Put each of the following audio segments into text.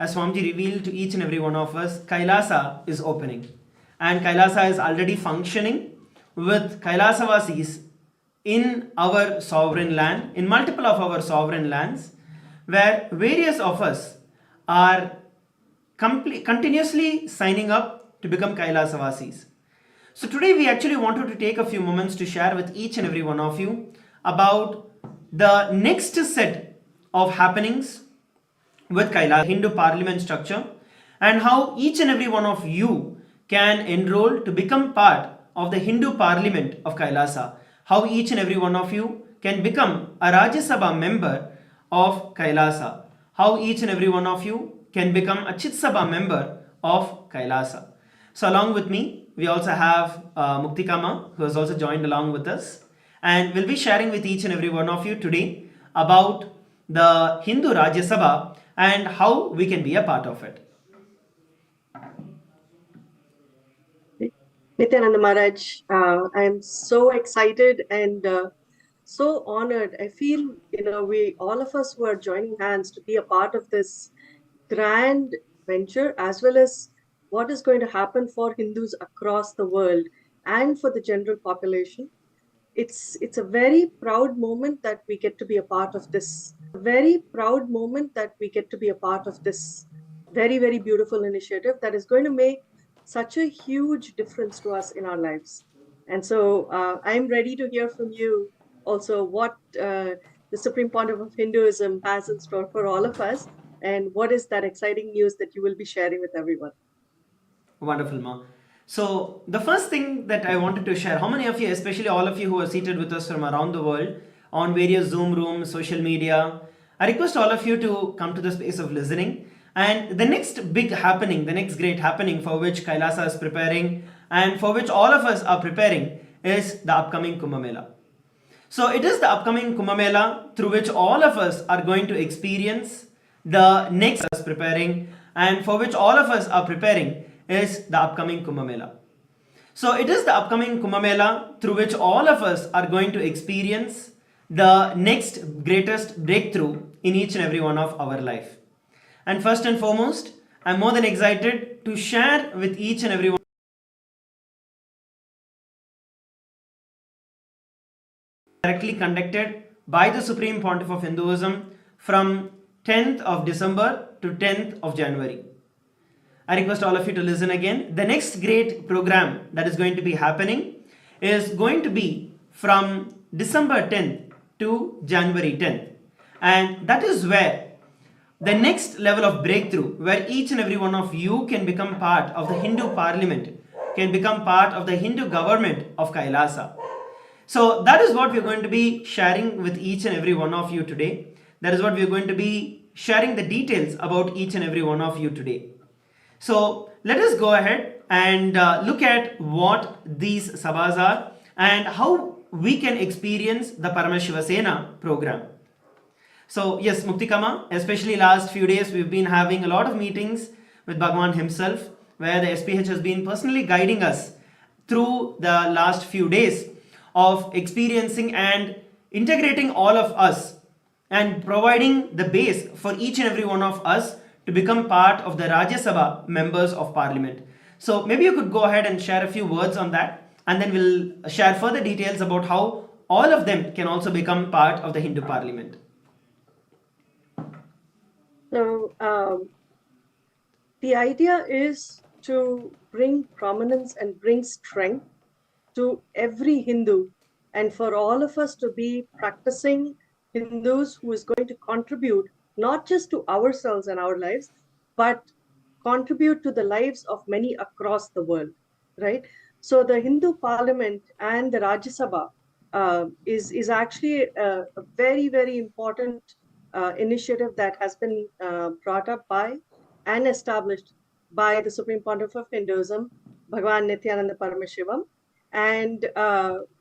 as Swamiji revealed to each and every one of us, Kailasa is opening. And Kailasa is already functioning with Kailasavasis in our sovereign land, in multiple of our sovereign lands, where various of us are continuously signing up to become Kailasavasis. So today we actually wanted to take a few moments to share with each and every one of you about the next set of happenings with Kailasa, Hindu parliament structure, and how each and every one of you can enroll to become part of the Hindu parliament of Kailasa, how each and every one of you can become a Rajya Sabha member of Kailasa, how each and every one of you can become a Chit Sabha member of Kailasa. So along with me, we also have Muktikama, who has also joined along with us, and we'll be sharing with each and every one of you today about the Hindu Rajya Sabha and how we can be a part of it. Nityananda Maharaj, I am so excited and so honored. I feel, we all of us who are joining hands to be a part of this grand venture, as well as what is going to happen for Hindus across the world and for the general population. It's a very proud moment that we get to be a part of this. A very proud moment that we get to be a part of this very, very beautiful initiative that is going to make such a huge difference to us in our lives. And so I'm ready to hear from you also what the Supreme Pontiff of Hinduism has in store for all of us, and what is that exciting news that you will be sharing with everyone. Wonderful, Ma. So the first thing that I wanted to share, how many of you, especially all of you who are seated with us from around the world on various Zoom rooms, social media, I request all of you to come to the space of listening. And the next big happening, the next great happening for which Kailasa is preparing and for which all of us are preparing is the upcoming Kumbh Mela. So it is the upcoming Kumbh Mela through which all of us are going to experience the next preparing, and for which all of us are preparing is the upcoming Kumbh Mela. So it is the upcoming Kumbh Mela through which all of us are going to experience the next greatest breakthrough in each and every one of our life. And first and foremost, I'm more than excited to share with each and every one directly conducted by the Supreme Pontiff of Hinduism from 10th of December to 10th of January. I request all of you to listen again. The next great program that is going to be happening is going to be from December 10th to January 10th. And that is where the next level of breakthrough, where each and every one of you can become part of the Hindu parliament, can become part of the Hindu government of Kailasa. So that is what we're going to be sharing with each and every one of you today. That is what we're going to be sharing the details about each and every one of you today. So let us go ahead and look at what these sabhas are and how we can experience the Paramashiva Sena program. So yes, Muktikama, especially last few days we've been having a lot of meetings with Bhagavan himself, where the SPH has been personally guiding us through the last few days of experiencing and integrating all of us and providing the base for each and every one of us to become part of the Rajya Sabha members of parliament. So maybe you could go ahead and share a few words on that, and then we'll share further details about how all of them can also become part of the Hindu parliament. So the idea is to bring prominence and bring strength to every Hindu, and for all of us to be practicing Hindus who is going to contribute not just to ourselves and our lives, but contribute to the lives of many across the world, right? So the Hindu Parliament and the Rajya Sabha is actually a very, very important initiative that has been brought up by and established by the Supreme Pontiff of Hinduism, Bhagavan Nithyananda Paramashivamam. And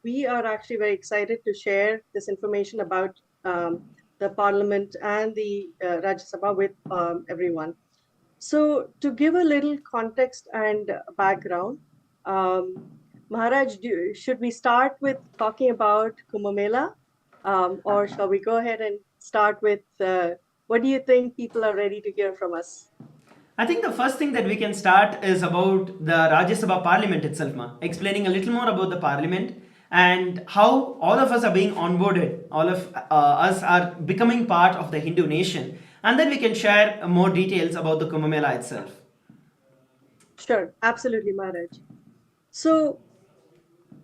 we are actually very excited to share this information about the Parliament and the Rajya Sabha with everyone. So to give a little context and background, Maharaj, should we start with talking about Kumbh Mela, or shall we go ahead and start with What do you think people are ready to hear from us? I think the first thing that we can start is about the Rajya Sabha Parliament itself, ma. Explaining a little more about the Parliament and how all of us are being onboarded, all of us are becoming part of the Hindu nation, and then we can share more details about the Kumbh Mela itself. Sure, absolutely, Maharaj. So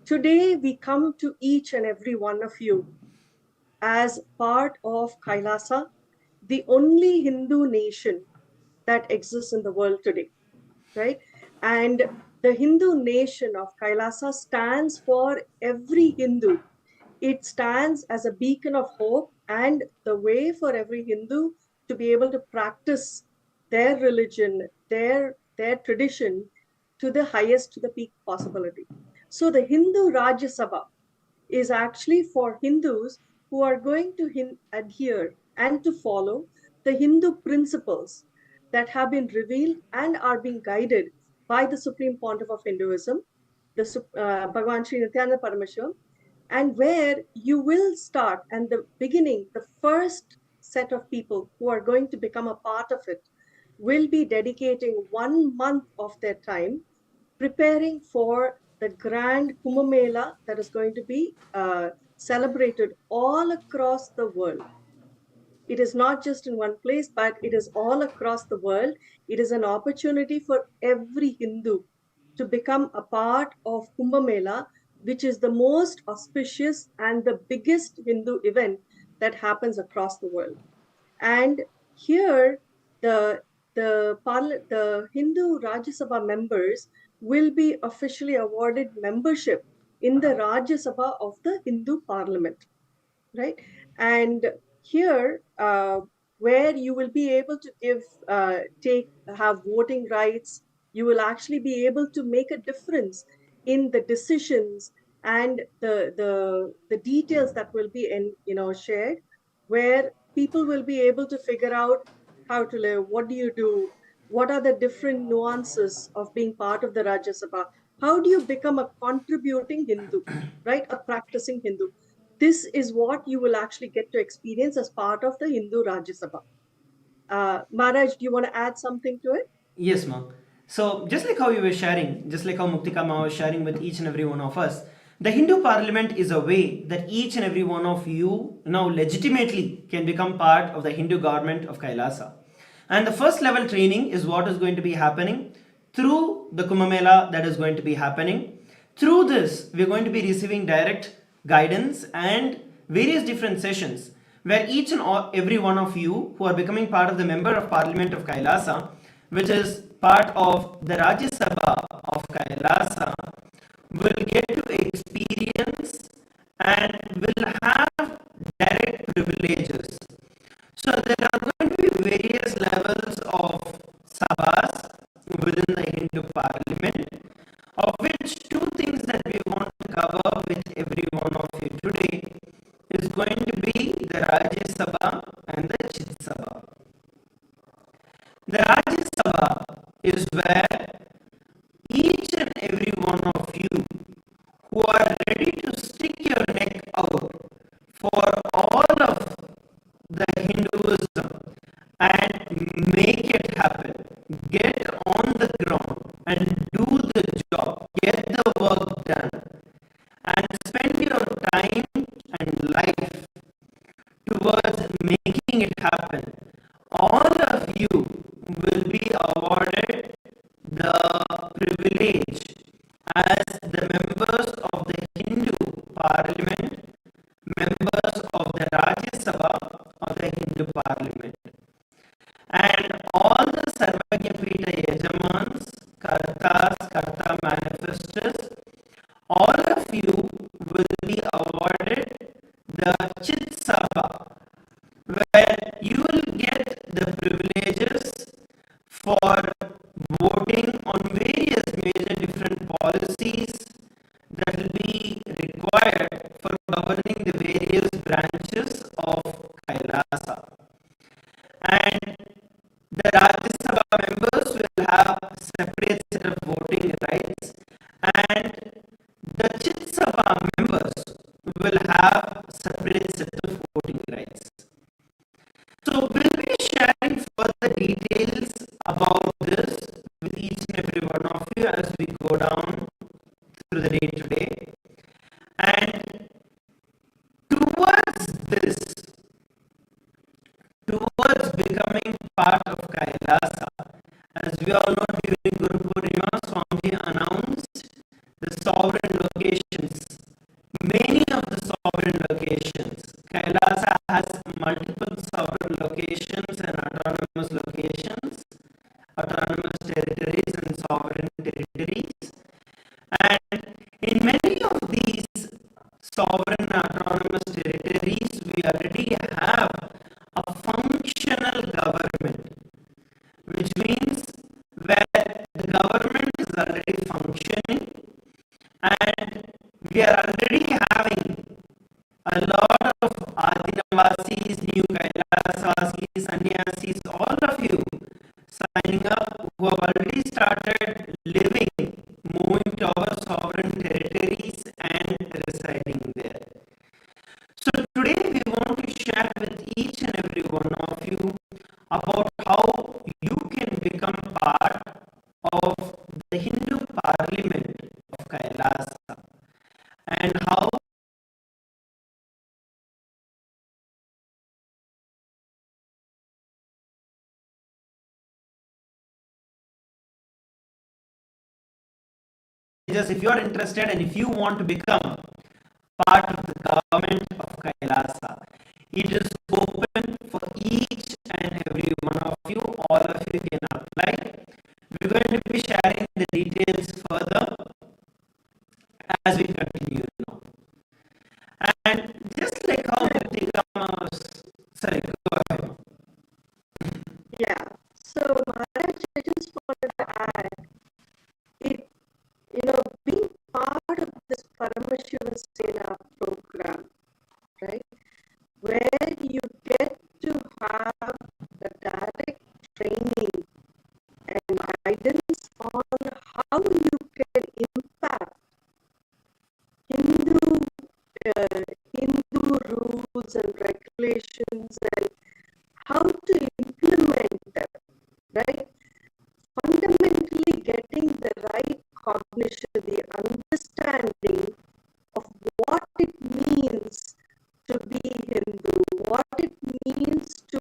today we come to each and every one of you as part of KAILASA, the only Hindu nation that exists in the world today, right? And the Hindu nation of KAILASA stands for every Hindu. It stands as a beacon of hope and the way for every Hindu to be able to practice their religion, their tradition to the highest, to the peak possibility. So the Hindu Rajya Sabha is actually for Hindus who are going to adhere and to follow the Hindu principles that have been revealed and are being guided by the Supreme Pontiff of Hinduism, the Bhagavan Sri Nithyana Paramashivam, and where you will start, and the beginning, the first set of people who are going to become a part of it will be dedicating 1 month of their time preparing for the grand Kumbh Mela that is going to be celebrated all across the world. It is not just in one place, but it is all across the world. It is an opportunity for every Hindu to become a part of Kumbh Mela, which is the most auspicious and the biggest Hindu event that happens across the world. And here, the Hindu Rajya Sabha members will be officially awarded membership in the Rajya Sabha of the Hindu Parliament, right? And here, where you will be able to have voting rights, you will actually be able to make a difference in the decisions and the details that will be shared, where people will be able to figure out how to live, what do you do, what are the different nuances of being part of the Rajya Sabha, how do you become a contributing Hindu, right, a practicing Hindu. This is what you will actually get to experience as part of the Hindu Rajya Sabha. Maharaj, do you want to add something to it? Yes, ma. So, just like how you were sharing, just like how Muktika ma was sharing with each and every one of us, the Hindu Parliament is a way that each and every one of you now legitimately can become part of the Hindu government of Kailasa. And the first level training is what is going to be happening through the Kumbh Mela that is going to be happening. Through this, we are going to be receiving direct guidance and various different sessions where each and every one of you who are becoming part of the Member of Parliament of Kailasa, which is part of the Rajya Sabha of Kailasa, will get to experience and will have direct privileges. So there are going to be various levels of sabhas within the Hindu Parliament, of which two things that we want to cover with every one of you today is going to be the Rajya Sabha and the Chit Sabha. The Rajya Sabha is where each and every one of you who are ready to stick your neck out for all of the Hinduism and make it happen, get on the ground and do the job, get the work done, and spend your time and life towards making it happen. All of you will be awarded the privilege as the members of the Hindu Parliament, members of the Rajya Sabha of the Hindu Parliament. And all the Sarvajñapita Yajamans, Kartas, Karta manifestors, all of you will be awarded the Chit Sabha, where you will get the privileges for voting on various major different policies that will be required for governing the various branches of Kailasa. And the Rajya Sabha members will have separate set of voting rights, and the Chit Sabha members will have separate set of voting rights. So we'll be through the day to day. And towards this, towards becoming part of Kailasa, as we all know, during Guru Purnima, Swami announced the sovereign locations, many of the sovereign locations. Kailasa has multiple sovereign locations and autonomous locations, autonomous territories and sovereign territories. And in many of these sovereign autonomous territories, we already have a functional government, which means where the government is already functioning and we are already having a lot of Adinavasis, new Kailasasis, Sannyasis, all of you signing up who have already started living, moving to our sovereign territories and residing there. So today we want to share with each and every one of you about how you can become part of the Hindu parliament of Kailasa and how just if you are interested and if you want to become part of the government of Kailasa, it is open for each and every one of you. All of you can apply. We're going to be sharing the details further as we continue now. And just like how Muktikama was, sorry, go ahead. Yeah. So Maharaj, I just wanted to add, it, being part of this Paramashiva Sena program, right, where you get to have the direct training and guidance on how you can impact Hindu rules and regulations and how to implement them, right? Fundamentally getting the right cognition, the understanding of what it means to be Hindu, what it means to,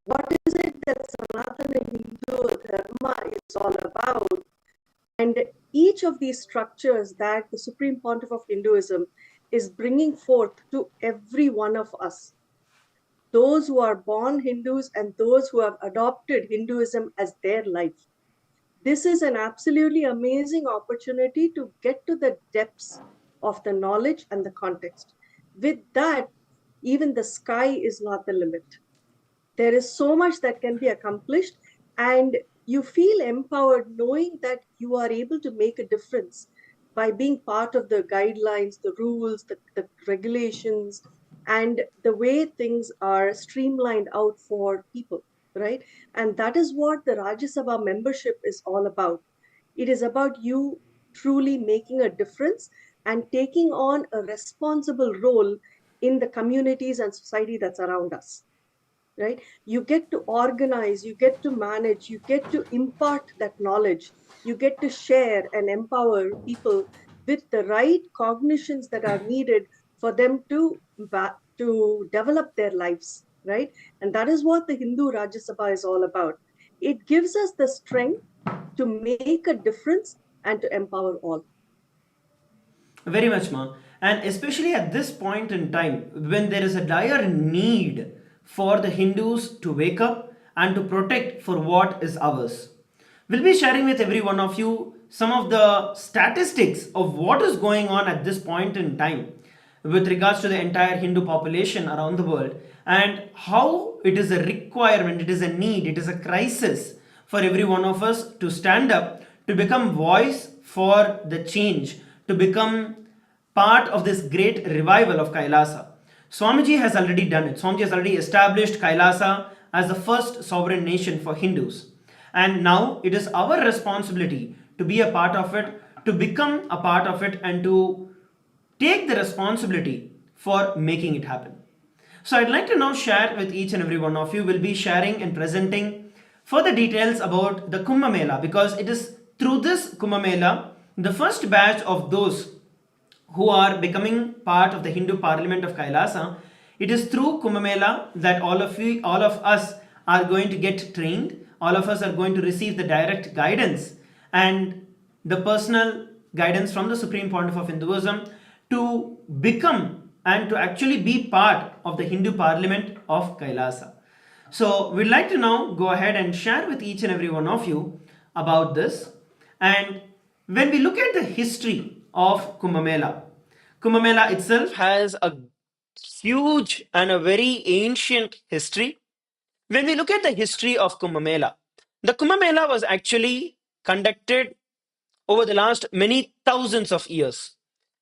what is it that Sanatana Hindu Dharma is all about. And each of these structures that the Supreme Pontiff of Hinduism is bringing forth to every one of us, those who are born Hindus and those who have adopted Hinduism as their life. This is an absolutely amazing opportunity to get to the depths of the knowledge and the context. With that, even the sky is not the limit. There is so much that can be accomplished, and you feel empowered knowing that you are able to make a difference by being part of the guidelines, the rules, the regulations, and the way things are streamlined out for people, right? And that is what the Rajya Sabha membership is all about. It is about you truly making a difference and taking on a responsible role in the communities and society that's around us, right? You get to organize, you get to manage, you get to impart that knowledge, you get to share and empower people with the right cognitions that are needed for them to develop their lives, right? And that is what the Hindu Rajya Sabha is all about. It gives us the strength to make a difference and to empower all. Very much, ma. And especially at this point in time, when there is a dire need for the Hindus to wake up and to protect for what is ours. We'll be sharing with every one of you some of the statistics of what is going on at this point in time with regards to the entire Hindu population around the world and how it is a requirement, it is a need, it is a crisis for every one of us to stand up, to become voice for the change, to become part of this great revival of Kailasa. Swamiji has already done it. Swamiji has already established Kailasa as the first sovereign nation for Hindus. And now it is our responsibility to be a part of it, to become a part of it, and to take the responsibility for making it happen. So I'd like to now share with each and every one of you. Will be sharing and presenting further details about the Kumbh Mela, because it is through this Kumbh Mela the first batch of those who are becoming part of the Hindu Parliament of Kailasa, it is through Kumbh Mela that all of us are going to get trained. All of us are going to receive the direct guidance and the personal guidance from the Supreme Pontiff of Hinduism to become and to actually be part of the Hindu Parliament of Kailasa. So we'd like to now go ahead and share with each and every one of you about this. And when we look at the history of Kumbh Mela itself has a huge and a very ancient history. When we look at the history of Kumbh Mela, the Kumbh Mela was actually conducted over the last many thousands of years.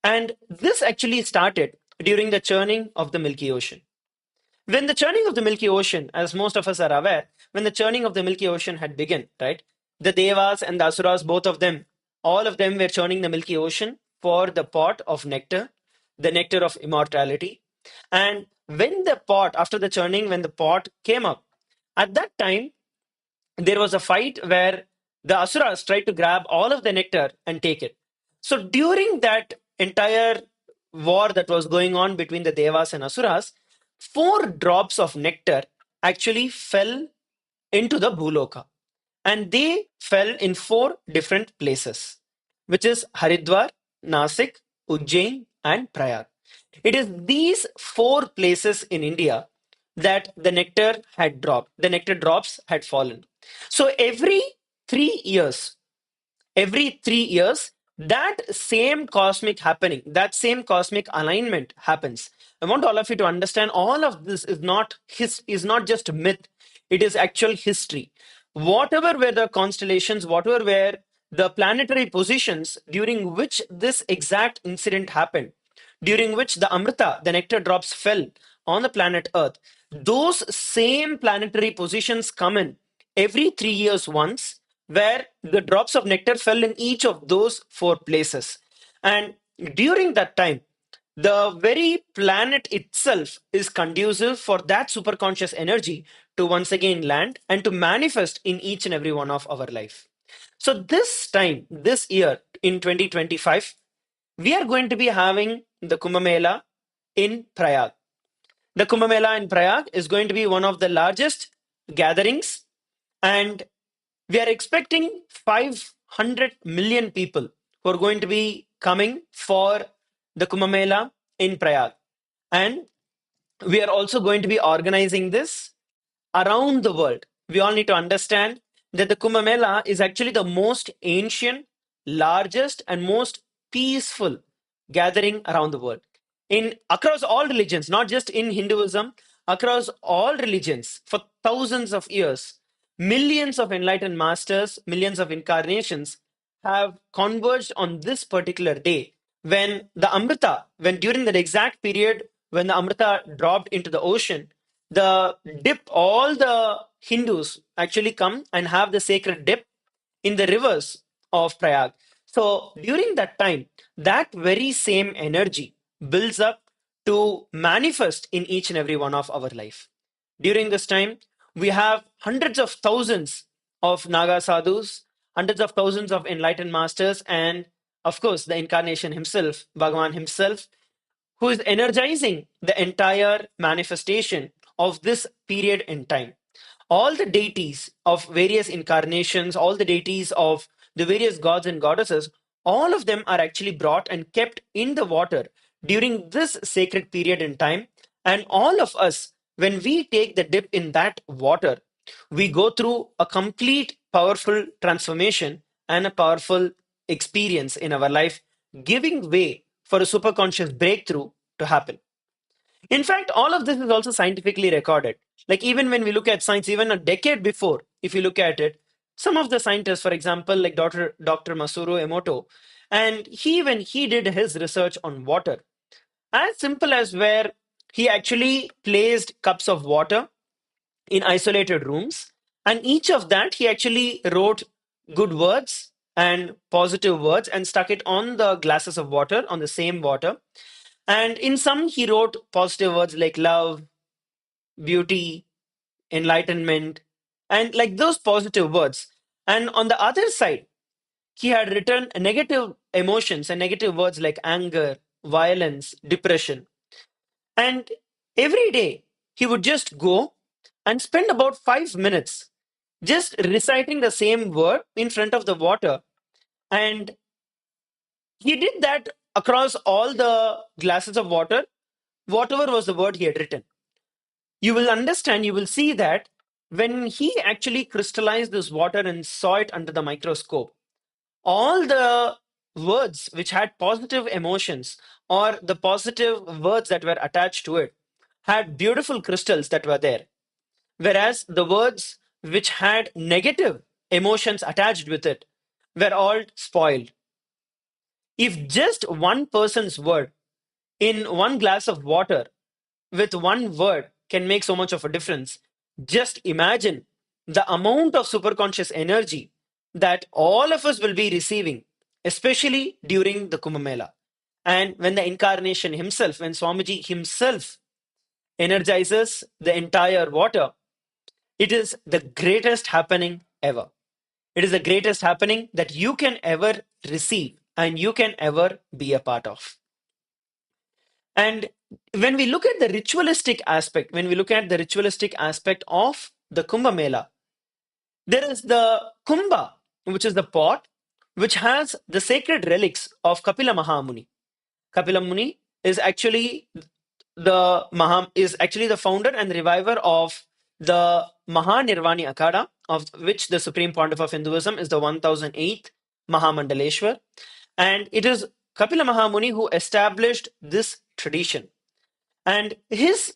And this actually started during the churning of the Milky Ocean. When the churning of the Milky Ocean, as most of us are aware, when the churning of the Milky Ocean had begun, right? The Devas and the Asuras, both of them, all of them were churning the Milky Ocean for the pot of nectar, the nectar of immortality. And when the pot, after the churning, when the pot came up, at that time, there was a fight where the Asuras tried to grab all of the nectar and take it. So during that entire war that was going on between the Devas and Asuras, 4 drops of nectar actually fell into the Bhuloka. And they fell in 4 different places, which is Haridwar, Nasik, Ujjain, and Prayag. It is these 4 places in India that the nectar had dropped, the nectar drops had fallen. So every 3 years, that same cosmic happening, that same cosmic alignment happens. I want all of you to understand all of this is not just myth, it is actual history. Whatever were the constellations, whatever were the planetary positions during which this exact incident happened, during which the Amrita, the nectar drops, fell on the planet Earth, those same planetary positions come in every 3 years once, where the drops of nectar fell in each of those 4 places. And during that time, the very planet itself is conducive for that superconscious energy to once again land and to manifest in each and every one of our life. So this time, this year in 2025, we are going to be having the Kumbh Mela in Prayag. The Kumbh Mela in Prayag is going to be one of the largest gatherings, and we are expecting 500 million people who are going to be coming for the Kumbh Mela in Prayag. And we are also going to be organizing this around the world. We all need to understand that the Kumbh Mela is actually the most ancient, largest, and most peaceful gathering around the world. In across all religions, not just in Hinduism, across all religions for thousands of years, millions of enlightened masters, millions of incarnations have converged on this particular day when the Amrita, when during that exact period when the Amrita dropped into the ocean, all the Hindus actually come and have the sacred dip in the rivers of Prayag. So during that time, that very same energy builds up to manifest in each and every one of our life. During this time, we have hundreds of thousands of Naga sadhus, hundreds of thousands of enlightened masters, and of course, the incarnation himself, Bhagavan himself, who is energizing the entire manifestation of this period in time. All the deities of various incarnations, all the deities of the various gods and goddesses, all of them are actually brought and kept in the water during this sacred period in time. And all of us, when we take the dip in that water, we go through a complete powerful transformation and a powerful experience in our life, giving way for a superconscious breakthrough to happen. In fact, all of this is also scientifically recorded. Like even when we look at science, even a decade before, if you look at it, some of the scientists, for example, like Dr. Masuro Emoto, and when he did his research on water, as simple as where he actually placed cups of water in isolated rooms, and each of that he actually wrote good words and positive words and stuck it on the glasses of water, on the same water. And in some, he wrote positive words like love, beauty, enlightenment, and like those positive words. And on the other side, he had written negative emotions and negative words like anger, violence, depression. And every day he would just go and spend about 5 minutes just reciting the same word in front of the water. And he did that across all the glasses of water, whatever was the word he had written. You will understand, you will see that when he actually crystallized this water and saw it under the microscope, all the words which had positive emotions or the positive words that were attached to it had beautiful crystals that were there. Whereas the words which had negative emotions attached with it were all spoiled. If just one person's word in one glass of water with one word can make so much of a difference, just imagine the amount of superconscious energy that all of us will be receiving, especially during the Kumbh Mela. And when the incarnation himself, when Swamiji himself energizes the entire water, it is the greatest happening ever. It is the greatest happening that you can ever receive and you can ever be a part of. And when we look at the ritualistic aspect, when we look at the ritualistic aspect of the Kumbh Mela, there is the Kumbha, which is the pot, which has the sacred relics of Kapila Mahamuni. Kapila Muni is actually the founder and reviver of the Mahanirvani Akhada, of which the Supreme Pontiff of Hinduism is the 1008th Mahamandaleshwar. And it is Kapila Mahamuni who established this tradition. And his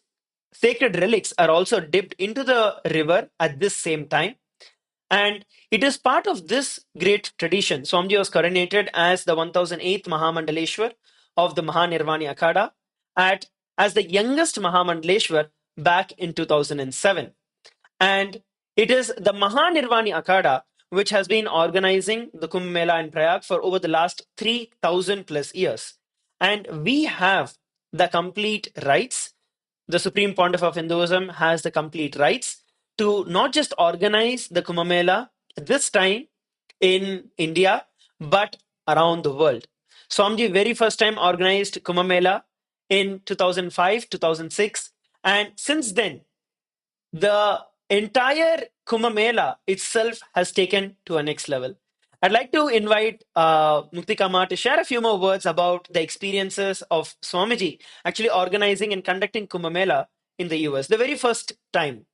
sacred relics are also dipped into the river at this same time. And it is part of this great tradition. Swamiji was coronated as the 1008th Mahamandaleshwar of the Mahanirvani Akhada as the youngest Mahamandaleshwar back in 2007. And it is the Mahanirvani Akhada which has been organizing the Kumbh Mela in Prayag for over the last 3,000 plus years. And we have the complete rights. The Supreme Pontiff of Hinduism has the complete rights to not just organize the Kumbh Mela this time in India, but around the world. Swamiji very first time organized Kumbh Mela in 2005, 2006. And since then, the entire Kumbh Mela itself has taken to a next level. I'd like to invite Mukti Kama to share a few more words about the experiences of Swamiji actually organizing and conducting Kumbh Mela in the US, the very first time.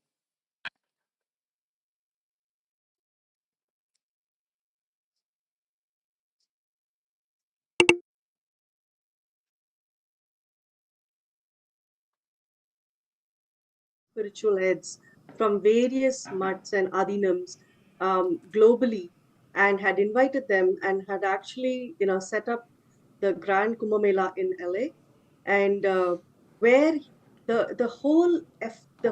Spiritual heads from various mutts and adinams globally, and had invited them and had actually, set up the Grand Kumbh Mela in LA, and where the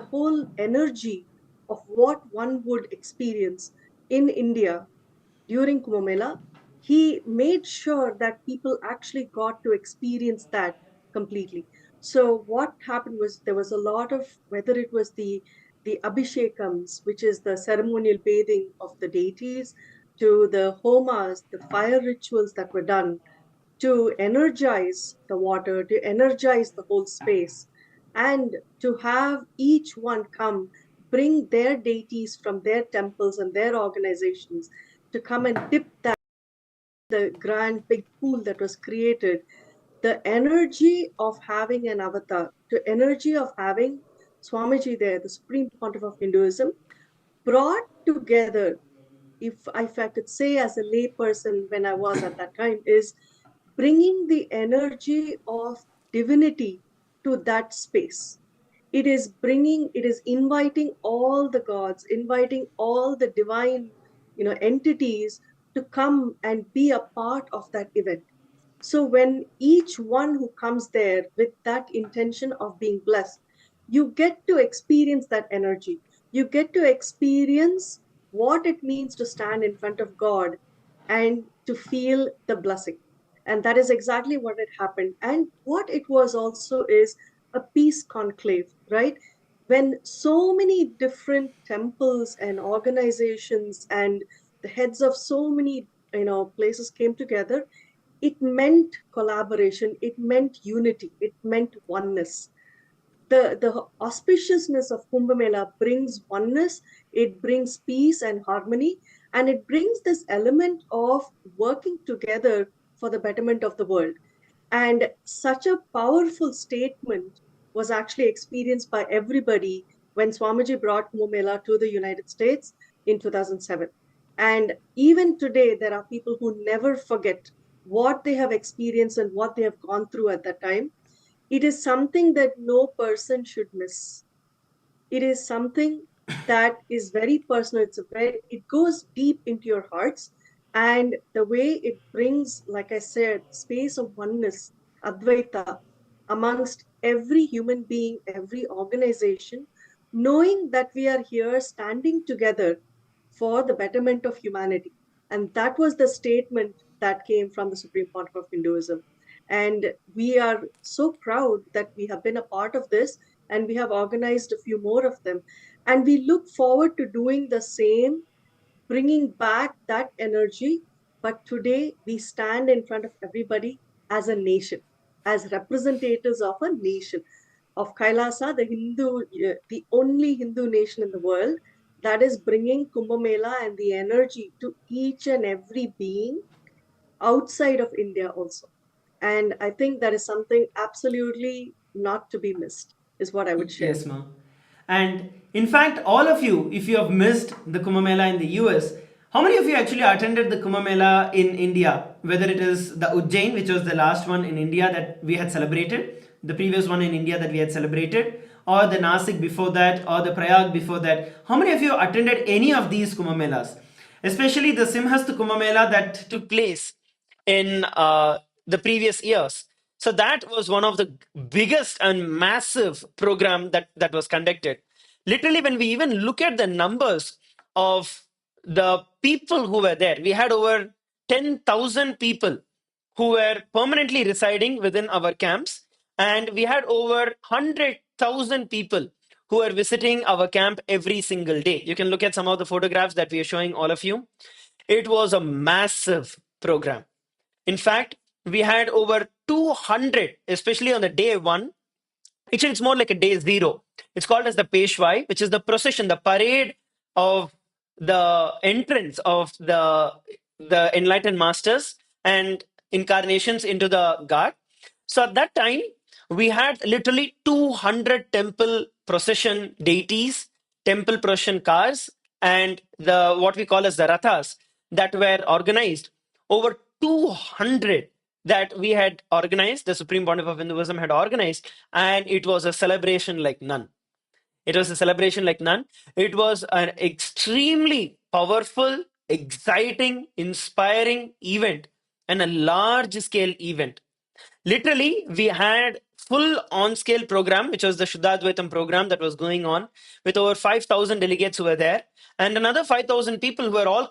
whole energy of what one would experience in India during Kumbh Mela, he made sure that people actually got to experience that completely. So what happened was there was a lot of, whether it was the abhishekams, which is the ceremonial bathing of the deities, to the homas, the fire rituals that were done to energize the water, to energize the whole space, and to have each one come bring their deities from their temples and their organizations to come and dip that the grand big pool that was created. The energy of having an avatar, the energy of having Swamiji there, the Supreme Pontiff of Hinduism, brought together, if I could say as a layperson when I was at that time, is bringing the energy of divinity to that space. It is inviting all the gods, inviting all the divine, entities to come and be a part of that event. So when each one who comes there with that intention of being blessed, you get to experience that energy. You get to experience what it means to stand in front of God and to feel the blessing. And that is exactly what had happened. And what it was also is a peace conclave, right? When so many different temples and organizations and the heads of so many places came together, it meant collaboration, it meant unity, it meant oneness. The auspiciousness of Kumbh Mela brings oneness, it brings peace and harmony, and it brings this element of working together for the betterment of the world. And such a powerful statement was actually experienced by everybody when Swamiji brought Kumbh Mela to the United States in 2007. And even today, there are people who never forget what they have experienced and what they have gone through at that time. It is something that no person should miss. It is something that is very personal. It goes deep into your hearts. And the way it brings, like I said, space of oneness, Advaita, amongst every human being, every organization, knowing that we are here standing together for the betterment of humanity. And that was the statement that came from the Supreme Pontiff of Hinduism. And we are so proud that we have been a part of this, and we have organized a few more of them. And we look forward to doing the same, bringing back that energy. But today we stand in front of everybody as a nation, as representatives of a nation, of Kailasa, the only Hindu nation in the world that is bringing Kumbh Mela and the energy to each and every being outside of India also. And I think that is something absolutely not to be missed, is what I would share. Yes, ma'am. And in fact, all of you, if you have missed the Kumbh Mela in the US, how many of you actually attended the Kumbh Mela in India? Whether it is the Ujjain, which was the last one in India that we had celebrated, the previous one in India that we had celebrated, or the Nasik before that, or the Prayag before that. How many of you attended any of these Kumbh Melas? Especially the Simhast Kumbh Mela that took place in the previous years. So that was one of the biggest and massive program that was conducted. Literally, when we even look at the numbers of the people who were there, we had over 10,000 people who were permanently residing within our camps, and we had over 100,000 people who were visiting our camp every single day. You can look at some of the photographs that we are showing all of you. It was a massive program. In fact, we had over 200, especially on the day one. Actually, it's more like a day zero. It's called as the Peshwai, which is the procession, the parade of the entrance of the enlightened masters and incarnations into the God. So at that time, we had literally 200 temple procession deities, temple procession cars, and the what we call as the rathas that were organized. Over 200 that we had organized, the Supreme Pontiff of Hinduism had organized, and it was a celebration like none. It was a celebration like none. It was an extremely powerful, exciting, inspiring event and a large scale event. Literally, we had full on-scale program, which was the Shuddhadvaitam program that was going on with over 5,000 delegates who were there and another 5,000 people who were all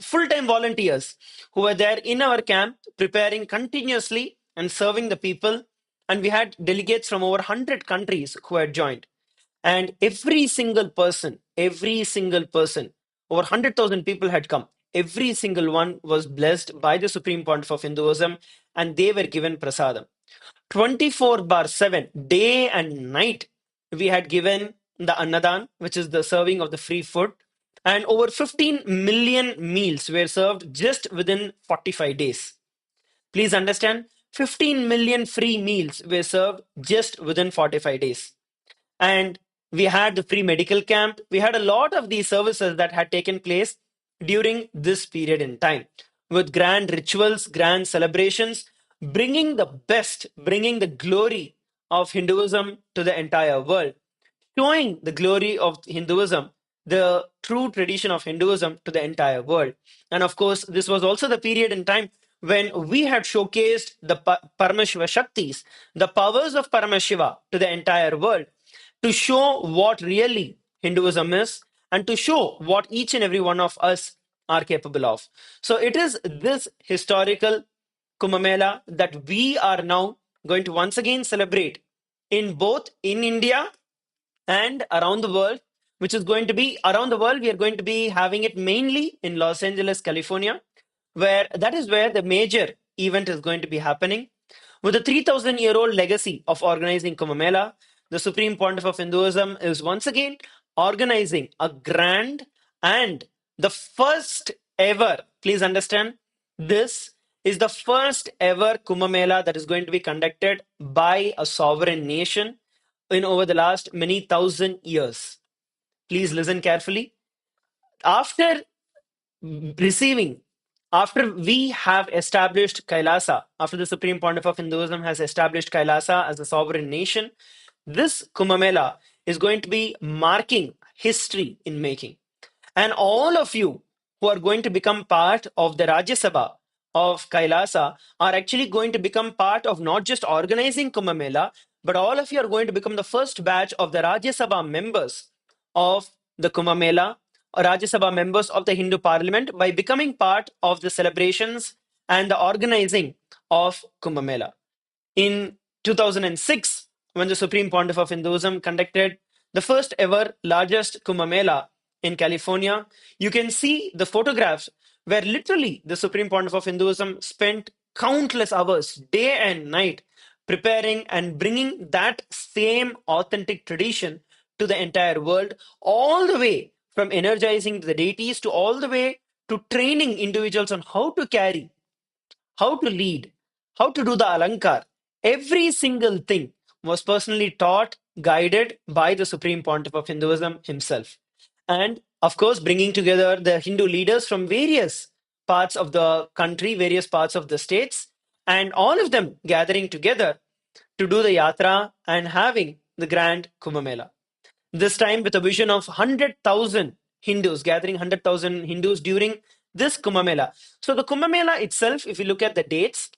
full-time volunteers who were there in our camp preparing continuously and serving the people. And we had delegates from over 100 countries who had joined. And every single person, over 100,000 people had come. Every single one was blessed by the Supreme Pontiff of Hinduism, and they were given prasadam. 24/7, day and night, we had given the annadan, which is the serving of the free food, and over 15 million meals were served just within 45 days. Please understand, 15 million free meals were served just within 45 days. And we had the free medical camp. We had a lot of these services that had taken place during this period in time with grand rituals, grand celebrations, bringing the best, bringing the glory of Hinduism to the entire world, showing the glory of Hinduism, the true tradition of Hinduism to the entire world. And of course, this was also the period in time when we had showcased the Paramashiva Shaktis, the powers of Paramashiva to the entire world, to show what really Hinduism is and to show what each and every one of us are capable of. So it is this historical Kumbh Mela that we are now going to once again celebrate in both in India and around the world, which is going to be around the world. We are going to be having it mainly in Los Angeles, California. where that is where the major event is going to be happening. With a 3,000-year-old legacy of organizing Kumbh Mela, the Supreme Pontiff of Hinduism is once again organizing a grand and the first ever, please understand, this is the first ever Kumbh Mela that is going to be conducted by a sovereign nation in over the last many thousand years. Please listen carefully. After receiving, after we have established Kailasa, after the Supreme Pontiff of Hinduism has established Kailasa as a sovereign nation, this Kumbh Mela is going to be marking history in making. And all of you who are going to become part of the Rajya Sabha of Kailasa are actually going to become part of not just organizing Kumbh Mela, but all of you are going to become the first batch of the Rajya Sabha members of the Kumbh Mela, or Rajya Sabha members of the Hindu Parliament, by becoming part of the celebrations and the organizing of Kumbh Mela. In 2006, when the Supreme Pontiff of Hinduism conducted the first ever largest Kumbh Mela in California, you can see the photographs where literally the Supreme Pontiff of Hinduism spent countless hours, day and night, preparing and bringing that same authentic tradition to the entire world, all the way from energizing the deities to all the way to training individuals on how to carry, how to lead, how to do the alankar. Every single thing was personally taught, guided by the Supreme Pontiff of Hinduism himself. And of course, bringing together the Hindu leaders from various parts of the country, various parts of the states, and all of them gathering together to do the yatra and having the grand Kumbh Mela. This time with a vision of 100,000 Hindus, gathering 100,000 Hindus during this Kumbh Mela. So the Kumbh Mela itself, if you look at the dates,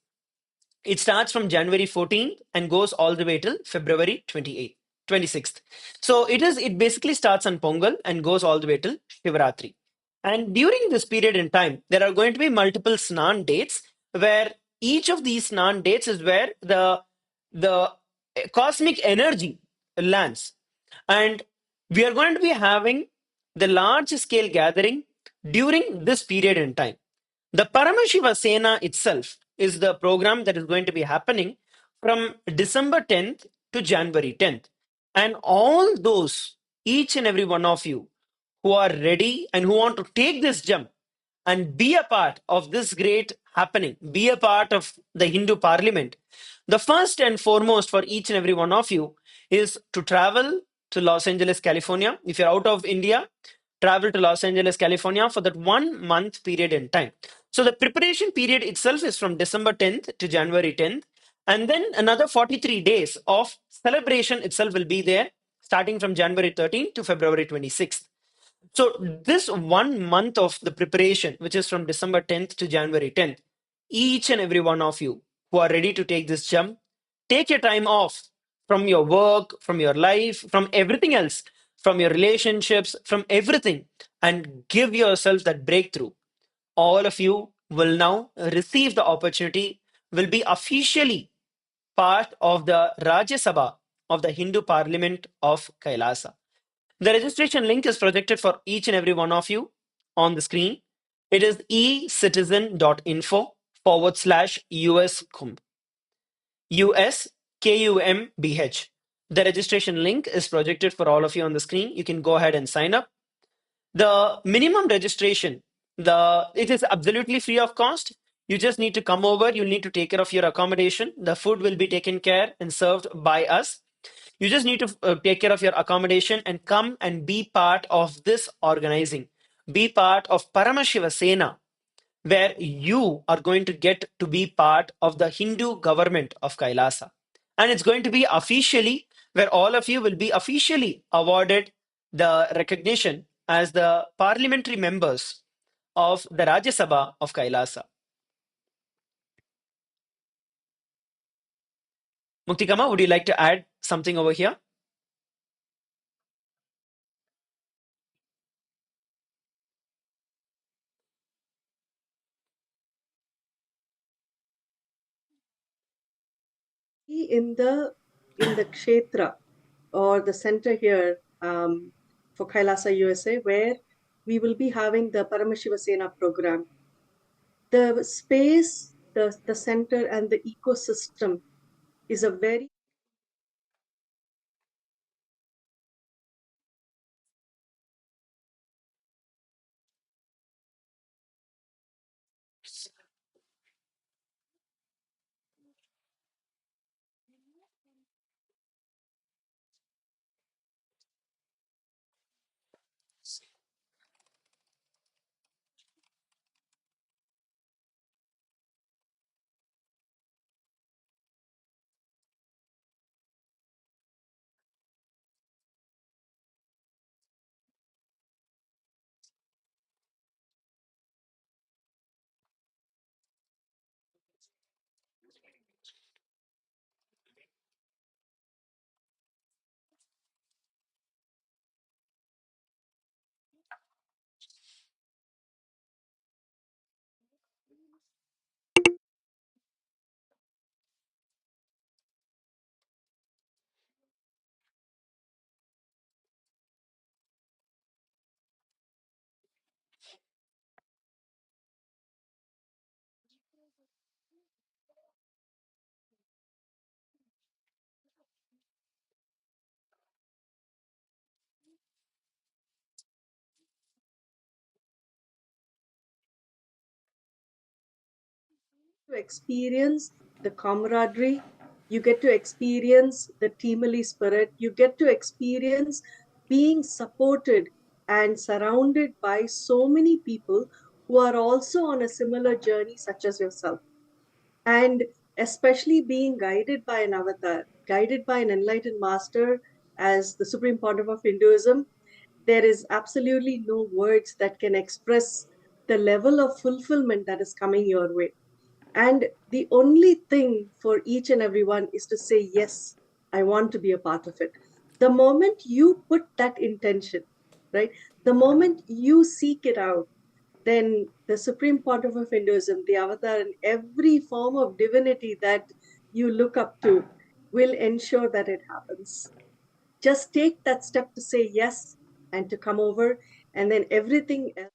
it starts from January 14th and goes all the way till February 28th, 26th. So it basically starts on Pongal and goes all the way till Shivratri. And during this period in time, there are going to be multiple Snan dates, where each of these Snan dates is where the cosmic energy lands. And we are going to be having the large scale gathering during this period in time. The Paramashiva Sena itself is the program that is going to be happening from December 10th to January 10th. And all those, each and every one of you who are ready and who want to take this jump and be a part of this great happening, be a part of the Hindu Parliament, the first and foremost for each and every one of you is to travel to Los Angeles, California. If you're out of India, travel to Los Angeles, California for that 1 month period in time. So the preparation period itself is from December 10th to January 10th. And then another 43 days of celebration itself will be there, starting from January 13th to February 26th. So this 1 month of the preparation, which is from December 10th to January 10th, each and every one of you who are ready to take this jump, take your time off from your work, from your life, from everything else, from your relationships, from everything, and give yourself that breakthrough. All of you will now receive the opportunity, will be officially part of the Rajya Sabha of the Hindu Parliament of Kailasa. The registration link is projected for each and every one of you on the screen. It is ecitizen.info/US Kumbh. US KUMBH. The registration link is projected for all of you on the screen. You can go ahead and sign up. The minimum registration, it is absolutely free of cost. You just need to come over. You need to take care of your accommodation. The food will be taken care and served by us. You just need to take care of your accommodation and come and be part of this organizing. Be part of Paramashiva Sena, where you are going to get to be part of the Hindu government of Kailasa. And it's going to be officially, where all of you will be officially awarded the recognition as the parliamentary members of the Rajya Sabha of Kailasa. Muktikama, would you like to add something over here? In the kshetra or the center here for Kailasa USA, where we will be having the Paramashiva Sena program. the space, the center, and the ecosystem is a very to experience the camaraderie, you get to experience the teamly spirit, you get to experience being supported and surrounded by so many people who are also on a similar journey, such as yourself. And especially being guided by an avatar, guided by an enlightened master as the Supreme Pontiff of Hinduism, there is absolutely no words that can express the level of fulfillment that is coming your way. And the only thing for each and everyone is to say, yes, I want to be a part of it. The moment you put that intention, right? The moment you seek it out, then the Supreme Pontiff of Hinduism, the avatar, and every form of divinity that you look up to will ensure that it happens. Just take that step to say yes and to come over, and then everything else.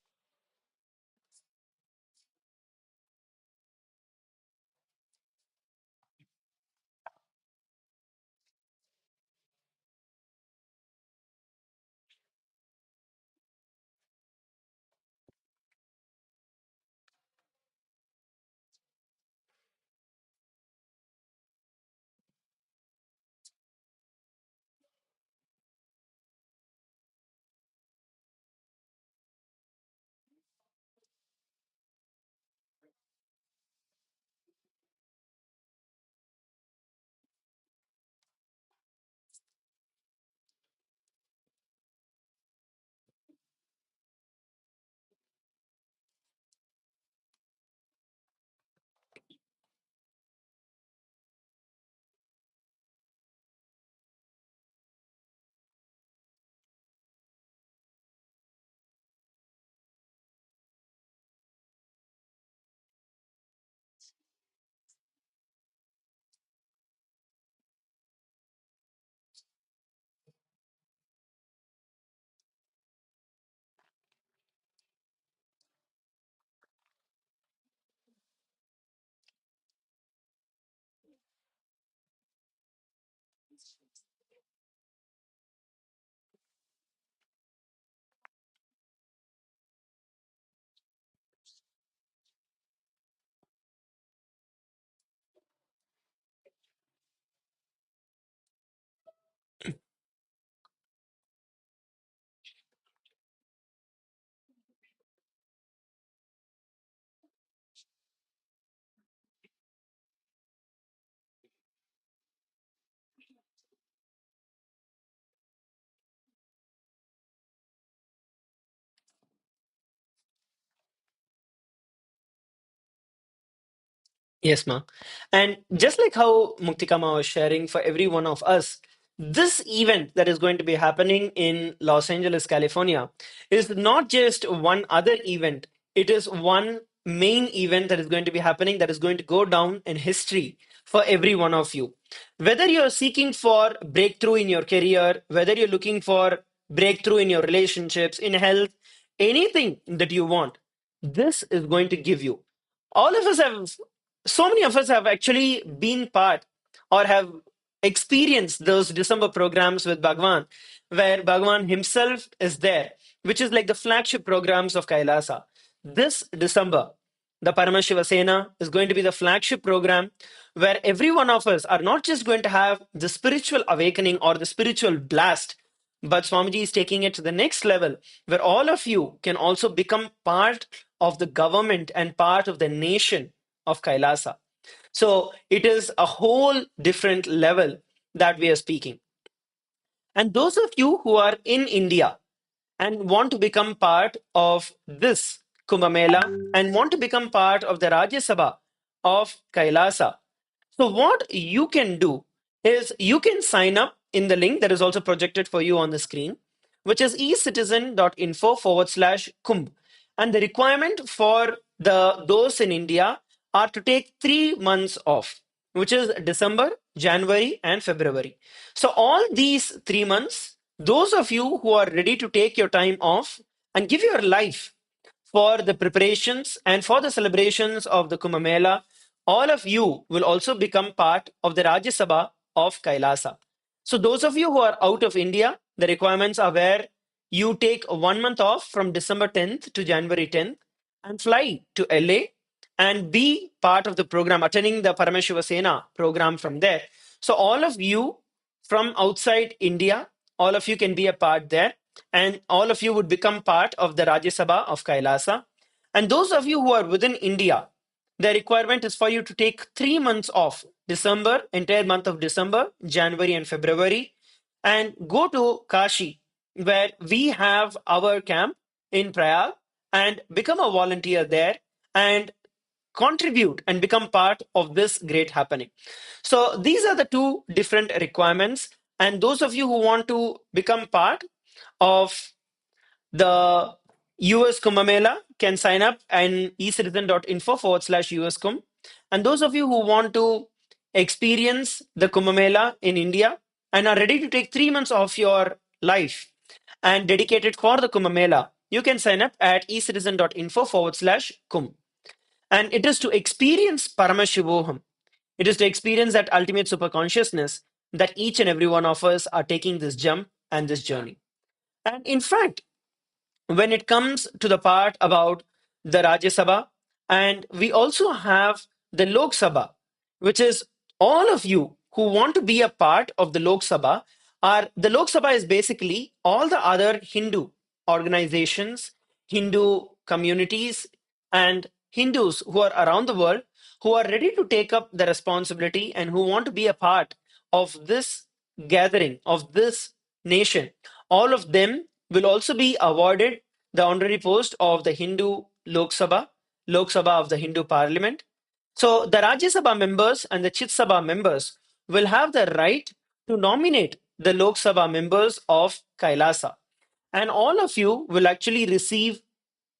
Yes, ma. And just like how Muktikama was sharing for every one of us, this event that is going to be happening in Los Angeles, California, is not just one other event. It is one main event that is going to be happening that is going to go down in history for every one of you. Whether you're seeking for breakthrough in your career, whether you're looking for breakthrough in your relationships, in health, anything that you want, this is going to give you. all of us have, so many of us have actually been part or have experienced those December programs with Bhagavan, where Bhagavan himself is there, which is like the flagship programs of Kailasa. This December, the Paramashiva Sena is going to be the flagship program where every one of us are not just going to have the spiritual awakening or the spiritual blast, but Swamiji is taking it to the next level where all of you can also become part of the government and part of the nation of Kailasa. So it is a whole different level that we are speaking. And those of you who are in India and want to become part of this Kumbh Mela and want to become part of the Rajya Sabha of Kailasa, so what you can do is you can sign up in the link that is also projected for you on the screen, which is ecitizen.info/kumbh. And the requirement for those in India are to take 3 months off, which is December, January, and February. So all these 3 months, those of you who are ready to take your time off and give your life for the preparations and for the celebrations of the Kumbh Mela, all of you will also become part of the Rajya Sabha of Kailasa. So those of you who are out of India, the requirements are where you take 1 month off from December 10th to January 10th and fly to LA and be part of the program, attending the Paramashiva Sena program from there. So all of you from outside India, all of you can be a part there, and all of you would become part of the Rajya Sabha of Kailasa. And those of you who are within India, the requirement is for you to take 3 months off, December, entire month of December, January, and February, and go to Kashi, where we have our camp in Prayag, and become a volunteer there and contribute and become part of this great happening. So these are the two different requirements. And those of you who want to become part of the US Kumbh Mela can sign up and ecitizen.info/US Kumbh. And those of you who want to experience the Kumbh Mela in India and are ready to take 3 months of your life and dedicate it for the Kumbh Mela, you can sign up at ecitizen.info/Kumbh. And it is to experience Paramashivoham. It is to experience that ultimate super consciousness that each and every one of us are taking this jump and this journey. And in fact, when it comes to the part about the Rajya Sabha, and we also have the Lok Sabha, which is all of you who want to be a part of the Lok Sabha. The Lok Sabha is basically all the other Hindu organizations, Hindu communities, and Hindus who are around the world who are ready to take up the responsibility and who want to be a part of this gathering, of this nation. All of them will also be awarded the honorary post of the Hindu Lok Sabha of the Hindu Parliament. So the Rajya Sabha members and the Chit Sabha members will have the right to nominate the Lok Sabha members of Kailasa. And all of you will actually receive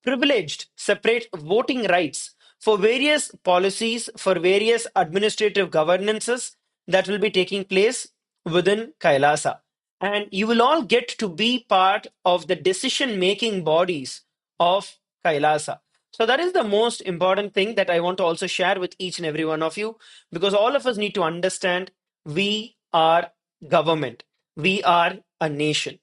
privileged separate voting rights for various policies, for various administrative governances that will be taking place within Kailasa. And you will all get to be part of the decision making bodies of Kailasa. So, that is the most important thing that I want to also share with each and every one of you, because all of us need to understand we are government, we are a nation.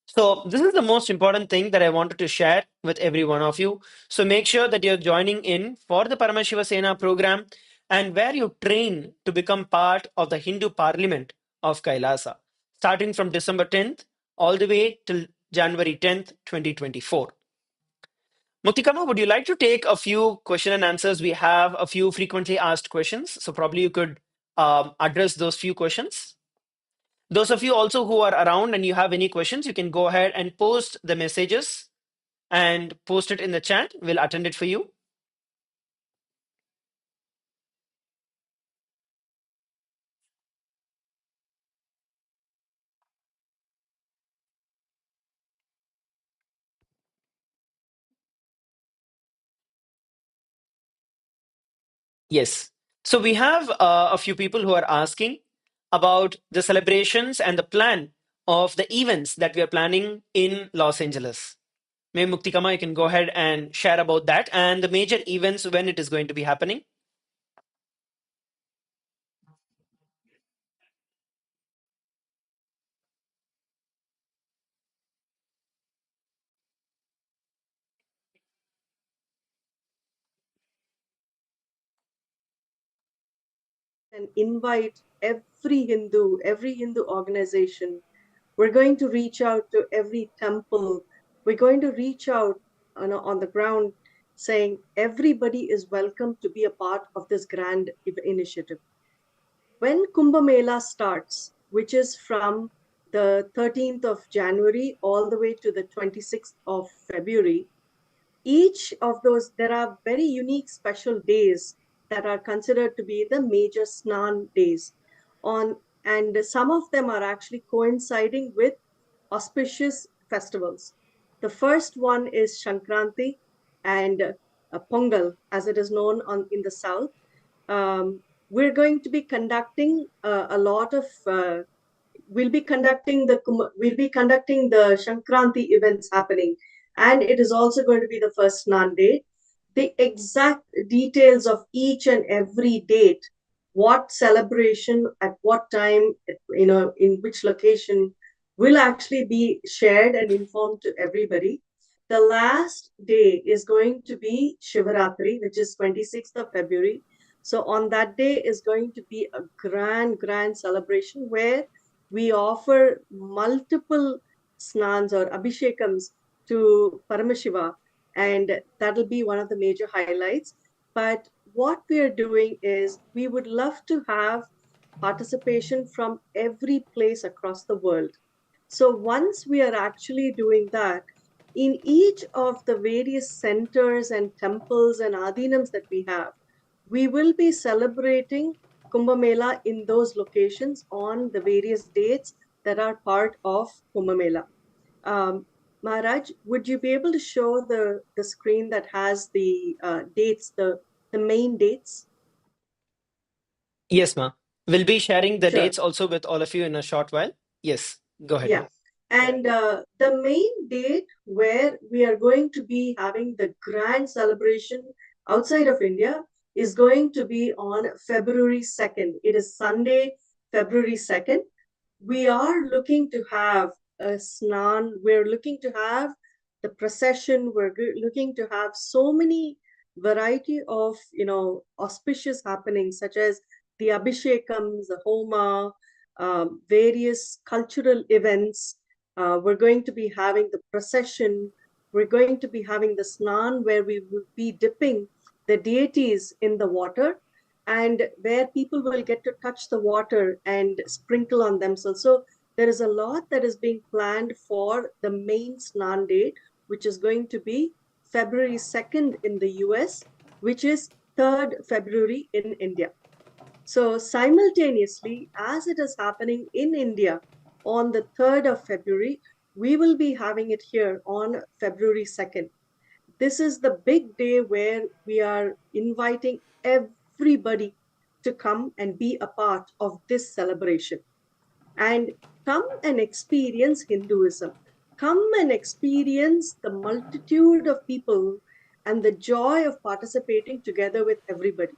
So this is the most important thing that I wanted to share with every one of you. So make sure that you're joining in for the Paramashiva Sena program and where you train to become part of the Hindu Parliament of Kailasa, starting from December 10th all the way till January 10th, 2024. Muktikama, would you like to take a few question and answers? We have a few frequently asked questions. So probably you could address those few questions. Those of you also who are around and you have any questions, you can go ahead and post the messages and post it in the chat. We'll attend it for you. Yes. So we have a few people who are asking about the celebrations and the plan of the events that we are planning in Los Angeles. Maybe Muktikama, you can go ahead and share about that and the major events when it is going to be happening. And invite every Hindu organization. We're going to reach out to every temple. We're going to reach out on the ground saying everybody is welcome to be a part of this grand initiative. When Kumbh Mela starts, which is from the 13th of January all the way to the 26th of February, each of those, there are very unique special days that are considered to be the major Snan days. And some of them are actually coinciding with auspicious festivals. The first one is Shankranti and Pongal, as it is known in the south. We're going to be conducting a lot of we'll be conducting the Shankranti events happening, and it is also going to be the first Snan day. The exact details of each and every date, what celebration at what time, in which location, will actually be shared and informed to everybody. The last day is going to be Shivaratri, which is 26th of February. So on that day is going to be a grand celebration where we offer multiple snans or abhishekams to Paramashiva, and that'll be one of the major highlights. But what we are doing is we would love to have participation from every place across the world. So once we are actually doing that, in each of the various centers and temples and adinams that we have, we will be celebrating Kumbh Mela in those locations on the various dates that are part of Kumbh Mela. Maharaj, would you be able to show the screen that has the dates, the main dates? Yes, ma. We'll be sharing the Sure. dates also with all of you in a short while. Yes, go ahead, Yeah. ma. And the main date where we are going to be having the grand celebration outside of India is going to be on February 2nd. It is Sunday, February 2nd. We are looking to have a snan. We're looking to have the procession. We're looking to have so many variety of, auspicious happenings, such as the Abhishekams, the Homa, various cultural events. We're going to be having the procession. We're going to be having the snan where we will be dipping the deities in the water and where people will get to touch the water and sprinkle on themselves. So there is a lot that is being planned for the main Snan Day, which is going to be February 2nd in the US, which is 3rd February in India. So simultaneously, as it is happening in India on the 3rd of February, we will be having it here on February 2nd. This is the big day where we are inviting everybody to come and be a part of this celebration. And come and experience Hinduism. Come and experience the multitude of people and the joy of participating together with everybody.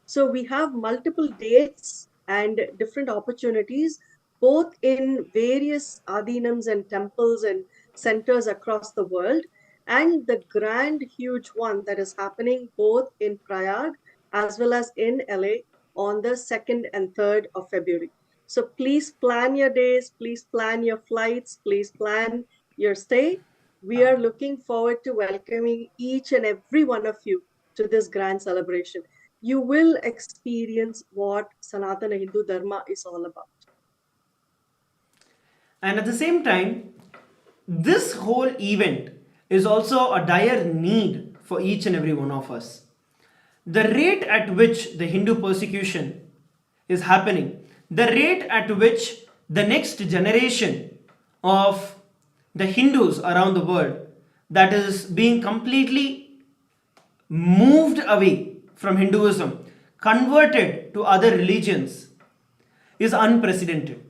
So we have multiple dates and different opportunities, both in various adinams and temples and centers across the world, and the grand, huge one that is happening both in Prayag as well as in LA on the 2nd and 3rd of February. So please plan your days, please plan your flights, please plan your stay. We are looking forward to welcoming each and every one of you to this grand celebration. You will experience what Sanatana Hindu Dharma is all about. And at the same time, this whole event is also a dire need for each and every one of us. The rate at which the Hindu persecution is happening, the rate at which the next generation of the Hindus around the world that is being completely moved away from Hinduism, converted to other religions, is unprecedented.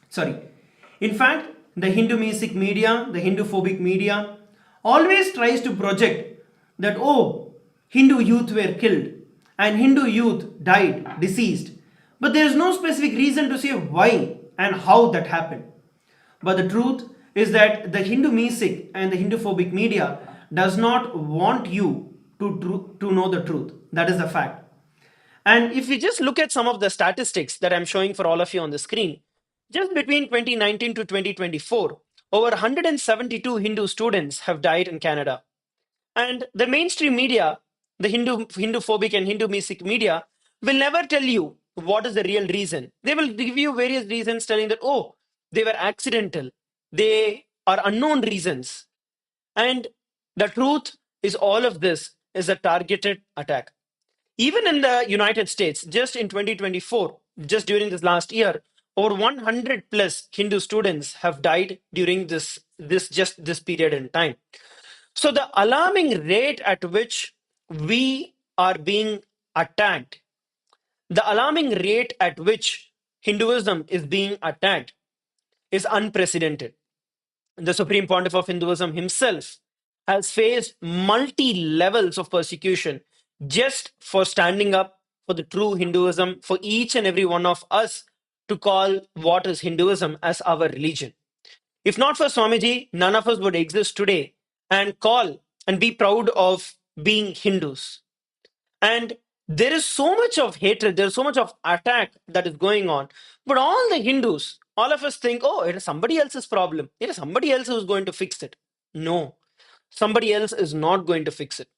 Sorry. In fact, the Hindu music media, the Hindu phobic media, always tries to project that, oh, Hindu youth were killed and Hindu youth died, deceased. But there is no specific reason to say why and how that happened. But the truth is that the Hindu music and the Hindu phobic media does not want you to know the truth. That is the fact. And if we just look at some of the statistics that I'm showing for all of you on the screen, just between 2019 to 2024, over 172 Hindu students have died in Canada. And the mainstream media, the Hindu phobic and Hindu music media, will never tell you what is the real reason. They will give you various reasons telling that, oh, they were accidental. They are unknown reasons. And the truth is all of this is a targeted attack. Even in the United States, just in 2024, just during this last year, over 100 plus Hindu students have died during this period in time. So the alarming rate at which we are being attacked, the alarming rate at which Hinduism is being attacked is unprecedented. The Supreme Pontiff of Hinduism himself has faced multi levels of persecution just for standing up for the true Hinduism, for each and every one of us to call what is Hinduism as our religion. If not for Swamiji, none of us would exist today and call and be proud of being Hindus. And there is so much of hatred, there is so much of attack that is going on. But all the Hindus, all of us think, oh, it is somebody else's problem. It is somebody else who's going to fix it. No, somebody else is not going to fix it.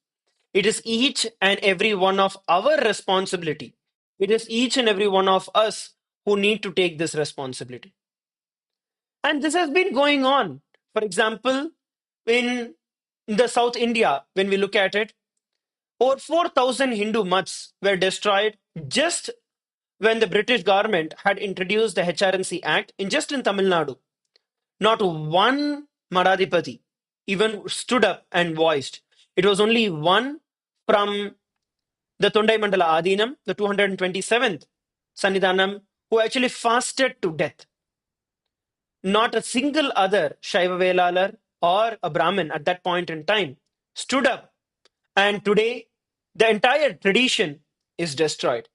It is each and every one of our responsibility. It is each and every one of us who need to take this responsibility. And this has been going on. For example, in the South India, when we look at it, over 4,000 Hindu mutts were destroyed just when the British government had introduced the HRNC Act just in Tamil Nadu. Not one Madhadipati even stood up and voiced. It was only one from the Tondai Mandala Adinam, the 227th Sannidhanam, who actually fasted to death. Not a single other Shaiva Velalar or a Brahmin at that point in time stood up. And today, the entire tradition is destroyed.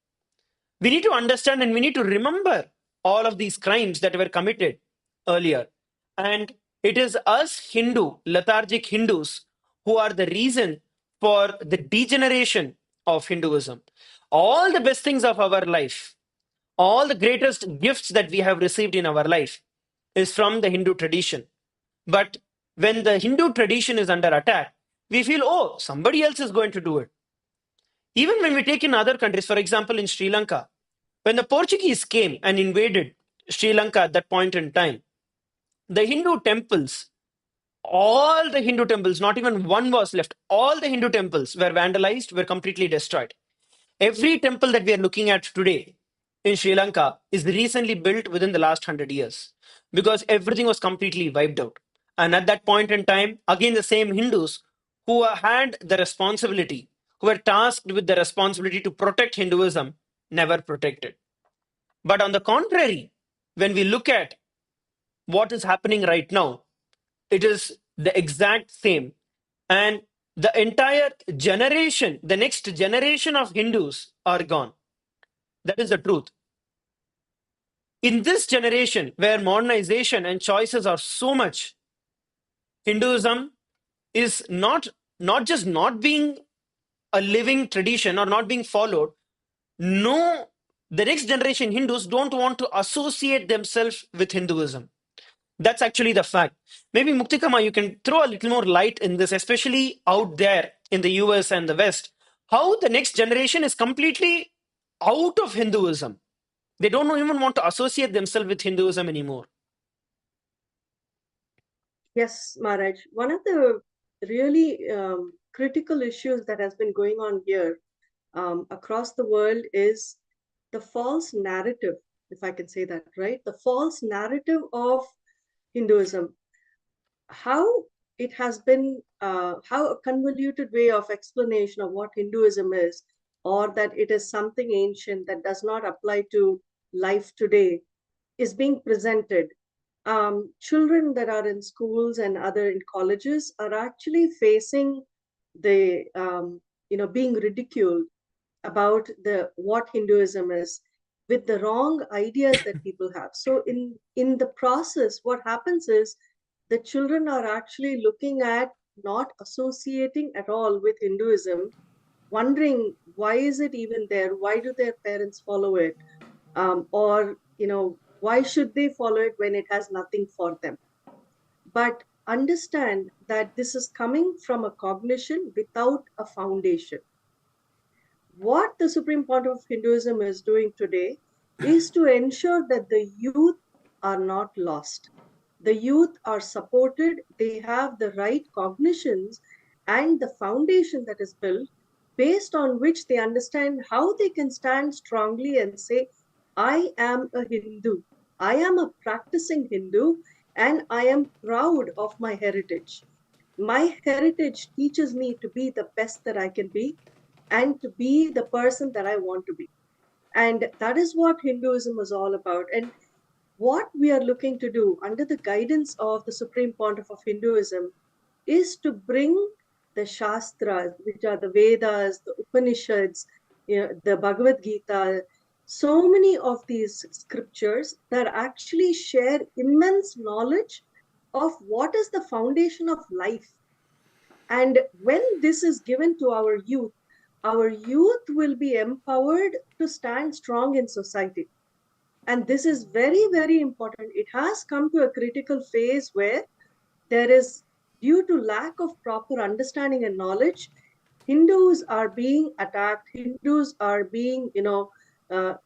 We need to understand and we need to remember all of these crimes that were committed earlier. And it is us Hindu, lethargic Hindus, who are the reason for the degeneration of Hinduism. All the best things of our life, all the greatest gifts that we have received in our life is from the Hindu tradition. But when the Hindu tradition is under attack, we feel, oh, somebody else is going to do it. Even when we take in other countries, for example, in Sri Lanka, when the Portuguese came and invaded Sri Lanka at that point in time, the Hindu temples, all the Hindu temples, not even one was left, all the Hindu temples were vandalized, were completely destroyed. Every temple that we are looking at today in Sri Lanka is recently built within the last 100 years because everything was completely wiped out. And at that point in time, again, the same Hindus who had the responsibility, who were tasked with the responsibility to protect Hinduism, never protected. But on the contrary, when we look at what is happening right now, it is the exact same. And the entire generation, the next generation of Hindus are gone. That is the truth. In this generation where modernization and choices are so much, Hinduism is not just not being a living tradition or not being followed. No, the next generation Hindus don't want to associate themselves with Hinduism. That's actually the fact. Maybe Muktikama, you can throw a little more light in this, especially out there in the US and the West, how the next generation is completely out of Hinduism. They don't even want to associate themselves with Hinduism anymore. Yes, Maharaj. One of the really critical issues that has been going on here across the world is the false narrative, if I can say that, right? The false narrative of Hinduism. How it has been, how a convoluted way of explanation of what Hinduism is, or that it is something ancient that does not apply to life today, is being presented. children that are in schools and other in colleges are actually facing the being ridiculed about the what Hinduism is, with the wrong ideas that people have. So in the process, what happens is the children are actually looking at not associating at all with Hinduism, wondering why is it even there? Why do their parents follow it? Or why should they follow it when it has nothing for them? But understand that this is coming from a cognition without a foundation. What the Supreme Pontiff of Hinduism is doing today is to ensure that the youth are not lost. The youth are supported, they have the right cognitions and the foundation that is built, based on which they understand how they can stand strongly and say, I am a Hindu, I am a practicing Hindu, and I am proud of my heritage. My heritage teaches me to be the best that I can be and to be the person that I want to be. And that is what Hinduism is all about. And what we are looking to do under the guidance of the Supreme Pontiff of Hinduism is to bring the Shastras, which are the Vedas, the Upanishads, the Bhagavad Gita, so many of these scriptures that actually share immense knowledge of what is the foundation of life. And when this is given to our youth will be empowered to stand strong in society. And this is very, very important. It has come to a critical phase where there is, due to lack of proper understanding and knowledge, Hindus are being attacked, Hindus are being,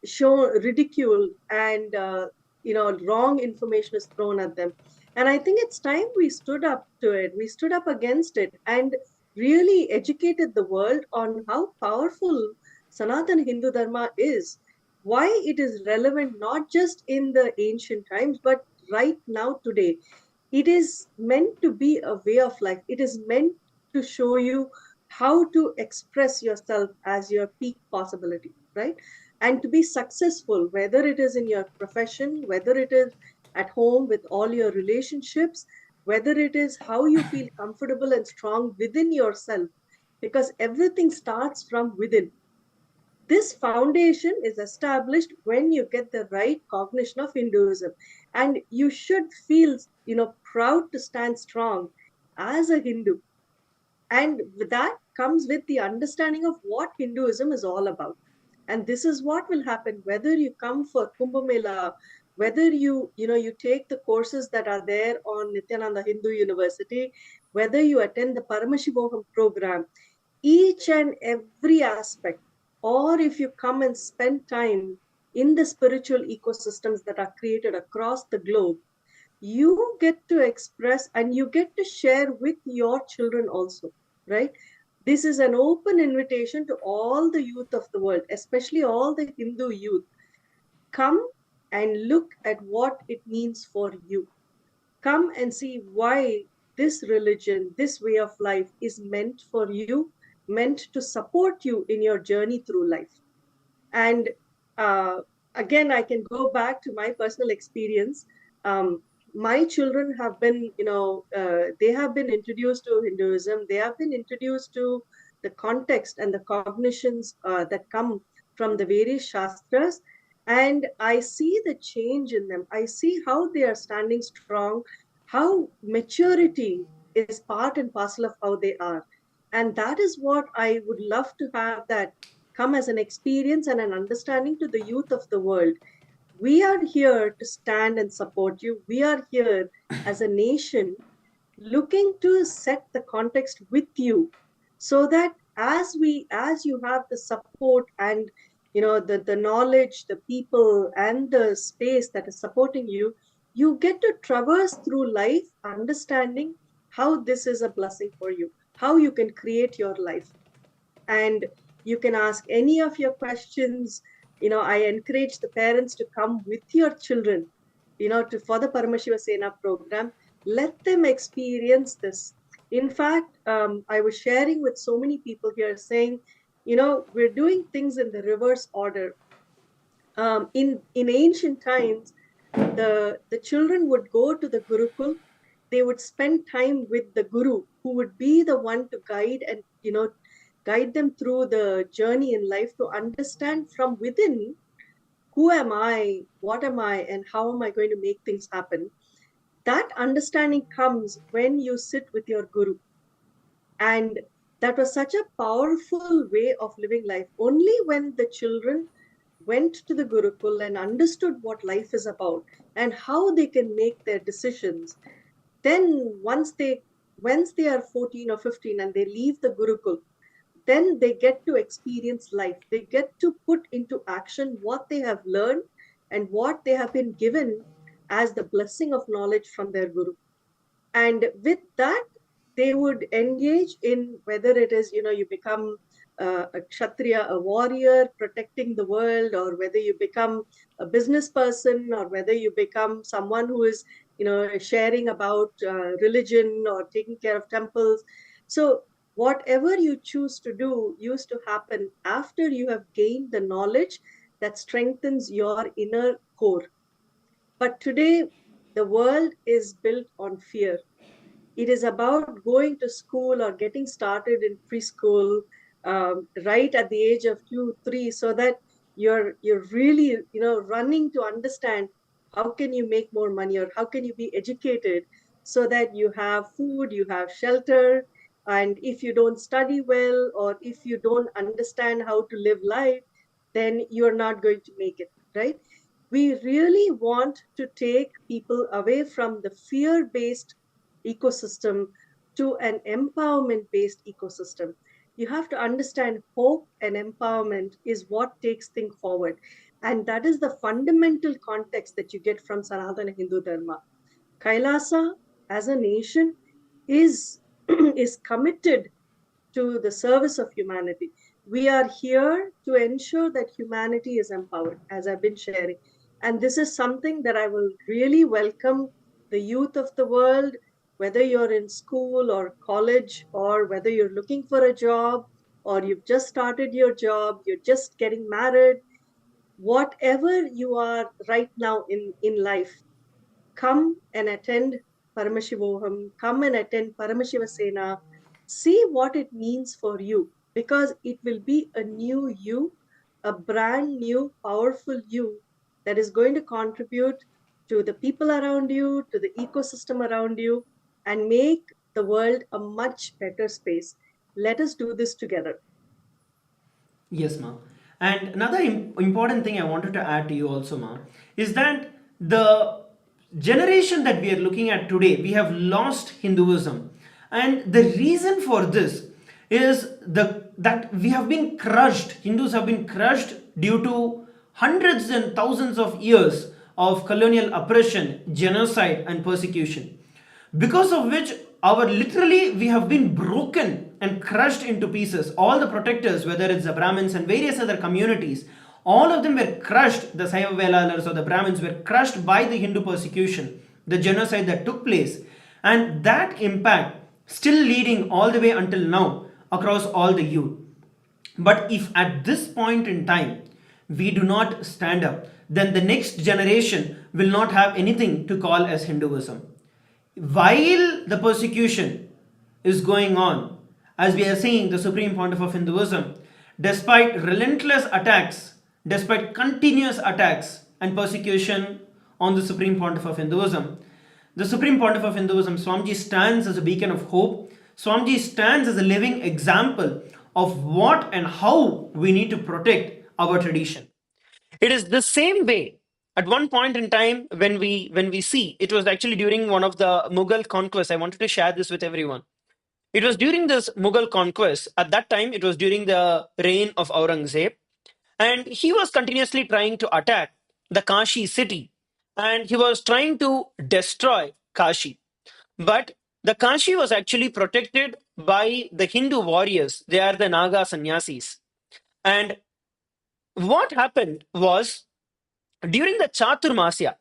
shown, ridiculed, and, wrong information is thrown at them. And I think it's time we stood up to it. We stood up against it and really educated the world on how powerful Sanatana Hindu Dharma is, why it is relevant not just in the ancient times, but right now today. It is meant to be a way of life. It is meant to show you how to express yourself as your peak possibility, right? And to be successful, whether it is in your profession, whether it is at home with all your relationships, whether it is how you feel comfortable and strong within yourself, because everything starts from within. This foundation is established when you get the right cognition of Hinduism, and you should feel proud to stand strong as a Hindu. And that comes with the understanding of what Hinduism is all about. And this is what will happen whether you come for Kumbh Mela, whether you take the courses that are there on Nityananda Hindu University, whether you attend the Paramashiva program, each and every aspect, or if you come and spend time in the spiritual ecosystems that are created across the globe, you get to express and you get to share with your children also, right? This is an open invitation to all the youth of the world, especially all the Hindu youth. Come and look at what it means for you. Come and see why this religion, this way of life is meant for you, meant to support you in your journey through life. And again, I can go back to my personal experience. My children have been, they have been introduced to Hinduism. They have been introduced to the context and the cognitions that come from the various Shastras. And I see the change in them. I see how they are standing strong, how maturity is part and parcel of how they are. And that is what I would love to have that come as an experience and an understanding to the youth of the world. We are here to stand and support you. We are here as a nation looking to set the context with you, so that as you have the support and the knowledge, the people and the space that is supporting you, you get to traverse through life understanding how this is a blessing for you, how you can create your life. And you can ask any of your questions. I encourage the parents to come with your children for the Paramashiva Sena program. Let them experience this. In fact, I was sharing with so many people here saying, we're doing things in the reverse order. In ancient times, the children would go to the Gurukul. They would spend time with the Guru, who would be the one to guide and, guide them through the journey in life to understand from within, who am I, what am I, and how am I going to make things happen. That understanding comes when you sit with your Guru. And that was such a powerful way of living life. Only when the children went to the Gurukul and understood what life is about and how they can make their decisions, then once they are 14 or 15 and they leave the Gurukul, then they get to experience life. They get to put into action what they have learned and what they have been given as the blessing of knowledge from their Guru. And with that, they would engage in whether it is, you become a kshatriya, a warrior protecting the world, or whether you become a business person, or whether you become someone who is, sharing about religion or taking care of temples. So whatever you choose to do used to happen after you have gained the knowledge that strengthens your inner core. But today, the world is built on fear. It is about going to school or getting started in preschool right at the age of 2 3, so that you're really running to understand how can you make more money, or how can you be educated so that you have food, you have shelter. And if you don't study well, or if you don't understand how to live life, then you're not going to make it, right? We really want to take people away from the fear based ecosystem to an empowerment based ecosystem. You have to understand hope and empowerment is what takes things forward. And that is the fundamental context that you get from Sanatana Hindu Dharma. Kailasa as a nation is, is committed to the service of humanity. We are here to ensure that humanity is empowered, as I've been sharing. And this is something that I will really welcome the youth of the world, whether you're in school or college, or whether you're looking for a job, or you've just started your job, you're just getting married, whatever you are right now in life, come and attend Paramashivoham, come and attend Paramashiva Sena, see what it means for you, because it will be a new you, a brand new, powerful you that is going to contribute to the people around you, to the ecosystem around you, and make the world a much better space. Let us do this together. Yes, ma. And another important thing I wanted to add to you also, ma, is that the generation that we are looking at today, we have lost Hinduism. And the reason for this is that we have been crushed, Hindus have been crushed due to hundreds and thousands of years of colonial oppression, genocide, and persecution, because of which our literally we have been broken and crushed into pieces. All the protectors, whether it's the Brahmins and various other communities, all of them were crushed. The Saiva Velalars or the Brahmins were crushed by the Hindu persecution, the genocide that took place, and that impact still leading all the way until now across all the youth. But if at this point in time we do not stand up, then the next generation will not have anything to call as Hinduism. While the persecution is going on, as we are seeing the Supreme Pontiff of Hinduism, despite relentless attacks, despite continuous attacks and persecution on the Supreme Pontiff of Hinduism, the Supreme Pontiff of Hinduism, Swamiji, stands as a beacon of hope. Swamiji stands as a living example of what and how we need to protect our tradition. It is the same way. At one point in time, when we see, it was actually during one of the Mughal conquests. I wanted to share this with everyone. It was during this Mughal conquest. At that time, it was during the reign of Aurangzeb, and he was continuously trying to attack the Kashi city, and he was trying to destroy Kashi. But the Kashi was actually protected by the Hindu warriors. They are the Naga sannyasis. And what happened was, during the Chaturmasya,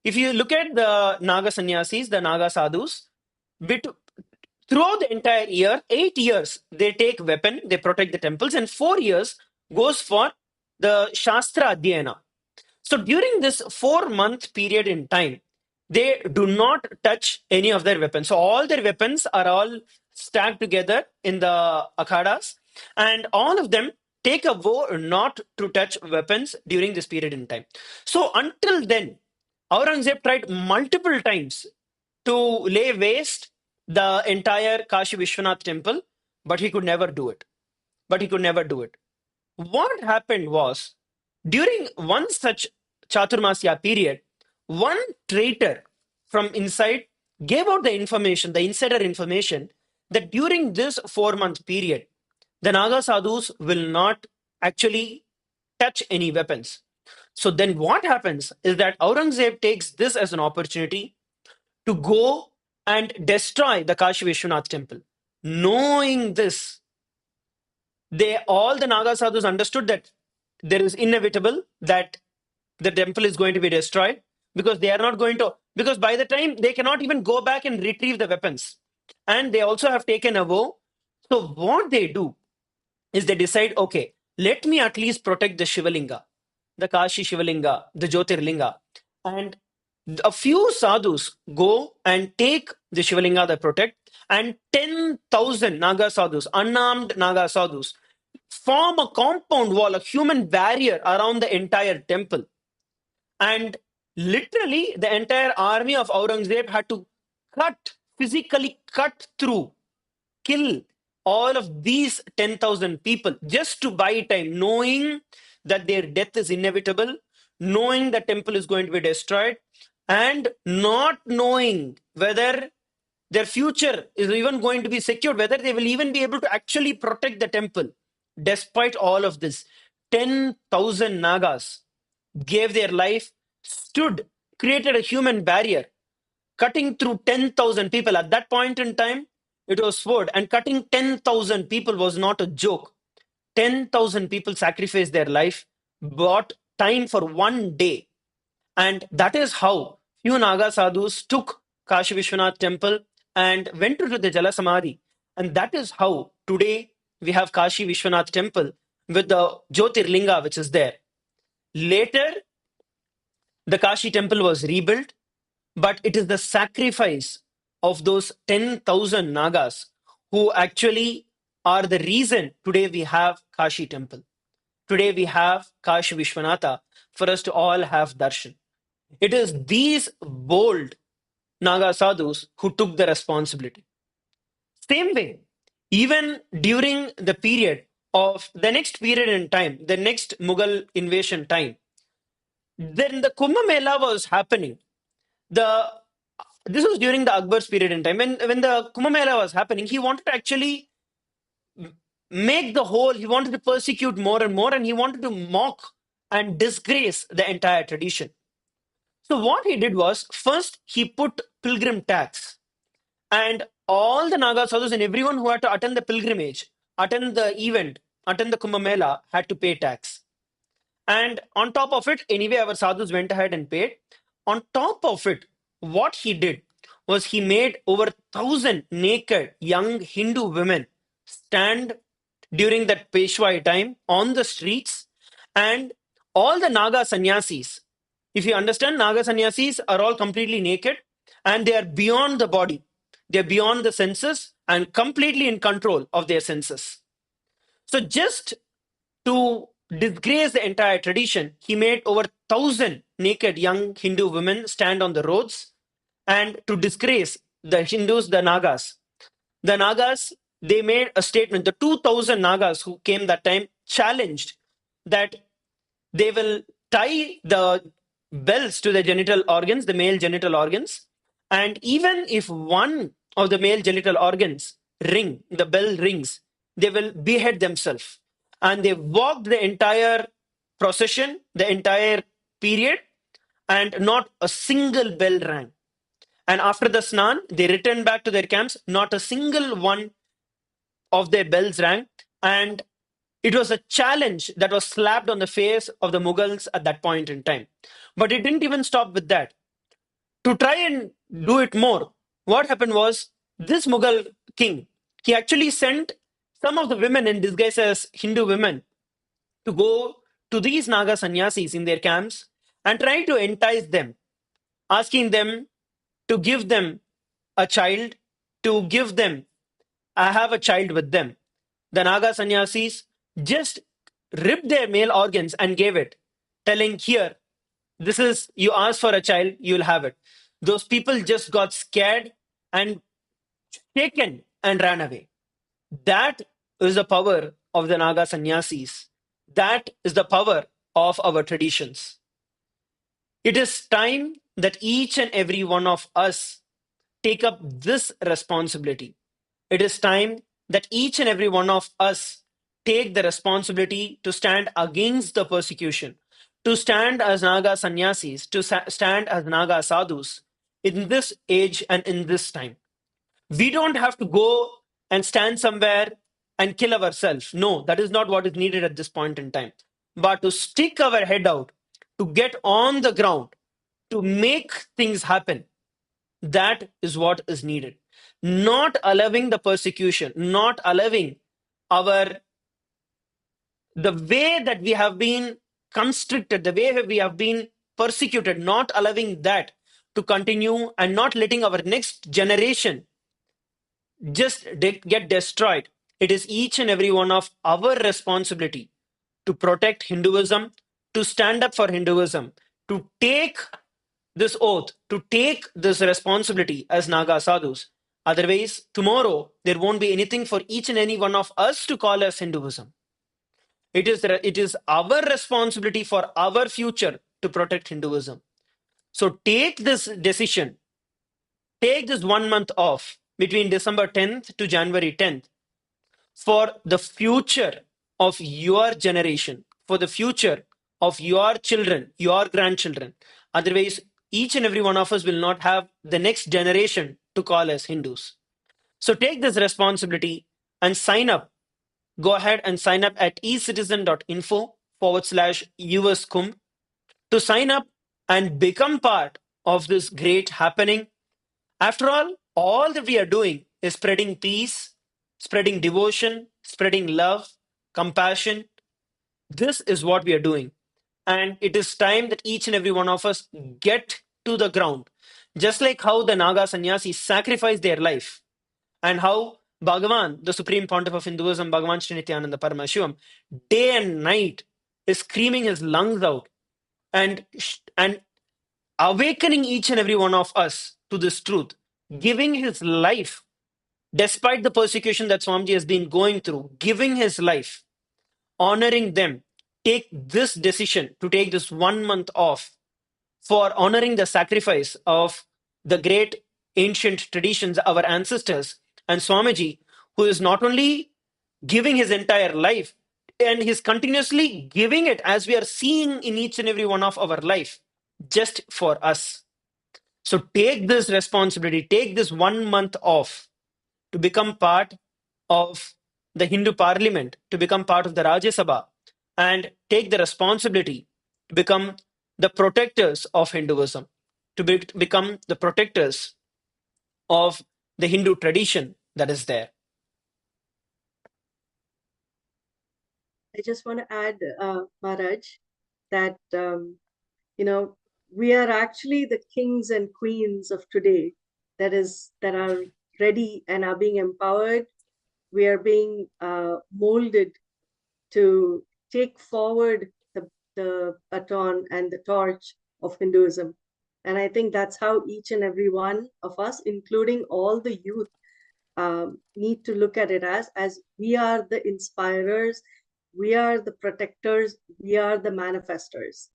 if you look at the Naga sannyasis, the Naga sadhus, throughout the entire year, 8 years, they take weapon, they protect the temples, and 4 years goes for the Shastra Adhyayana. So during this 4-month period in time, they do not touch any of their weapons. So all their weapons are all stacked together in the akhadas, and all of them take a vow not to touch weapons during this period in time. So until then, Aurangzeb tried multiple times to lay waste the entire Kashi Vishwanath temple, but he could never do it. What happened was, during one such Chaturmasya period, one traitor from inside gave out the information, the insider information, that during this 4-month period, the Naga sadhus will not actually touch any weapons. So then what happens is that Aurangzeb takes this as an opportunity to go and destroy the Kashi Vishwanath temple. Knowing this, all the Naga sadhus understood that there is inevitable that the temple is going to be destroyed, because they are not going to, because by the time they cannot even go back and retrieve the weapons, and they also have taken a vow. So what they do is they decide, okay, let me at least protect the Shivalinga, the Kashi Shivalinga, the Jyotirlinga. And a few sadhus go and take the Shivalinga they protect, and 10,000 Naga sadhus, unarmed Naga sadhus, form a compound wall, a human barrier around the entire temple. And literally, the entire army of Aurangzeb had to physically cut through, kill all of these 10,000 people just to buy time, knowing that their death is inevitable, knowing the temple is going to be destroyed, and not knowing whether their future is even going to be secured, whether they will even be able to actually protect the temple. Despite all of this, 10,000 Nagas gave their life, stood, created a human barrier, cutting through 10,000 people. At that point in time, it was sword, and cutting 10,000 people was not a joke. 10,000 people sacrificed their life, bought time for one day. And that is how few Naga sadhus took Kashi Vishwanath temple and went to the Jala Samadhi. And that is how today we have Kashi Vishwanath temple with the Jyotirlinga which is there. Later, the Kashi temple was rebuilt, but it is the sacrifice of those 10,000 Nagas who actually are the reason today we have Kashi temple. Today we have Kashi Vishwanatha for us to all have darshan. It is these bold Naga sadhus who took the responsibility. Same way, even during the period of the next period in time, the next Mughal invasion time, then the Kumbh Mela was happening. This was during the Akbar's period in time. When the Kumbh Mela was happening, he wanted to actually make he wanted to persecute more and more, and he wanted to mock and disgrace the entire tradition. So what he did was, first he put pilgrim tax, and all the Naga sadhus and everyone who had to attend the pilgrimage, attend the event, attend the Kumbh Mela had to pay tax. And on top of it, anyway, our sadhus went ahead and paid. On top of it, what he did was he made over 1,000 naked young Hindu women stand during that Peshwai time on the streets, and all the Naga sannyasis. If you understand, Naga sannyasis are all completely naked and they are beyond the body. They are beyond the senses and completely in control of their senses. So just to disgrace the entire tradition, he made over 1,000 naked young Hindu women stand on the roads, and to disgrace the Hindus, the Nagas. The Nagas, they made a statement. The 2,000 Nagas who came that time challenged that they will tie the bells to the genital organs, the male genital organs, and even if one of the male genital organs the bell rings, they will behead themselves. And they walked the entire procession, the entire period, and not a single bell rang. And after the snan, they returned back to their camps. Not a single one of their bells rang. And it was a challenge that was slapped on the face of the Mughals at that point in time. But it didn't even stop with that. To try and do it more, what happened was, this Mughal king, he actually sent some of the women in disguise as Hindu women to go to these Naga sannyasis in their camps and trying to entice them, asking them to give them a child, to give them, I have a child with them. The Naga sannyasis just ripped their male organs and gave it, telling, here, this is, you ask for a child, you'll have it. Those people just got scared and taken and ran away. That is the power of the Naga sannyasis. That is the power of our traditions. It is time that each and every one of us take up this responsibility. It is time that each and every one of us take the responsibility to stand against the persecution, to stand as Naga sannyasis, to stand as Naga sadhus in this age and in this time. We don't have to go and stand somewhere and kill ourselves. No, that is not what is needed at this point in time. But to stick our head out, to get on the ground, to make things happen, that is what is needed. Not allowing the persecution, not allowing the way that we have been constricted, the way we have been persecuted, not allowing that to continue and not letting our next generation just get destroyed. It is each and every one of our responsibility to protect Hinduism, to stand up for Hinduism, to take this oath, to take this responsibility as Naga sadhus. Otherwise, tomorrow, there won't be anything for each and any one of us to call as Hinduism. It is our responsibility for our future to protect Hinduism. So take this decision, take this 1 month off between December 10th to January 10th for the future of your generation, for the future of your children, your grandchildren. Otherwise, each and every one of us will not have the next generation to call as Hindus. So take this responsibility and sign up. Go ahead and sign up at ecitizen.info/US Kumbh to sign up and become part of this great happening. After all that we are doing is spreading peace, spreading devotion, spreading love, compassion. This is what we are doing. And it is time that each and every one of us get to the ground. Just like how the Naga sannyasis sacrificed their life, and how Bhagavan, the Supreme Pontiff of Hinduism, Bhagavan Sri Nithyānanda Paramashivām, day and night is screaming his lungs out and awakening each and every one of us to this truth, giving his life, despite the persecution that Swamiji has been going through, giving his life, honoring them. Take this decision to take this 1 month off for honoring the sacrifice of the great ancient traditions, our ancestors, and Swamiji, who is not only giving his entire life, and he's continuously giving it as we are seeing in each and every one of our life, just for us. So take this responsibility, take this 1 month off to become part of the Hindu parliament, to become part of the Rajya Sabha, and take the responsibility to become the protectors of Hinduism, to become the protectors of the Hindu tradition that is there. I just want to add, Maharaj, that, we are actually the kings and queens of today that are ready and are being empowered. We are being molded to take forward the baton and the torch of Hinduism. And I think that's how each and every one of us, including all the youth, need to look at it as we are the inspirers, we are the protectors, we are the manifestors.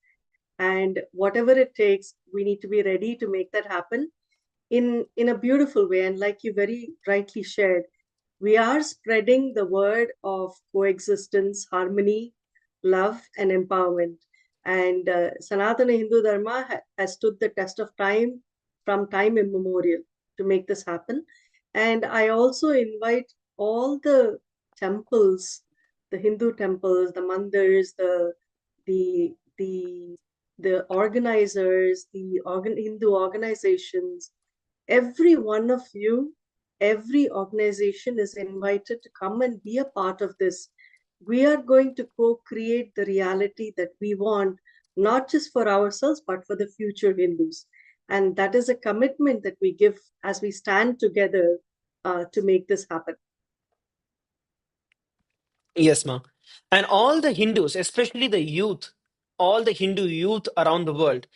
And whatever it takes, we need to be ready to make that happen in a beautiful way. And like you very rightly shared, we are spreading the word of coexistence, harmony, love, and empowerment. And Sanatana Hindu Dharma has stood the test of time from time immemorial to make this happen. And I also invite all the temples, the Hindu temples, the mandirs, the organizers, the Hindu organizations, every one of you, every organization is invited to come and be a part of this. We are going to co-create the reality that we want not just for ourselves, but for the future Hindus. And that is a commitment that we give as we stand together to make this happen. Yes, ma. And all the Hindus, especially the youth, all the Hindu youth around the world,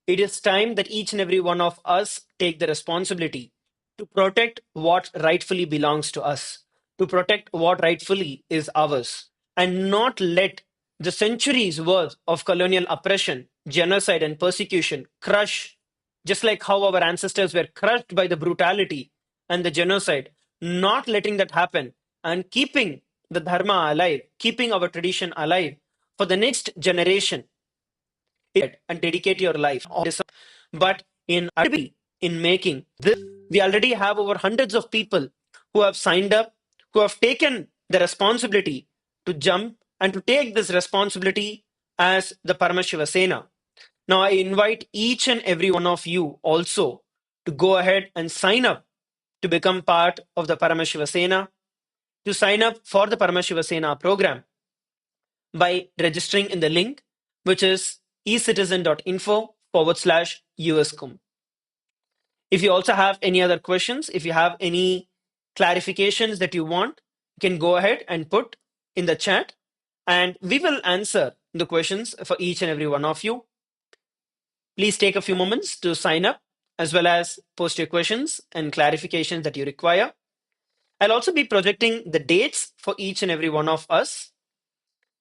it is time that each and every one of us take the responsibility to protect what rightfully belongs to us, to protect what rightfully is ours, and not let the centuries worth of colonial oppression, genocide, and persecution crush, just like how our ancestors were crushed by the brutality and the genocide, not letting that happen and keeping the dharma alive, keeping our tradition alive for the next generation and dedicate your life. But in making this, we already have over hundreds of people who have signed up, who have taken the responsibility to jump and to take this responsibility as the Paramashiva Sena. Now, I invite each and every one of you also to go ahead and sign up to become part of the Paramashiva Sena, to sign up for the Paramashiva Sena program by registering in the link, which is ecitizen.info/USCUM. If you also have any other questions, if you have any clarifications that you want, you can go ahead and put in the chat and we will answer the questions for each and every one of you. Please take a few moments to sign up as well as post your questions and clarifications that you require. I'll also be projecting the dates for each and every one of us.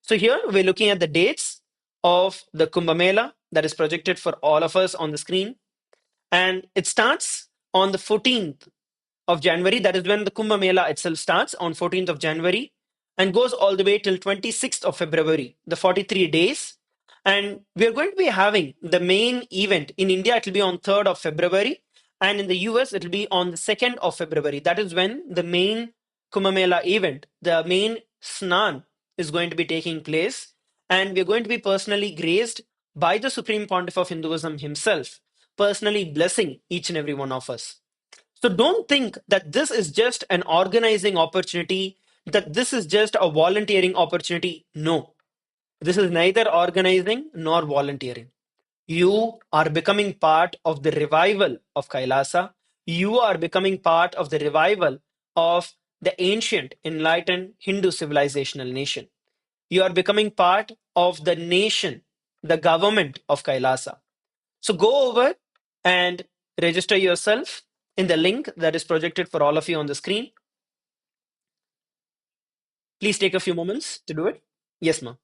So here we're looking at the dates of the Kumbh Mela that is projected for all of us on the screen. And it starts on the 14th of January. That is when the Kumbh Mela itself starts on 14th of January and goes all the way till 26th of February, the 43 days. And we are going to be having the main event. In India, it will be on 3rd of February. And in the US, it will be on the 2nd of February. That is when the main Kumbh Mela event, the main Snan, is going to be taking place. And we're going to be personally graced by the Supreme Pontiff of Hinduism himself, personally blessing each and every one of us. So don't think that this is just an organizing opportunity, that this is just a volunteering opportunity. No, this is neither organizing nor volunteering. You are becoming part of the revival of Kailasa. You are becoming part of the revival of the ancient, enlightened Hindu civilizational nation. You are becoming part of the nation, the government of Kailasa. So go over and register yourself in the link that is projected for all of you on the screen. Please take a few moments to do it. Yes, ma'am.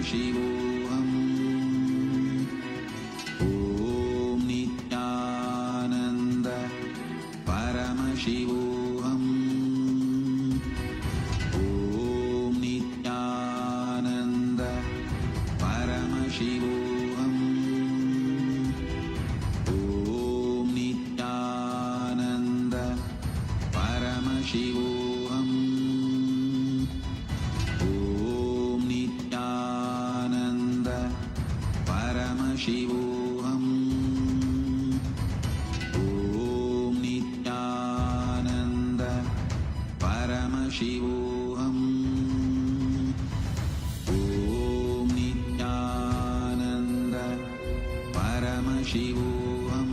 Paramashivoham. Om Nityananda Paramashivoham. Om Nityananda Paramashivoham. Om Nityananda Paramashivoham. Om Nityananda Paramashivoham. Om Nityananda Paramashivoham. Om Nityananda Paramashivoham.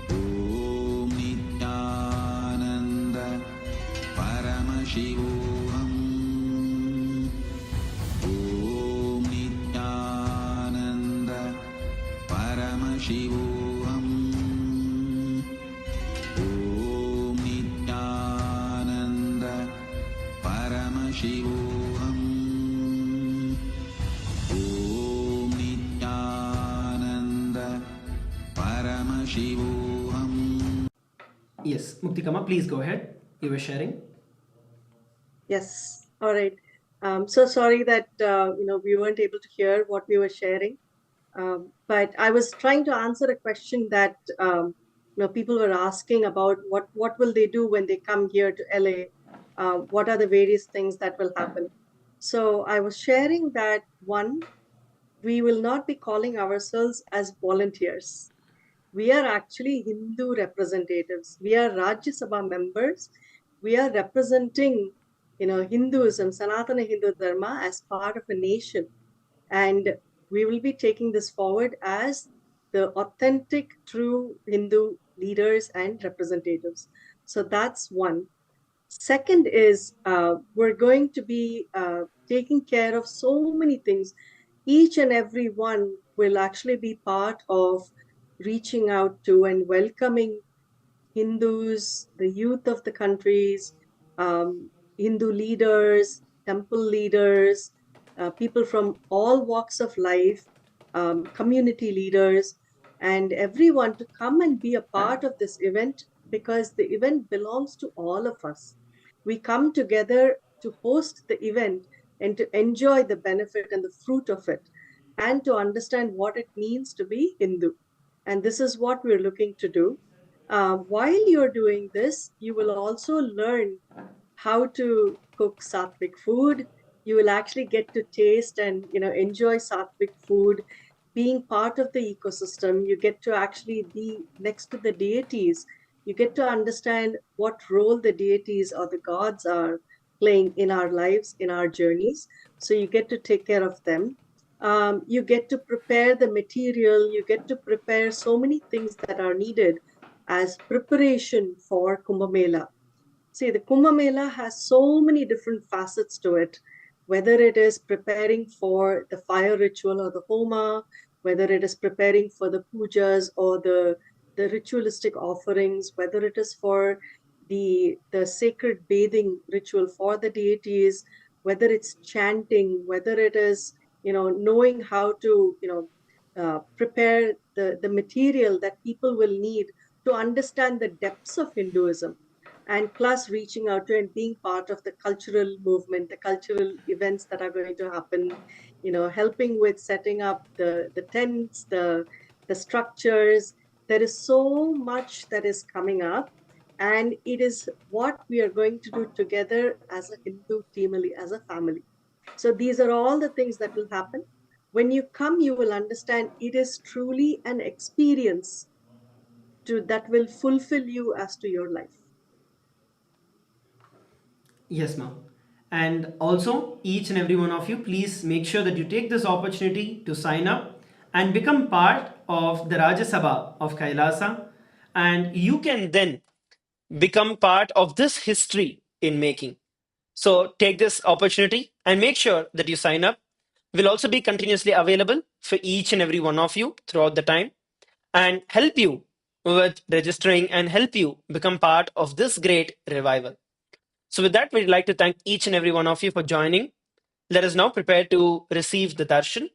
Om Nityananda Paramashivoham. Om Nityananda Paramashivoham. Om Nityananda Paramashivoham. Om Nityananda Paramashivoham. Yes, Muktikama, please go ahead. You were sharing. Yes. All right. So sorry that we weren't able to hear what we were sharing. But I was trying to answer a question that people were asking about what will they do when they come here to LA? What are the various things that will happen? So I was sharing that one, we will not be calling ourselves as volunteers. We are actually Hindu representatives. We are Rajya Sabha members. We are representing, Hinduism, Sanatana Hindu Dharma as part of a nation. And we will be taking this forward as the authentic, true Hindu leaders and representatives. So that's one. Second is we're going to be taking care of so many things. Each and every one will actually be part of reaching out to and welcoming Hindus, the youth of the countries, Hindu leaders, temple leaders, people from all walks of life, community leaders, and everyone to come and be a part of this event, because the event belongs to all of us. We come together to host the event and to enjoy the benefit and the fruit of it, and to understand what it means to be Hindu. And this is what we're looking to do. While you're doing this, you will also learn how to cook sattvic food. You will actually get to taste and enjoy sattvic food. Being part of the ecosystem, you get to actually be next to the deities. You get to understand what role the deities or the gods are playing in our lives, in our journeys. So you get to take care of them. You get to prepare the material. You get to prepare so many things that are needed as preparation for Kumbh Mela. See, the Kumbh Mela has so many different facets to it, whether it is preparing for the fire ritual or the homa, whether it is preparing for the pujas or the ritualistic offerings, whether it is for the sacred bathing ritual for the deities, whether it's chanting, whether it is, knowing how to, prepare the material that people will need to understand the depths of Hinduism, and plus reaching out to and being part of the cultural movement, the cultural events that are going to happen, helping with setting up the tents, the structures. There is so much that is coming up, and it is what we are going to do together as a Hindu team, as a family. So these are all the things that will happen. When you come, you will understand it is truly an experience that will fulfill you as to your life. Yes, ma'am. And also, each and every one of you, please make sure that you take this opportunity to sign up and become part of the Rajya Sabha of KAILASA. And you can then become part of this history in making. So take this opportunity and make sure that you sign up. We'll also be continuously available for each and every one of you throughout the time and help you with registering and help you become part of this great revival. So with that, we'd like to thank each and every one of you for joining. Let us now prepare to receive the darshan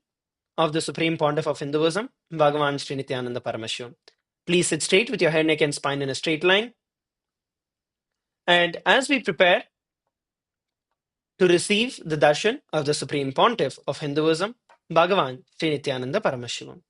of the Supreme Pontiff of Hinduism, Bhagavan Sri Nithyānanda Parāmashivam. Please sit straight with your head, neck, and spine in a straight line. And as we prepare to receive the darshan of the Supreme Pontiff of Hinduism, Bhagavan Sri Nithyānanda Parāmashivam.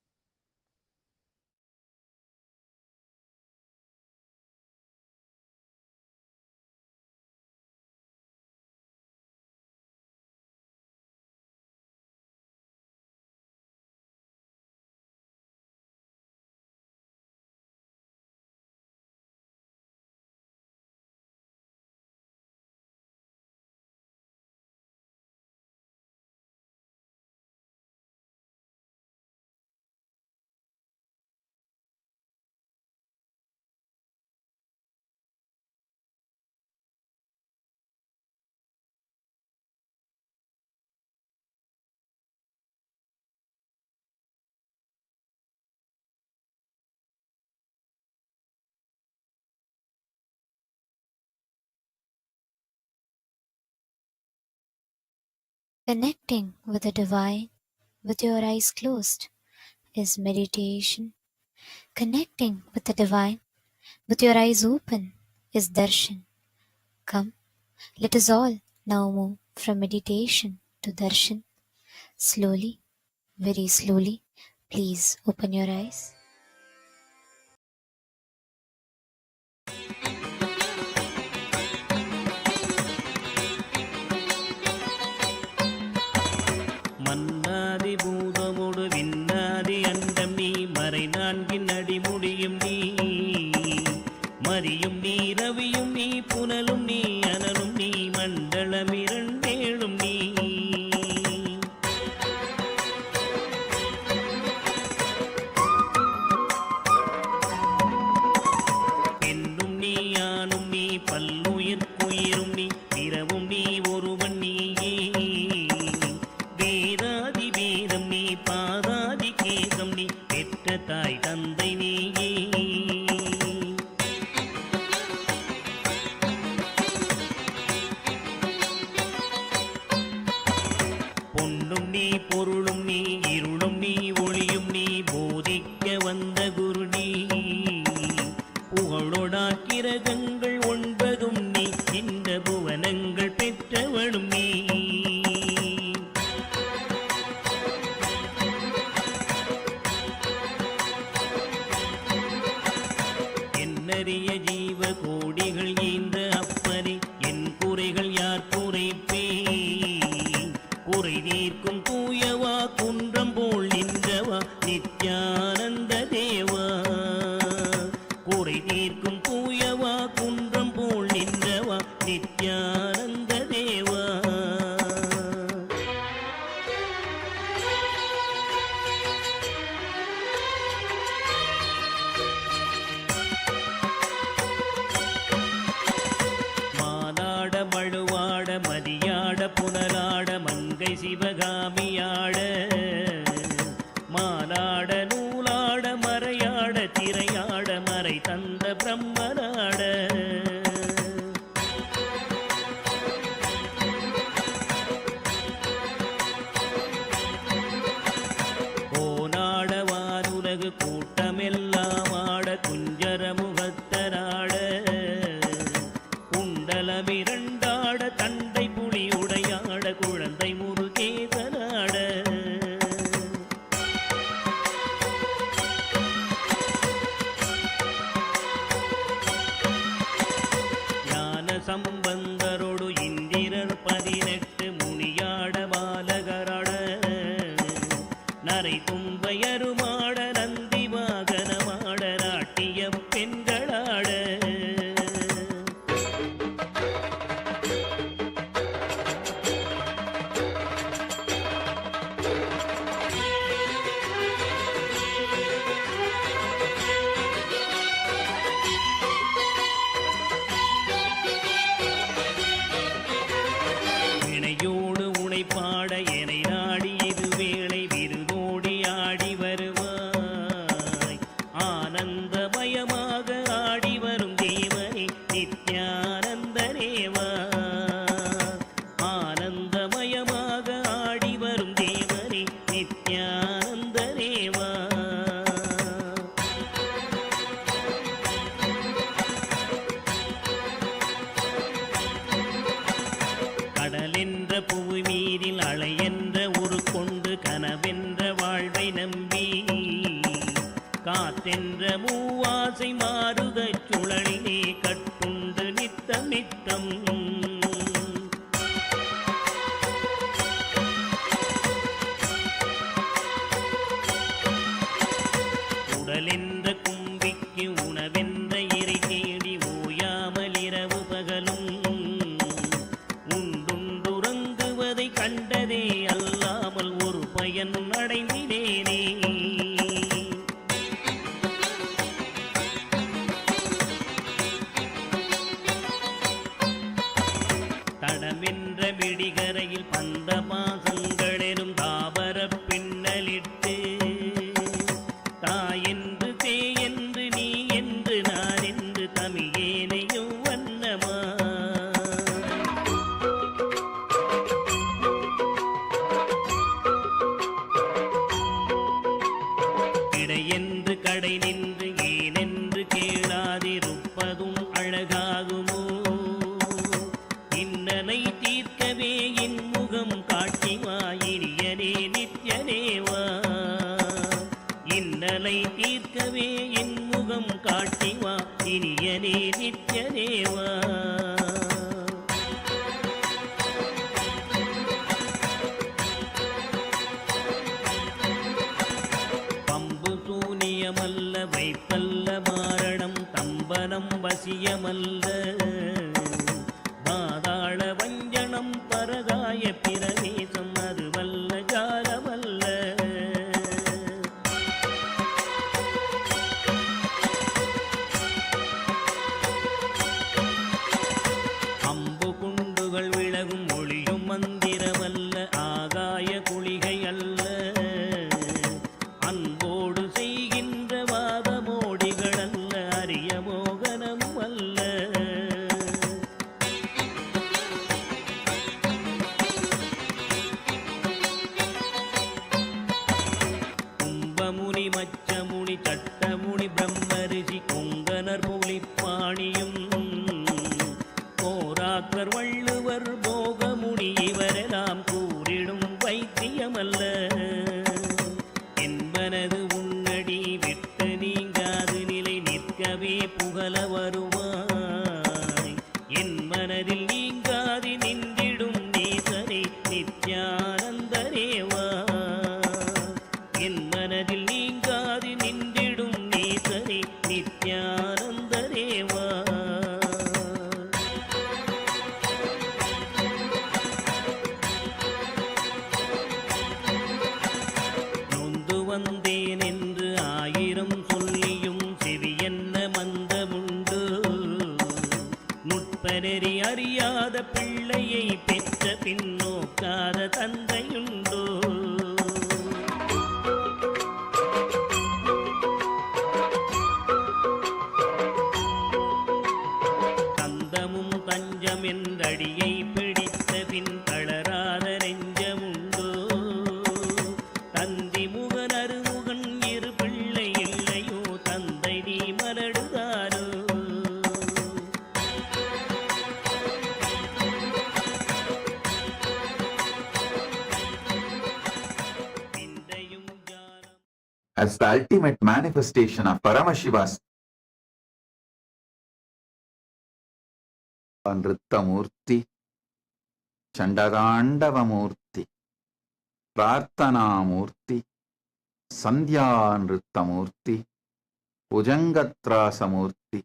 Connecting with the divine with your eyes closed is meditation. Connecting with the divine with your eyes open is darshan. Come, let us all now move from meditation to darshan. Slowly, very slowly, please open your eyes. மன்னாதி பூதமோடு விண்ணாதி அண்டம் நீ மறை நான்கின் அடிமுடியும் நீ மரியும் நீ ரவியும் நீ புனலும் நீ அனலும் நீ மண்டலம் இரண்டேழும் நீ பெண்ணும் நீ ஆணும் நீ பல்லுயிர்க்குயிரும் நீ பிறவும் நீ ஒருவன் நீயே வேதாதி வேதம் நீ பாதாதி கேசம் நீ பெற்ற தாய் தந்தை நீயே பொன்னும் நீ பொருளும் நீ இருளும் நீ ஒளியும் நீ போதிக்க வந்த குரு நீ புகழோடா கிரகங்கள் ஒன்பதும் நீ இந்த புவனங்கள் பெற்றவனும் நீ என்னறிய ஜீவ கோடிகள் ஈன்ற அப்பனே என் குறைகள் யார் குறைப்பே குறை தீர்க்கும் தூயவா குன்றம் போல் நின்றவா நித்யானந்த தேவா குறை தீர்க்கும் தூயவா குன்றம் போல் நின்றவா நித்யானந்த தேவா மானாட மழுவாட மதியாட புனலாட மங்கை சிவகாமியாட மானாட நூலாட மறையாட திரையாட மறை தந்த பிரம்மனாட கோனாட வானுலகு கூட்டமெல்லாம் ஆட குஞ்சர முகத்தனாட குண்டலமிரண்டாட தண்டை புலி உடையாட குழந்தை முருகேசனாட ஞான சம்பந்தரோடு இந்திரர் 18 முனியாட பாலகராட நரை தும்பையருமாட நந்தி வாகனமாட நாட்டிய பெண்களாட தடமென்ற விடிகரையில் பந்த பாசங்களெனும் தாவரப் பின்னலிட்டு தாயென்று தேயென்று நீ என்று நான் என்று தமிழேனையும் வண்ணமா கிடையென்று கடை நின்று ஏனென்று கேளாதிருப்பதும் அழகாகுமோ இன்னலை தீர்க்கவே என் முகம் காட்டிவா இனியனே நித்யனேவா இன்னலை தீர்க்கவே என் முகம் காட்டிவா இனியனே நித்யனேவா பம்பு சூனியமல்ல வைப்பல்ல மாரணம் தம்பனம் வசியமல்ல பாதாள வஞ்சனம் பரகாய பிரவேசம் அதுவல்ல ஜாலமல்ல அம்பு குண்டுகள் விலகும் ஒளியும் மந்திரமல்ல ஆகாய குளிகை அல்ல அன்போடு செய்கின்ற வாதமோடிகள் அல்ல அரிய மோகனம் அல்ல கும்பமுனி மச்சமுனி சட்டமுனி பிரம்மரிஷி கொங்கனர் புலிப்பாணியும் போராக்கர் வள்ளுவர் போகமுனி இவரெல்லாம் கூறிடும் வைத்தியமல்ல என்பனது உன்னடி விட்டு நீங்காது நிலை நிற்கவே புகழ வருவாய் என் மனதில் நீங்காது நின்றிடும் நேசனே நித்யானந்தரேவா என் மனதில் நீங்காது நின்றிடும் நேசனே நித்யானந்தரேவா நொந்து வந்தேன் என்று ஆயிரம் சொல்லியும் செவியென்ன மந்தமுண்டு நுட்பநெறி அறியாத பிள்ளையை பெற்ற பின்னோக்காத தந்தையுண்டோ தந்தமும் தஞ்சம் என்றடியை பிடித்த பின் தளராத நெஞ்சமுண்டோ தந்தி முகன் அருமுகன் இரு பிள்ளை இல்லையோ தந்தை நீ மலடுதாரோ பிந்தையும் ஞானம் as the ultimate manifestation of Paramashiva's Nritta Murthy, Chandagandava Murthy, Prarthana Murthy, Sandhya Nritta Murthy, Bhujangatrasa Murthy,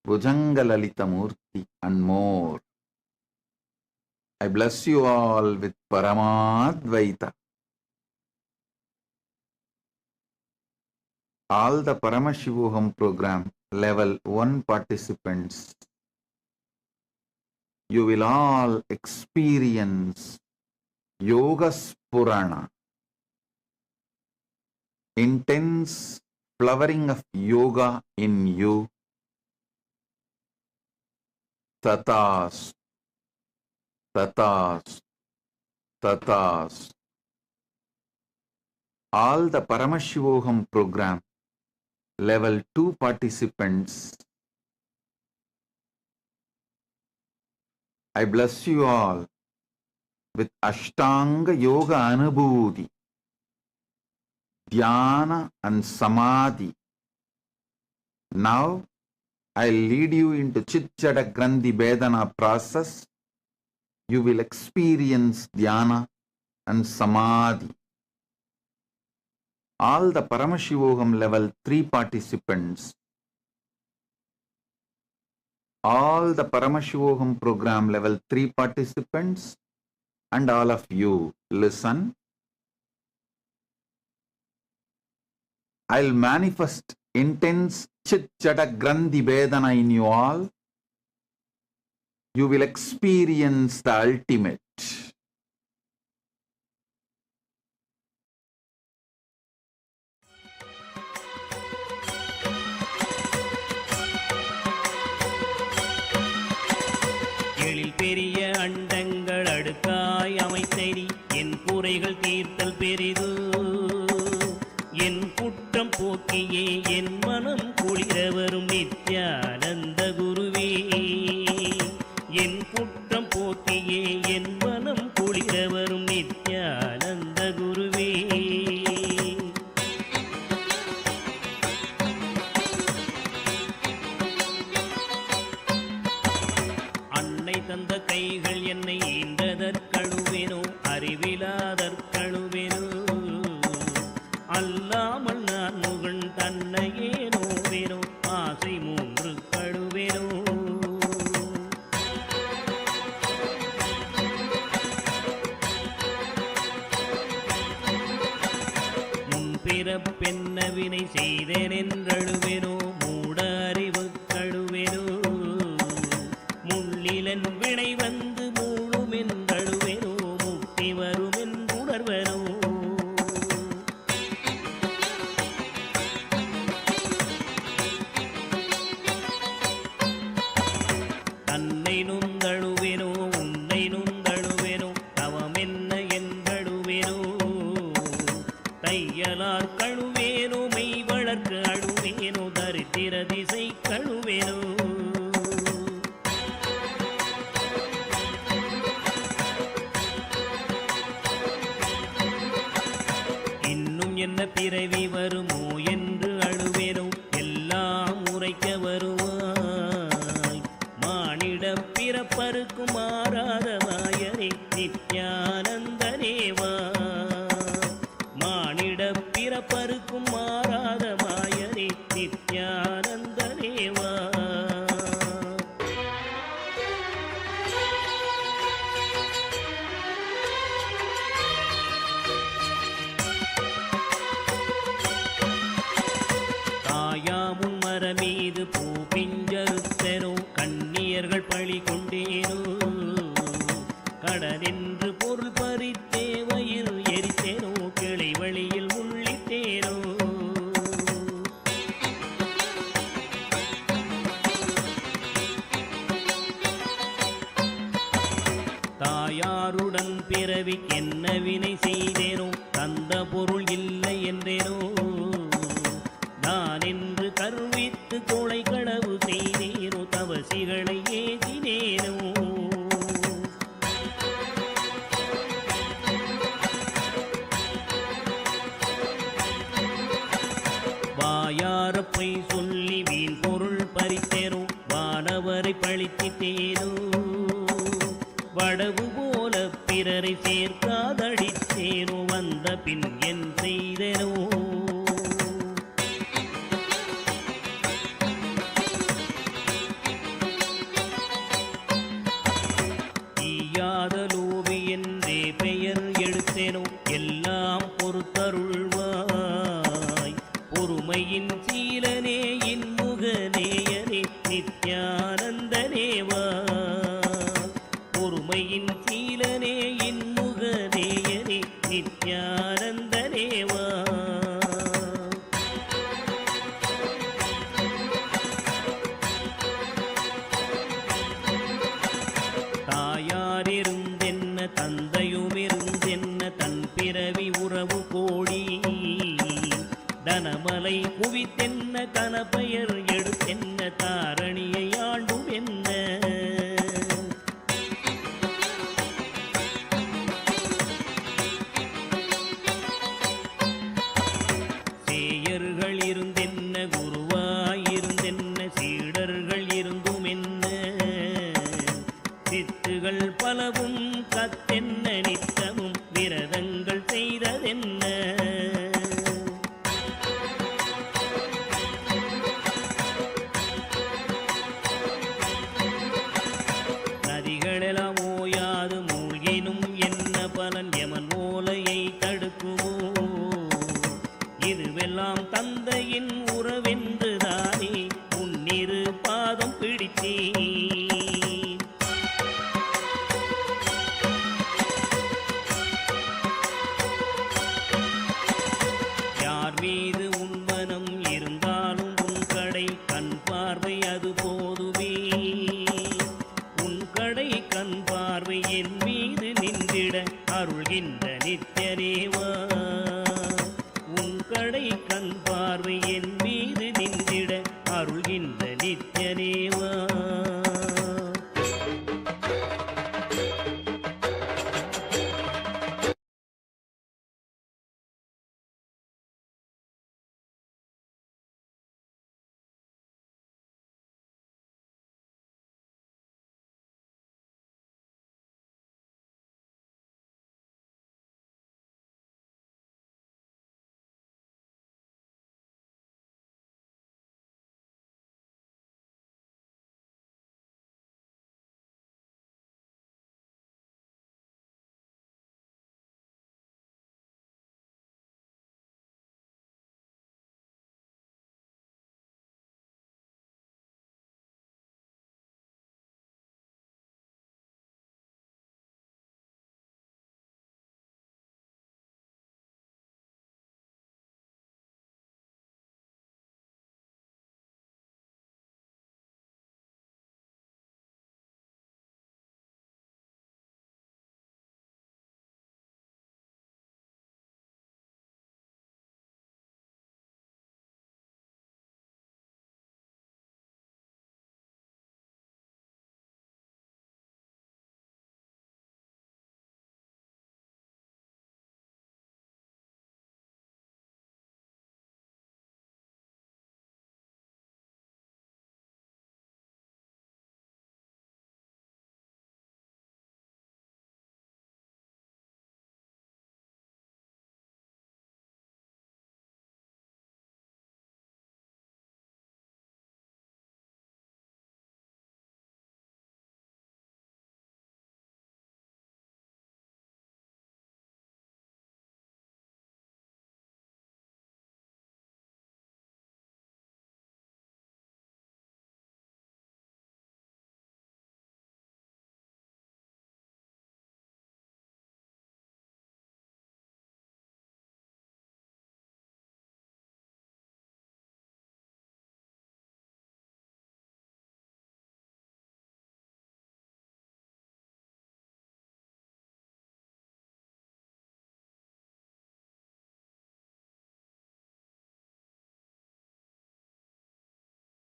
Bhujangalalita Murthy, and more. I bless you all with Paramadvaita. All the Paramashivoham program level 1 participants, you will all experience Yoga Spurana, intense flowering of yoga in you. Tatas, tatas, tatas. All the Paramashivoham program level 2 participants, I bless you all with Ashtanga Yoga Anubhuti, Dhyana and Samadhi. Now, I'll lead you into Chit-Jada Grandhi Vedana process. You will experience Dhyana and Samadhi. All the Paramashivoham level 3 participants, all the Paramashivoham program level 3 participants, and all of you, listen. I'll manifest intense Chit-Jada Grandhi Vedana in you all. you will experience the ultimate. எழில் பெரிய அண்டங்கள் அடுக்காய் அமைத்தடி என் குறைகள் தீர்த்தல் பெரிது என் குற்றம் போக்கியே என் மனம் குளிர வரும் நித்யானந்த குருவே என் குற்றம் போக்கியே என் மனம் குளிர வரும் நித்யானந்த குருவே அன்னை தந்த கைகள் என்னை ஈன்றதற்கழுவேனோ அறிவிலாதற்கழுவேனோ அல்லாமல் நான் முகன் தன்னையே நோவேனோ ஆசை மூன்று கழுவேனோ முன்பிறப்பென்னவினை செய்தேன் என்றழுவேனோ மூட அறிவு கழுவேனோ முள்ளிலன் வினை வந்து மூழும் என்றழுவேனோ முக்தி வரும் என்றுணர்வனோ தன்னை நுந்தழுவேனோ உன்னை நுந்தழுவேனோ தவம் என்ன என்றழுவேனோ தையலார் கழுவேனோ மெய் வளர்க்க அழுவேனோ தரித்திர திசை கழுவேனோ இன்னும் என்ன பிறவி வருமோ என்று அழுவேனோ எல்லாம் உரைக்க வருவாய் மானிட பிறப்பருக்கும் மாறாத வாயரே நித்யானந்தனேவா மானிட பிறப்பருக்கும் மாறாத மாயரே நித்யானந்தனேவா தாயாமுன் மரமீது பூ பிஞ்சறுத்தனோ கண்ணியர்கள் பழி கொண்டேனோ கடனென்று பொருள் பறித்தே வயிறு எரித்தேனோ கிளை வழியில் உள்ளிட்டேனோ தாயாருடன் பிறவி என்ன வினை செய்தேனோ தந்த பொருள் இல்லை என்றேனோ நான் என்று கருவித்து கொலை களவு செய்தேனோ தவசிகளை ஏதினேனோ வாயார பொய் சொல்லி வீண் பொருள் பறித்தேனோ வானவரை பழித்திட்டேனோ வடவு போல பிறரை சேர்க்காதடித்தேனோ வந்த பின் என் செய்தேனோ ஈயாத லோபி என்றே பெயர் எடுத்தேனோ எல்லாம் பொறுத்தருள்வாய் பொறுமையின் சீலனே இன்முகநேயனே நித்யானந்தனேவா பொறுமையின் சீலனே இன்முகநேயனே நித்யானந்தனேவா தாயாரிருந்தென்ன தந்தையுமிருந்தென்ன தன் பிறவி உறவு கோடி தனமலை குவித்தென்ன கனப்பெயர் எடுத்தென்ன தாரணியை ஆண்டும் என்ன சேயர்கள் இருந்தென்ன குருவாயிருந்தென்ன சீடர்கள் இருந்தும் என்ன சித்துகள் பலவும் கத்தென்ன நித்தமும் விரதங்கள் செய்ததென்ன நதிகளெல்லாம் ஓயாது மூழ்கினும் என்ன பலன் எமன் ஓலையை தடுக்குமோ இதுவெல்லாம் தந்தையின் உறவென்றுதானே உன்னிரு பாதம் பிடித்தேன் பார்வை என் மீது நின்றிட அருள்கின்ற நித்யனேவா. உன் கடை கண் பார்வை என் மீது நின்றிட அருள்கின்ற நித்யனேவா.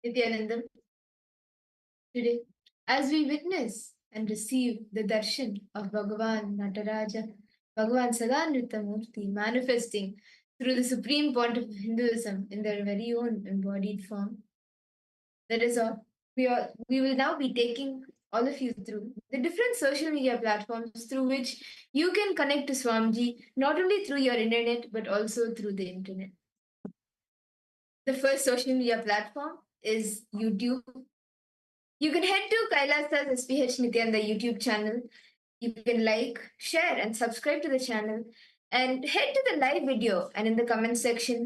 Nithyanandam, today, as we witness and receive the darshan of Bhagavan Nataraja, Bhagavan Sada Nritta Murthy manifesting through the Supreme Pontiff of Hinduism in their very own embodied form, that is all. We will now be taking all of you through the different social media platforms through which you can connect to Swamiji, not only through your internet, but also through the internet. The first social media platform is YouTube. You can head to KAILASA's SPH Nithyanda YouTube channel. You can like, share, and subscribe to the channel. And head to the live video, and in the comment section,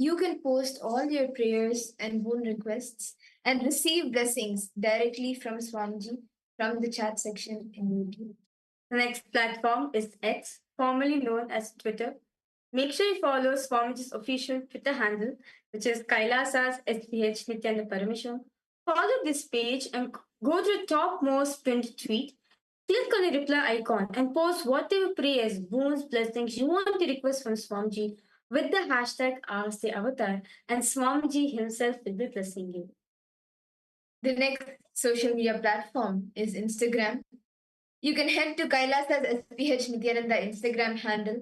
you can post all your prayers and boon requests and receive blessings directly from Swamiji from the chat section in YouTube. The next platform is X, formerly known as Twitter. Make sure you follow Swamiji's official Twitter handle, which is KAILASA's SPH Nithyanda Paramasham. Follow this page and go to the topmost pinned tweet. Click on the reply icon and post whatever prayers, boons, blessings you want to request from Swamiji with the hashtag #AskTheAvatar, and Swamiji himself will be blessing you. The next social media platform is Instagram. You can head to KAILASA's SPH Nityananda Instagram handle,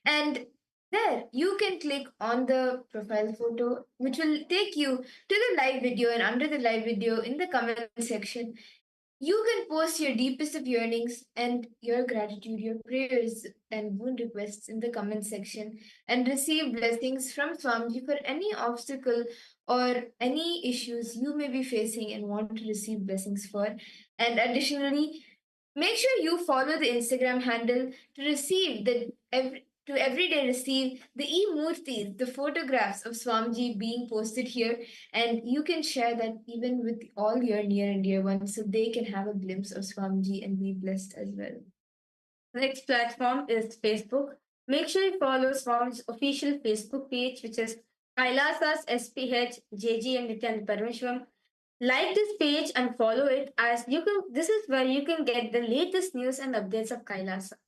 and there you can click on the profile photo, which will take you to the live video. And under the live video, in the comment section, you can post your deepest of yearnings and your gratitude, your prayers and boon requests in the comment section, and receive blessings from Swamiji for any obstacle or any issues you may be facing and want to receive blessings for. And additionally, make sure you follow the Instagram handle to receive to every day receive the e-murtis, the photographs of Swamiji being posted here, and you can share that even with all your near and dear ones so they can have a glimpse of Swamiji and be blessed as well. The next platform is Facebook. Make sure you follow Swamiji's official Facebook page, which is KAILASA's SPH JG and Nityananda Paramashvam. Like this page and follow it, as you can. This is where you can get the latest news and updates of Kailasa.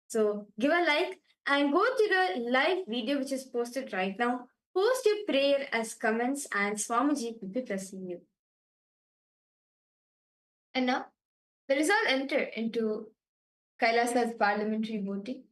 So give a like and go to the live video which is posted right now. Post your prayer as comments and Swamiji will be blessing you. And now, the result enter into Kailasa's parliamentary voting.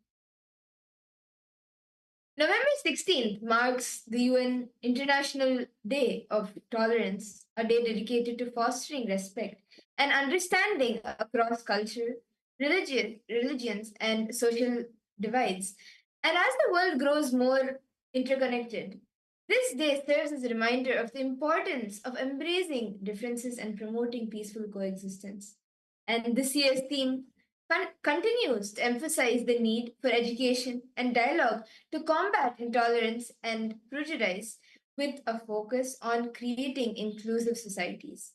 November 16th marks the UN International Day of Tolerance, a day dedicated to fostering respect and understanding across culture, religions, and social divides. And as the world grows more interconnected, this day serves as a reminder of the importance of embracing differences and promoting peaceful coexistence. And this year's theme continues to emphasize the need for education and dialogue to combat intolerance and prejudice with a focus on creating inclusive societies.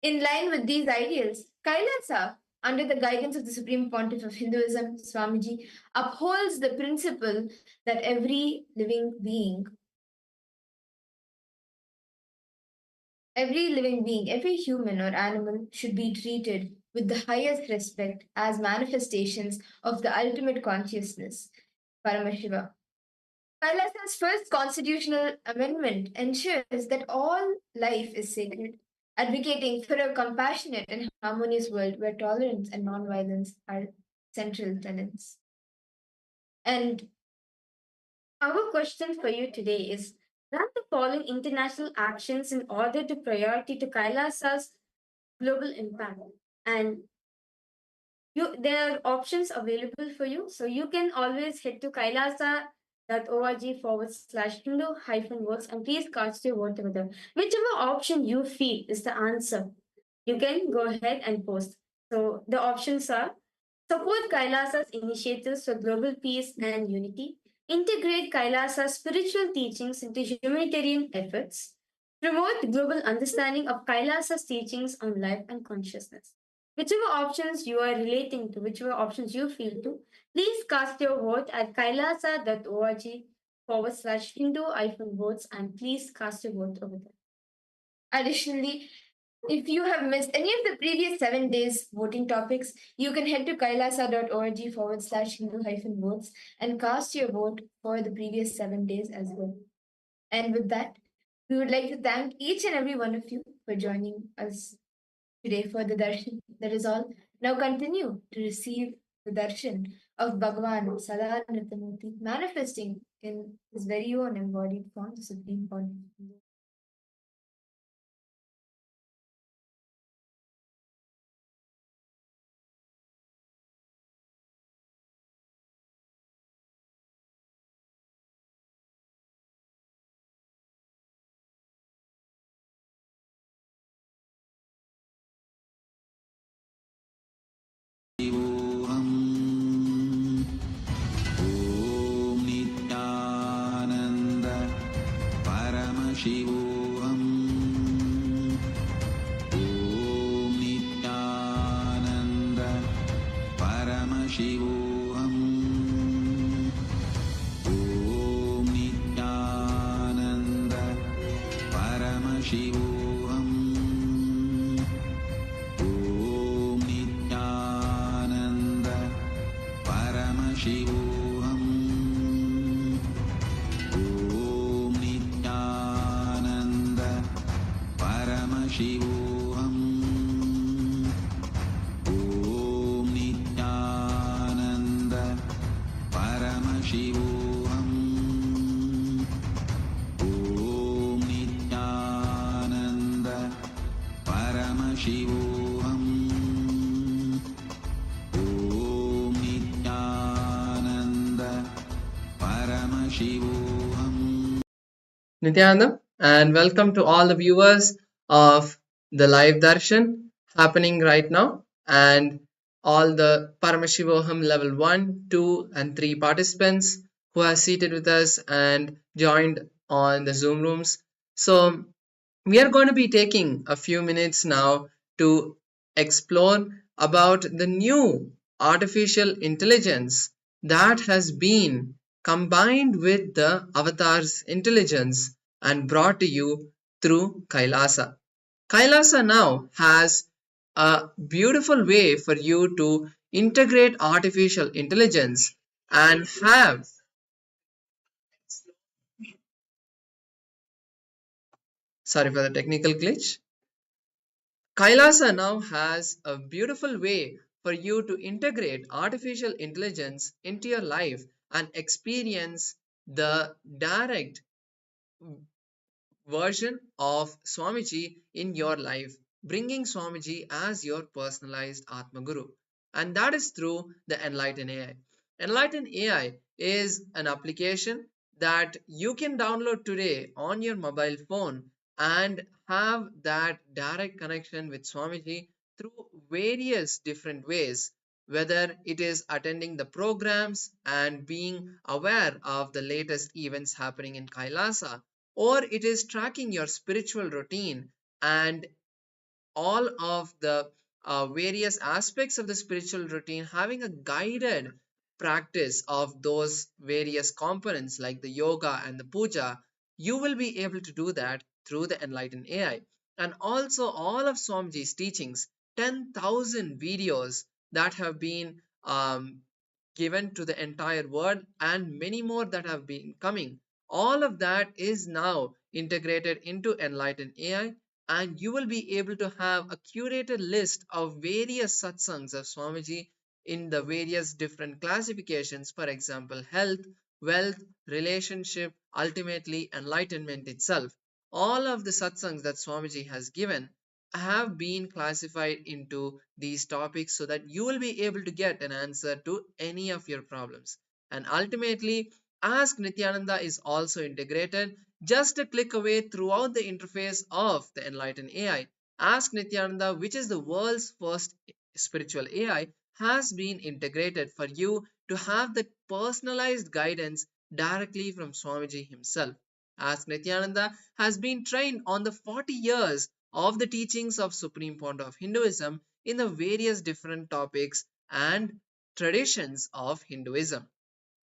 In line with these ideals, Kailasa, under the guidance of the Supreme Pontiff of Hinduism, Swamiji, upholds the principle that every living being, every human or animal should be treated with the highest respect as manifestations of the ultimate consciousness, Paramashiva. Kailasa's first constitutional amendment ensures that all life is sacred, advocating for a compassionate and harmonious world where tolerance and nonviolence are central tenets. And our question for you today is, rank the following international actions in order to priority to Kailasa's global impact. And there are options available for you. So you can always head to kailasa.org/Hindu-votes and please cast your vote over there. Whichever option you feel is the answer, you can go ahead and post. So the options are: support Kailasa's initiatives for global peace and unity, integrate Kailasa's spiritual teachings into humanitarian efforts, promote global understanding of Kailasa's teachings on life and consciousness. Whichever options you are relating to, whichever options you feel to, please cast your vote at kailasa.org/Hindu-votes and please cast your vote over there. Additionally, if you have missed any of the previous 7 days voting topics, you can head to kailasa.org/Hindu-votes and cast your vote for the previous 7 days as well. And with that, we would like to thank each and every one of you for joining us today for the Darshan. That is all. Now continue to receive the Darshan of Bhagavan Sada Nritta Murthy, manifesting in his very own embodied form, the Supreme Pontiff. Om Nityananda Paramashivam. Om Nityananda Paramashivam. Om Nityananda Paramashivam. Om Nityananda Paramashivam. Om Nityananda Paramashivam. Om Nityananda Paramashivam. Om Nityananda Paramashivam. Om Nityananda Paramashivam. Nityanandam, and welcome to all the viewers of the live darshan happening right now, and all the Paramashivoham level 1, 2, and 3 participants who are seated with us and joined on the Zoom rooms. So, we are going to be taking a few minutes now to explore about the new artificial intelligence that has been combined with the avatar's intelligence and brought to you through Kailasa. Kailasa now has a beautiful way for you to integrate artificial intelligence and have sorry for the technical glitch. Kailasa now has a beautiful way for you to integrate artificial intelligence into your life and experience the direct version of Swamiji in your life, bringing Swamiji as your personalized Atma Guru. And that is through the Enlighten AI. Enlighten AI is an application that you can download today on your mobile phone and have that direct connection with Swamiji through various different ways, whether it is attending the programs and being aware of the latest events happening in Kailasa, or it is tracking your spiritual routine and all of the various aspects of the spiritual routine, having a guided practice of those various components like the yoga and the puja. You will be able to do that through the Enlightened AI. And also all of Swamiji's teachings, 10,000 videos that have been given to the entire world, and many more that have been coming. All of that is now integrated into Enlightened AI, and you will be able to have a curated list of various satsangs of Swamiji in the various different classifications, for example, health, wealth, relationship, ultimately enlightenment itself. All of the satsangs that Swamiji has given have been classified into these topics so that you will be able to get an answer to any of your problems. And ultimately, Ask Nityananda is also integrated just a click away throughout the interface of the Enlightened AI. Ask Nityananda, which is the world's first spiritual AI, has been integrated for you to have the personalized guidance directly from Swamiji himself. Ask Nityananda has been trained on the 40 years of the teachings of Supreme Pontiff of Hinduism in the various different topics and traditions of Hinduism.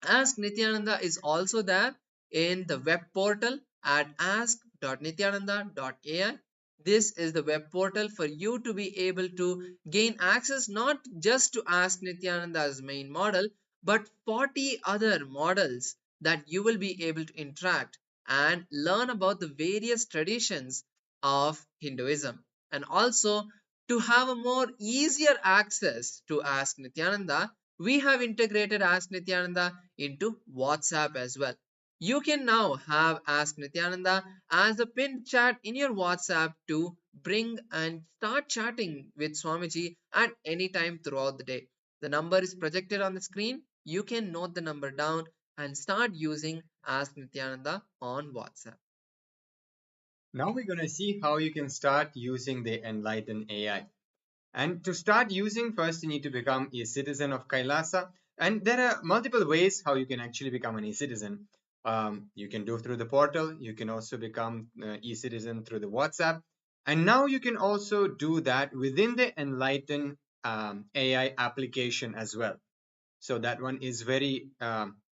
Ask Nityananda is also there in the web portal at ask.nityananda.ai. This is the web portal for you to be able to gain access not just to Ask Nityananda's main model, but 40 other models that you will be able to interact and learn about the various traditions of Hinduism. And also, to have a more easier access to Ask Nityananda, we have integrated Ask Nityananda into WhatsApp as well. You can now have Ask Nityananda as a pinned chat in your WhatsApp to bring and start chatting with Swamiji at any time throughout the day. The number is projected on the screen. You can note the number down and start using Ask Nityananda on WhatsApp. Now we're going to see how you can start using the Enlighten AI. And to start using, first you need to become a citizen of Kailasa. And there are multiple ways how you can actually become an e-citizen. You can do through the portal. You can also become e-citizen through the WhatsApp. And now you can also do that within the Enlighten AI application as well. So that one is very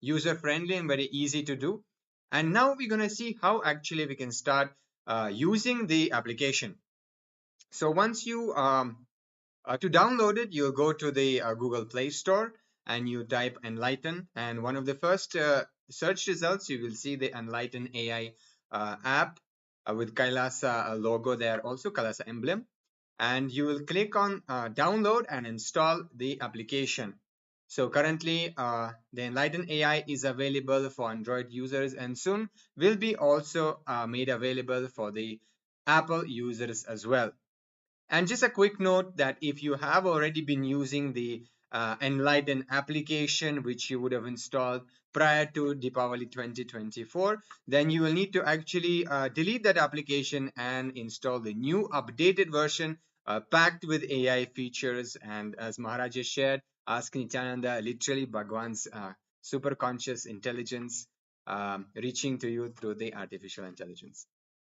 user-friendly and very easy to do. And now we're going to see how actually we can start using the application. So once you to download it, you'll go to the Google Play Store and you type Enlighten, and one of the first search results you will see the Enlighten AI app with Kailasa logo there, also Kailasa emblem, and you will click on download and install the application. So currently the Enlighten AI is available for Android users and soon will be also made available for the Apple users as well. And just a quick note that if you have already been using the Enlighten application, which you would have installed prior to Deepavali 2024, then you will need to actually delete that application and install the new updated version packed with AI features. And as Maharaj has shared, Ask Nityananda, literally Bhagavan's super conscious intelligence reaching to you through the artificial intelligence.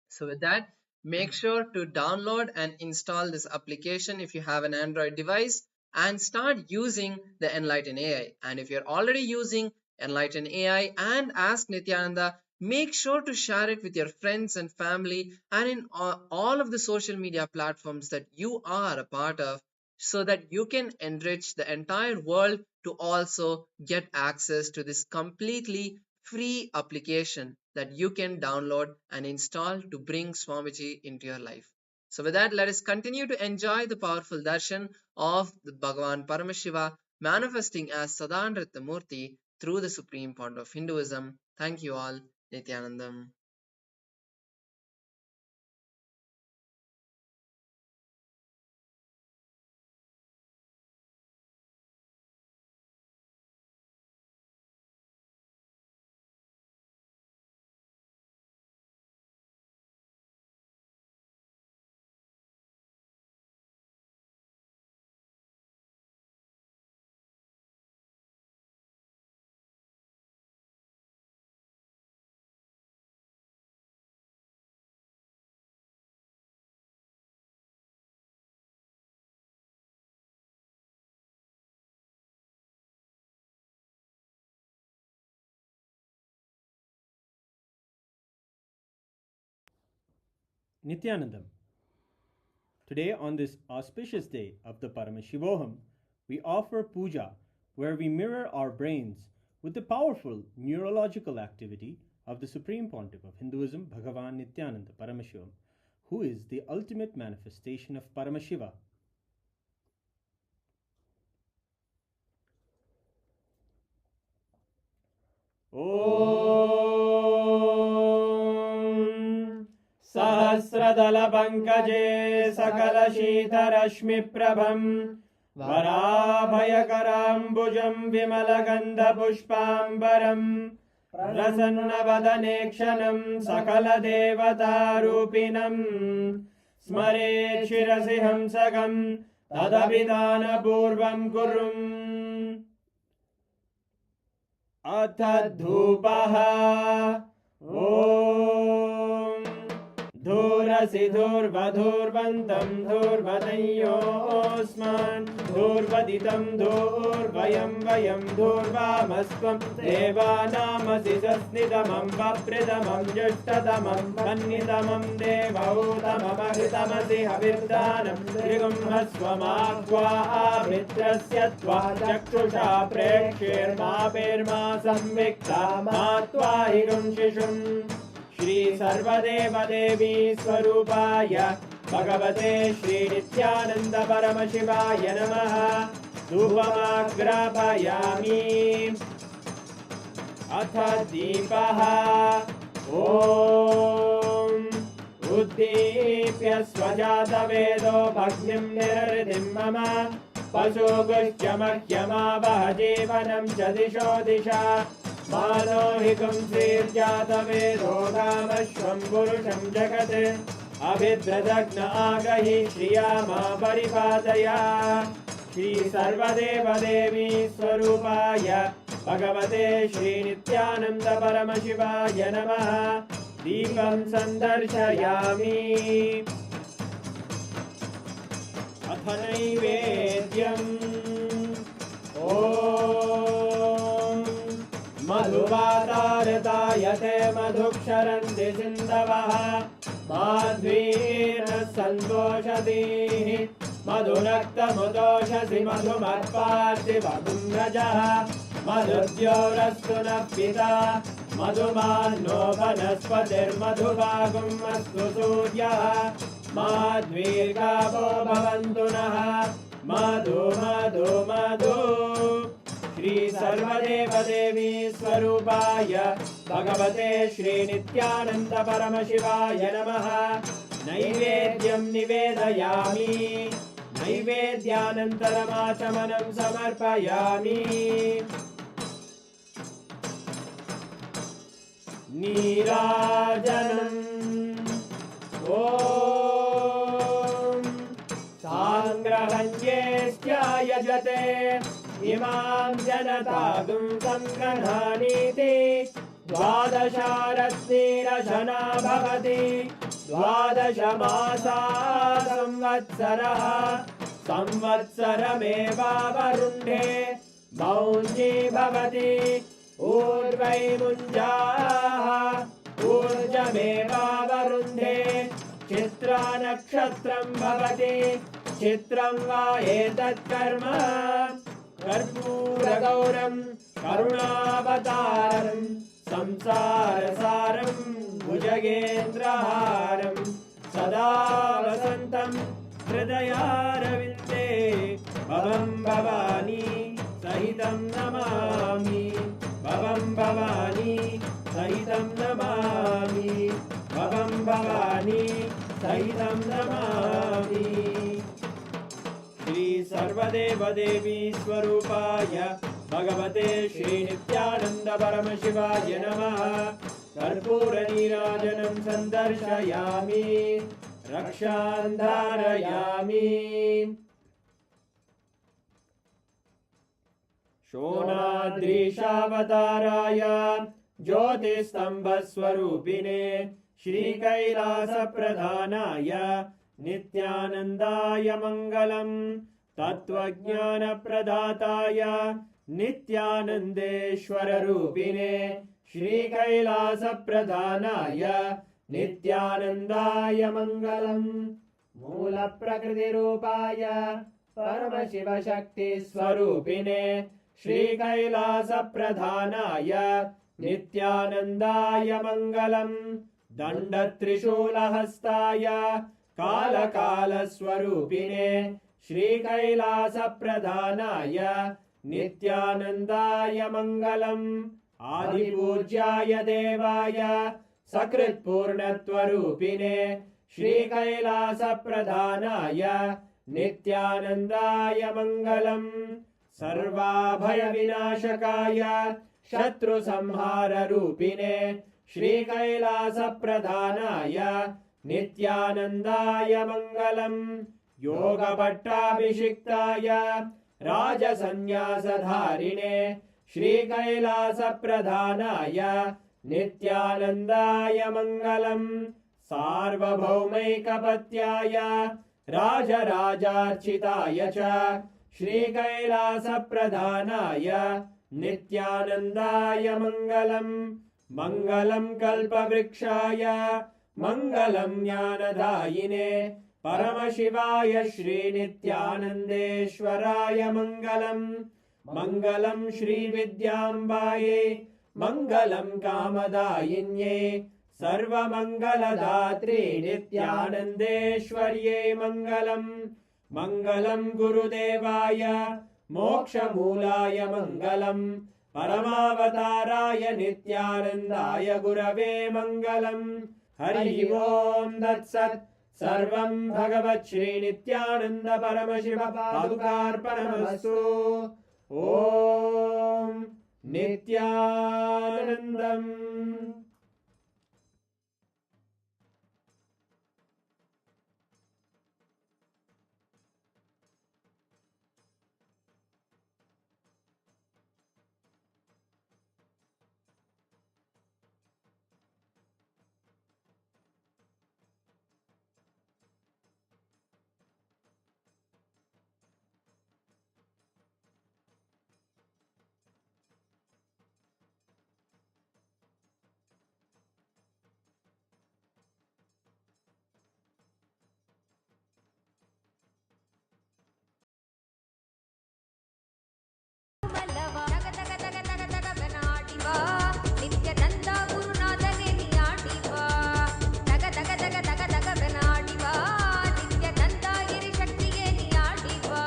So with that, make sure to download and install this application if you have an Android device and start using the Enlighten AI. And if you're already using Enlighten AI and Ask Nityananda, make sure to share it with your friends and family and in all of the social media platforms that you are a part of, so that you can enrich the entire world to also get access to this completely free application that you can download and install to bring Swamiji into your life. So with that, let us continue to enjoy the powerful darshan of the Bhagavan Paramashiva manifesting as Sada Nritta Murthy through the Supreme Pontiff of Hinduism. Thank you all. Nithyanandam. Nithyanandam. Today, on this auspicious day of the Paramashivoham, we offer puja where we mirror our brains with the powerful neurological activity of the Supreme Pontiff of Hinduism, Bhagavan Nityananda Paramishivam, who is the ultimate manifestation of Paramashiva. Om Sahasradala Pankaje Sakala Shita Rashmi Prabham Varabhayakarambujam Vimalagandha Pushpambaram Prasannavadanekshanam Sakala Devata Rupinam Smare Shirasi Hamsagam Tadabhidana Purvam Kurum Atadhupaha Om Dhurasi Dhurvadhurvantam Dhurvadanyosman Dhurvaditam Dhurvayam Vayam Dhurvamasvam Devanamasi Sasnidamam Vapridamam Jashtadamam Vannidamam Devautamam Agritamasi Havirdanam Trigum Hasvamakva Avitrasya Tva Chakshusha Prekshirma Pirma Samvikta Matva Higam Shishum Shri Sarvadeva Devi Swarupaya Bhagavate Shri Nityananda Paramashivaya Namaha Dhupamagrapayami Atha Deepaha Om Uddipya Swajata Vedo Bhagnim Nirridim Mama Pasogushyamahyama Vahajivanam Chadisho Disha Manohikam Sirjata Vedodhamashvam Purusham Jagate Abhidradagna Agahi Shriyama Paripadaya Shri Sarvadeva Devi Swarupaya Bhagavate Shri Nityananda Paramashivaya Namaha Deepam Sandarshayami Athanaivedyam Om Madhuvatarayate madhuksharanti sindavaha Madhvira santoshatihi Madhunakta mudoshasi madhumatparti vadungajaha Madhudyorastu napita Madhumano vanaspatir madhuvagum astu suryaha Madhvirgavo bhavantu naha Madhu madhu madhu Shri Sarvadeva Devi Swarupaya Bhagavate Shri Nityananda Paramashivaya Namaha Naivedyam Nivedayami Naivedyanantaramashamanam Samarpayami Nirajanam Om Sangrahanyestya yajate Imam Janatagum Sangranhaniti Dvadasharatnirashana Bhavati Dvadashamasa Samvatsaraha Samvatsarameva Varunde Maunji Bhavati ऊर्वै मुञ्जाः ऊर्जमेवावरुन्धे Chitra नक्षत्रं भवति चित्रं वा एतत्कर्म कर्पूरगौरं करुणावतारं संसारसारं भुजगेन्द्रहारं सदा वसन्तं हृदयारविन्दे भवं भवानी सहितं नमामि भवं भवानी सहितं नमामि भवं भवानी सहितं नमामि। श्री सर्वदेवदेवी स्वरूपाय भगवते श्री नित्यानंद परमशिवाय नमः। कर्पूर नीराजनं सन्दर्शयामि रक्षां धारयामि। शोणाद्रीशावताराय ज्योतिस्तंभस्वरूपिणे श्रीकैलासप्रधानाय नित्यानन्दाय मङ्गलम्। तत्त्वज्ञानप्रदाताय नित्यानन्देश्वररूपिणे श्रीकैलासप्रधानाय नित्यानन्दाय मङ्गलम्। मूलप्रकृतिरूपाय परमशिवशक्तिस्वरूपिणे श्रीकैलासप्रधानाय नित्यानन्दाय मङ्गलम्। दण्डत्रिशूलहस्ताय कालकालस्वरूपिणे श्रीकैलासप्रधानाय नित्यानन्दाय मङ्गलम्। आदिपूज्याय देवाय सकृत्पूर्णत्वरूपिणे श्रीकैलासप्रधानाय नित्यानन्दाय मङ्गलम्। सर्वाभयविनाशकाय शत्रुसंहाररूपिणे श्रीकैलासप्रधानाय नित्यानन्दाय मङ्गलम्। योगपट्टाभिषिक्ताय राजसन्न्यासधारिणे श्रीकैलासप्रधानाय नित्यानन्दाय मङ्गलम्। सार्वभौमैकपत्याय राजराजार्चिताय च श्रीकैलासप्रधानाय नित्यानन्दाय मङ्गलम्। मङ्गलं कल्पवृक्षाय मङ्गलं ज्ञानदायिने परमशिवाय श्रीनित्यानन्देश्वराय मङ्गलम्। मङ्गलं श्रीविद्याम्बायै मङ्गलं कामदायिन्यै सर्वमङ्गलदात्रे नित्यानन्देश्वर्यै मङ्गलम्। मङ्गलं गुरुदेवाय मोक्षमूलाय मङ्गलम्। परमावताराय नित्यानन्दाय गुरवे मङ्गलम्। हरि ओम् तत्सत्। सर्वं भगवत् श्री नित्यानन्द परमशिव पादुकार्पणमस्तु। ॐ नित्यानन्दम्। ನಿತ್ಯಾನಂದ ಗುರುನಾಥನೇ ನೀಯಾಡಿವಾ ತಗ ತಗ ತಗ ತಗ ತಗ ಬೆನಾಡಿವಾ ನಿತ್ಯಾನಂದ ಗಿರಿ ಶಕ್ತಿಗೆ ನೀಯಾಡಿವಾ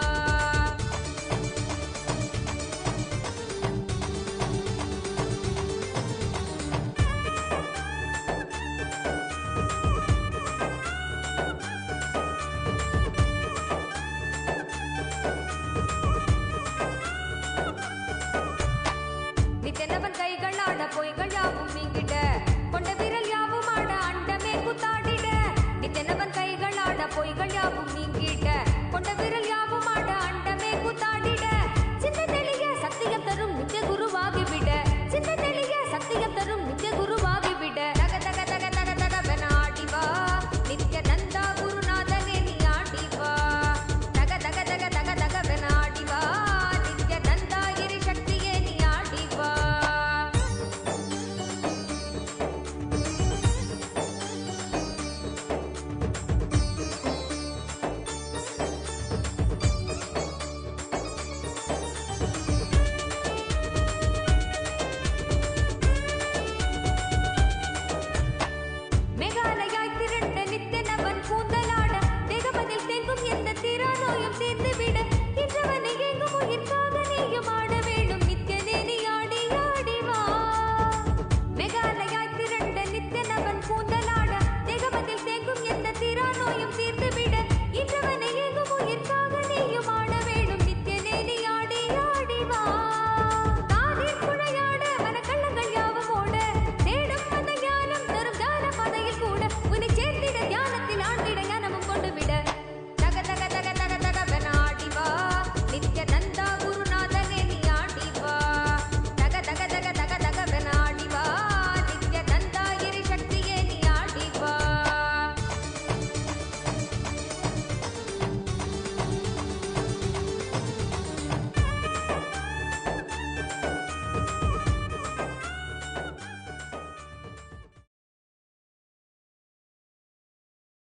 நித்தனவன் கைகளாட பொய்கள் யாவும் நீங்கிட கொண்ட விரல் யாவும் ஆட அண்டமே குத்தாடிட நித்தனவன் கைகளாட பொய்கள் யாவும் நீங்கிட கொண்ட விரல் யாவும் ஆட அண்டமே குத்தாடிட சின்ன தெளிய சத்தியம் தரும் நித்திய குருவாகிவிட சின்ன தெளிய சத்தியம் தரும் நித்திய குருவாகிவிட தக தக தக தக தக பெனாடிவா நித்யானந்த குருநாதனே நீயாடிவா தக தக தக தக தக பெனாடிவா நித்யானந்த ಗಿರಿ ಶಕ್ತಿಯೇ ನೀಯಾಡಿವಾ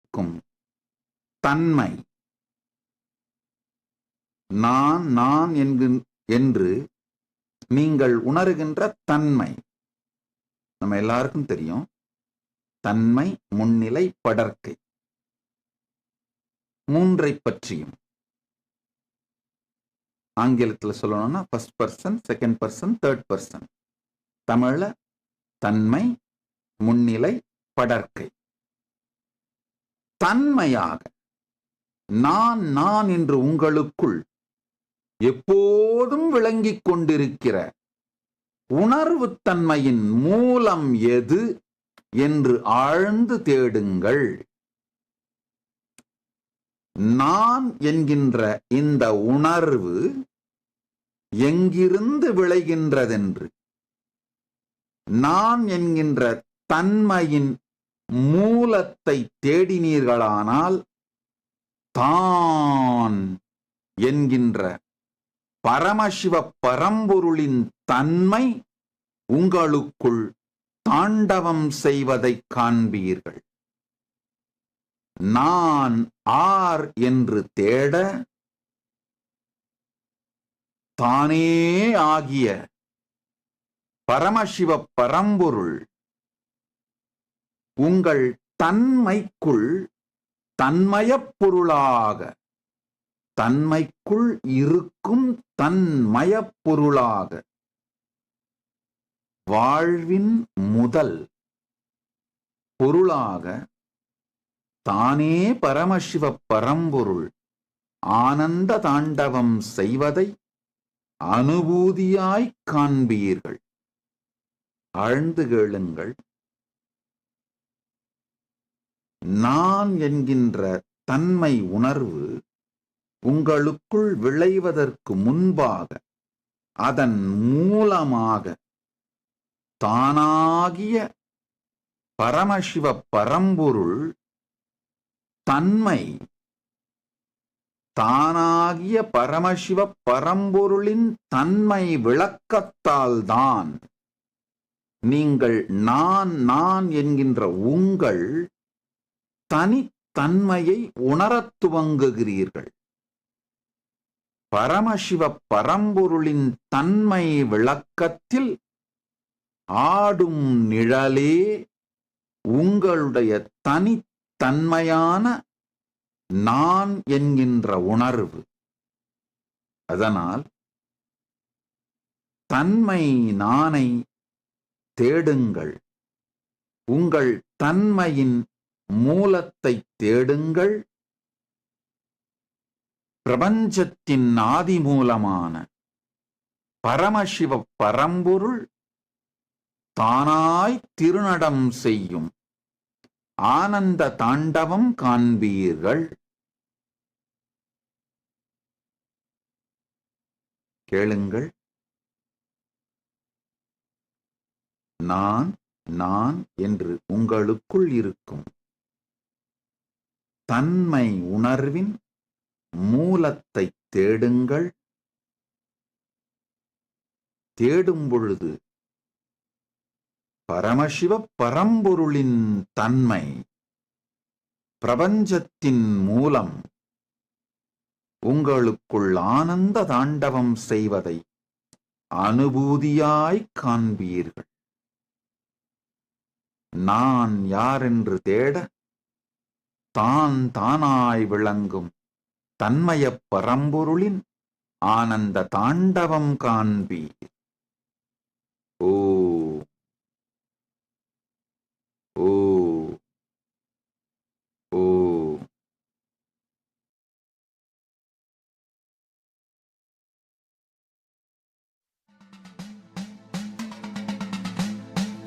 இருக்கும் தன்மை, நான் நான் என்று நீங்கள் உணர்கின்ற தன்மை, நம்ம எல்லாருக்கும் தெரியும். தன்மை, முன்னிலை, படர்க்கை, மூன்றை பற்றியும் ஆங்கிலத்தில் சொல்லணும்னா first person, second person, third person. தமிழ்ல தன்மை, முன்னிலை, படர்க்கை. தன்மையாக நான் நான் என்று உங்களுக்குள் எப்போதும் விளங்கிக் கொண்டிருக்கிற உணர்வு தன்மையின் மூலம் எது என்று ஆழ்ந்து தேடுங்கள். நான் என்கின்ற இந்த உணர்வு எங்கிருந்து விளைகின்றதென்று, நான் என்கின்ற தன்மையின் மூலத்தை தேடினீர்களானால் தான் என்கின்ற பரமசிவ பரம்பொருளின் தன்மை உங்களுக்குள் தாண்டவம் செய்வதை காண்பீர்கள். நான் ஆர் என்று தேட தானே ஆகிய பரமசிவ பரம்பொருள் உங்கள் தன்மைக்குள் தன்மயப் பொருளாக, தன்மைக்குள் இருக்கும் தன்மயப் பொருளாக, வாழ்வின் முதல் பொருளாக தானே பரமசிவ பரம்பொருள் ஆனந்த தாண்டவம் செய்வதை அனுபூதியாய் காண்பீர்கள். ஆழ்ந்து கேளுங்கள். நான் என்கின்ற தன்மை உணர்வு உங்களுக்குள் விளைவதற்கு முன்பாக, அதன் மூலமாக தானாகிய பரமசிவ பரம்பொருள் தன்மை, தானாகிய பரமசிவ பரம்பொருளின் தன்மை விளக்கத்தால்தான் நீங்கள் நான் நான் என்கின்ற உங்கள் தனித்தன்மையை உணரத் துவங்குகிறீர்கள். பரமசிவ பரம்பொருளின் தன்மை விளக்கத்தில் ஆடும் நிழலே உங்களுடைய தனித்தன்மையான நான் என்கின்ற உணர்வு. அதனால் தன்மை நானை தேடுங்கள். உங்கள் தன்மையின் மூலத்தை தேடுங்கள். பிரபஞ்சத்தின் ஆதி மூலமான பரமசிவ பரம்பொருள் தானாய் திருநடம் செய்யும் ஆனந்த தாண்டவம் காண்பீர்கள். கேளுங்கள். நான் நான் என்று உங்களுக்குள் இருக்கும் தன்மை உணர்வின் மூலத்தை தேடுங்கள். தேடும் பொழுது பரமசிவ பரம்பொருளின் தன்மை, பிரபஞ்சத்தின் மூலம் உங்களுக்குள் ஆனந்த தாண்டவம் செய்வதை அனுபூதியாய் காண்பீர்கள். நான் யாரென்று தேட தான் தானாய் விளங்கும் தன்மய பரம்பொருளின் ஆனந்த தாண்டவம் காண்பீர். ஓ ஓ ஓ.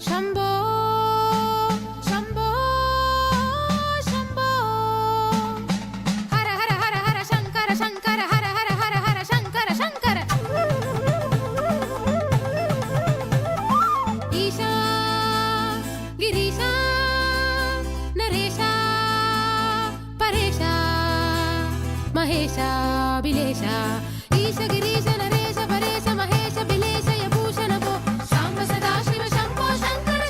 शम्भो शम्भो शम्भो हर हर हर हर शङ्कर शङ्कर हर हर हर हर शङ्कर शङ्कर ईशा गिरीशा नरेशा परेशा महेशा बिलेशा ईश गिरीश नरेश परेश महेश बिलेश यभूषण भो शाम्ब सदा शिव शम्भो शङ्कर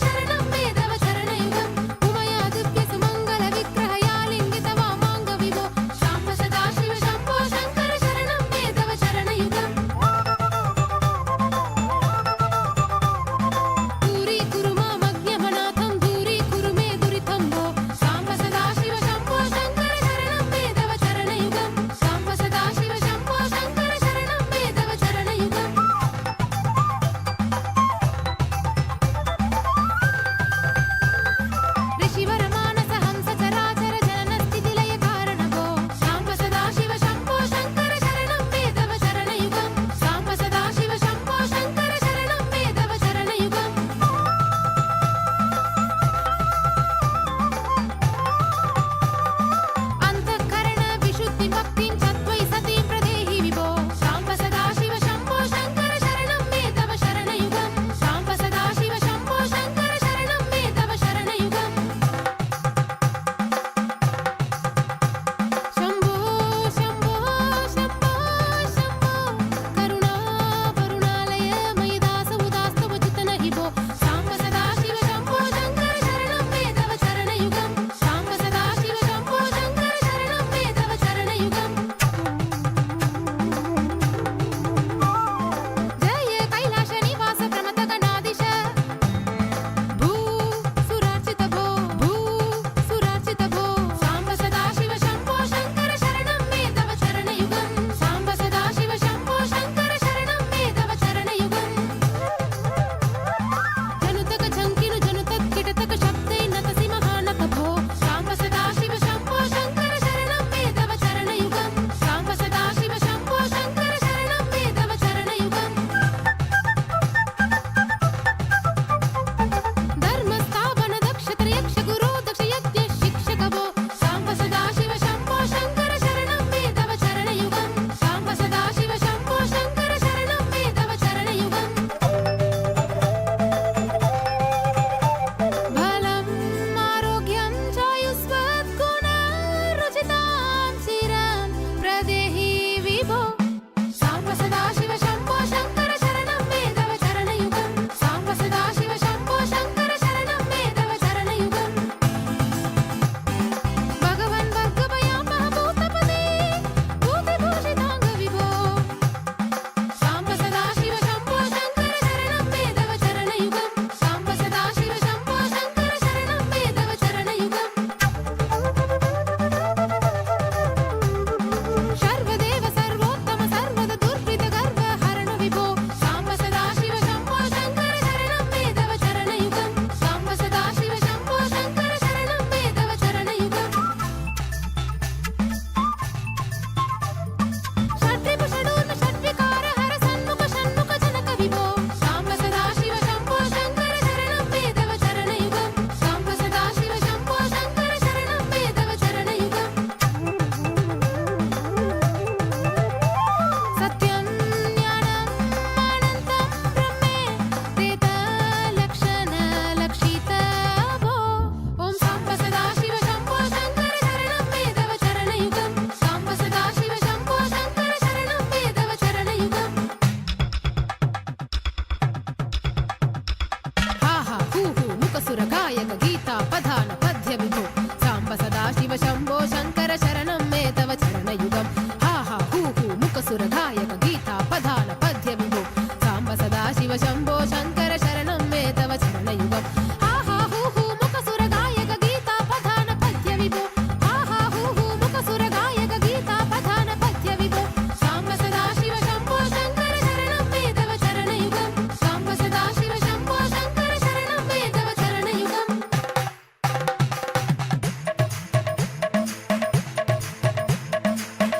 शिव शम्भो शङ्कर शरणं मे तव चरणयुगम् हा हा हू हू मुखसुरगायक गीता पधान पद्य विभो साम्ब सदा शिव शम्भो शङ्कर शरणं मे तव चरणयुगम् हा हा हू हू मुखसुरगायक गीता पधान पद्य विभो हा हा हू हू मुखसुरगायक गीता पधान पद्य विभो साम्ब सदा शिव शम्भो शङ्कर शरणं मे तव चरणयुगम् साम्ब सदा शिव शम्भो शङ्कर शरणं मे तव चरणयुगम्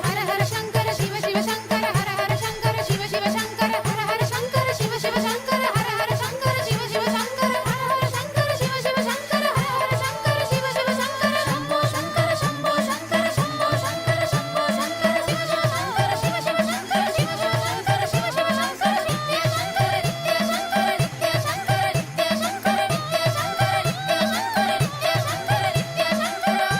हर हर शङ्कर शिव शिव शङ्कर हर हर शङ्कर शिव शिव शङ्कर हर हर शङ्कर शिव शिव शङ्कर हर हर शङ्कर शिव शिव शङ्कर हर हर शङ्कर शिव शिव शङ्कर हर हर शङ्कर शिव शिव शङ्कर शम्भो शङ्कर शम्भो शङ्कर शम्भो शङ्कर शम्भो शङ्कर शिव शिव शङ्कर शिव शिव शङ्कर शिव शिव शङ्कर शिव शिव शङ्कर नित्य शङ्कर नित्य शङ्कर नित्य शङ्कर नित्य शङ्कर नित्य शङ्कर नित्य शङ्कर नित्य शङ्कर नित्य शङ्कर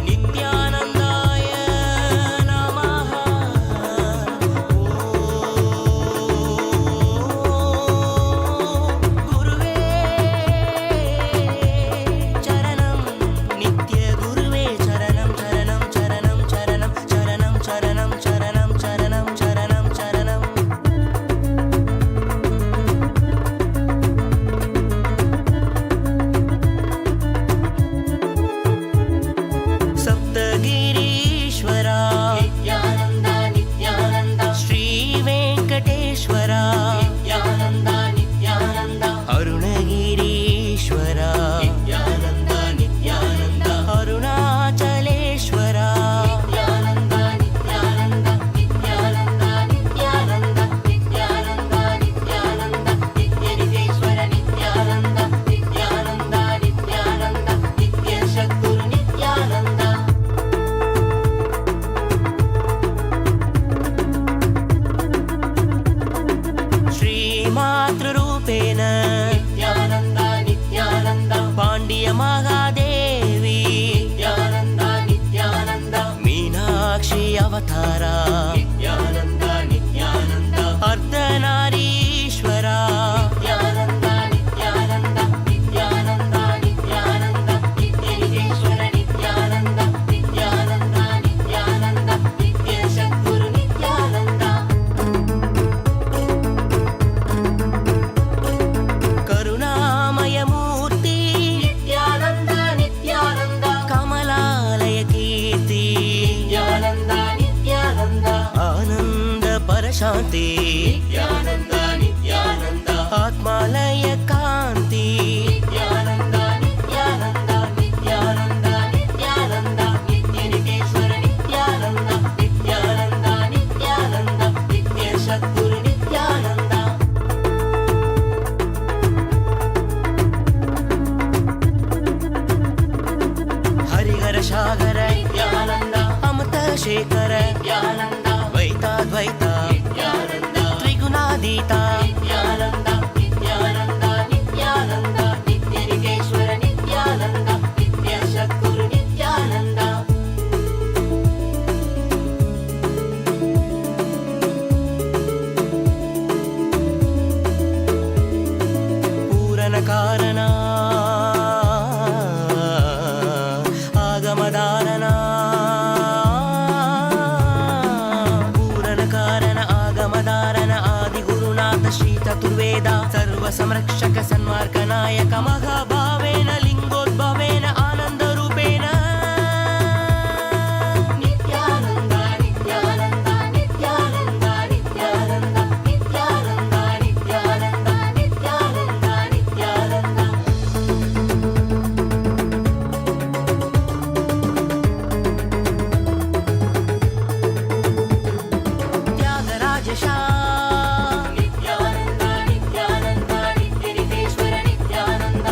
नित्यानन्दाय नमः गुरुवे चरणं नित्य गुरुवे चरणं चरणं चरणं चरणं चरणं चरणं चरणं चरणं चरणं चरणं सप्तगिरीश्वरा नित्यानन्द नित्यानन्द श्रीवेङ्कटेश्वरा नित्यानन्द नित्यानन्द अरुणगिरीश्वरा नित्यानन्द नित्यानन्द अरुणाचलेश्वरा नित्यानन्द नित्यानन्द नित्यानन्द नित्यानन्द नित्यानन्द नित्यानन्द नित्यनितेश्वर नित्यानन्द नित्यानन्द नित्यानन्द नित्यशद्गुरु नित्यानन्द श्रीमातृरूपेण नित्यानन्द नित्यानन्द पाण्ड्यमहादेवी नित्यानन्द नित्यानन्द मीनाक्षी अवतारा नित्यानन्द नित्यानन्द अर्धनारीश्वरा नित्यानन्द नित्यानन्द नित्यानन्द नित्यानन्द नित्यनितेश्वर नित्यानन्द नित्यानन्द नित्यानन्द नित्यशद्गुरु नित्यानन्द करुणामयमूर्ति नित्यानन्द नित्यानन्द कमलालय कीर्ति नित्यानन्द नित्यानन्द आनन्द परशान्ति नित्यानन्द नित्यानन्द आत्मालय कान्ति नित्यानन्द नित्यानन्द नित्यानन्द नित्यानन्द नित्यनितेश्वर नित्यानन्द नित्यानन्द नित्यानन्द नित्यशद्गुरु नित्यानन्द हरिहर सागर नित्यानन्द अमृत शेखर नित्यानन्द द्वैताद्वैत नित्यानन्द त्रिगुणातीता नित्यानन्द नित्यानन्द नित्यानन्द नित्यनितेश्वर नित्यानन्द नित्यशद्गुरु नित्यानन्द पूरणकारणा आगमधारणा पूरणकारण आगमधारण आदिगुरुनाथ श्री चतुर्वेद सर्वसंरक्षक सन्मार्गनायक महाभावेन लिङ्गोद्भवेन आनन्दरूपेण नित्यानन्द नित्यानन्द नित्यानन्द नित्यानन्द नित्यानन्द नित्यानन्द नित्यानन्द नित्यानन्द त्यागराजशा नित्यानन्द नित्यानन्द नित्यनितेश्वर नित्यानन्द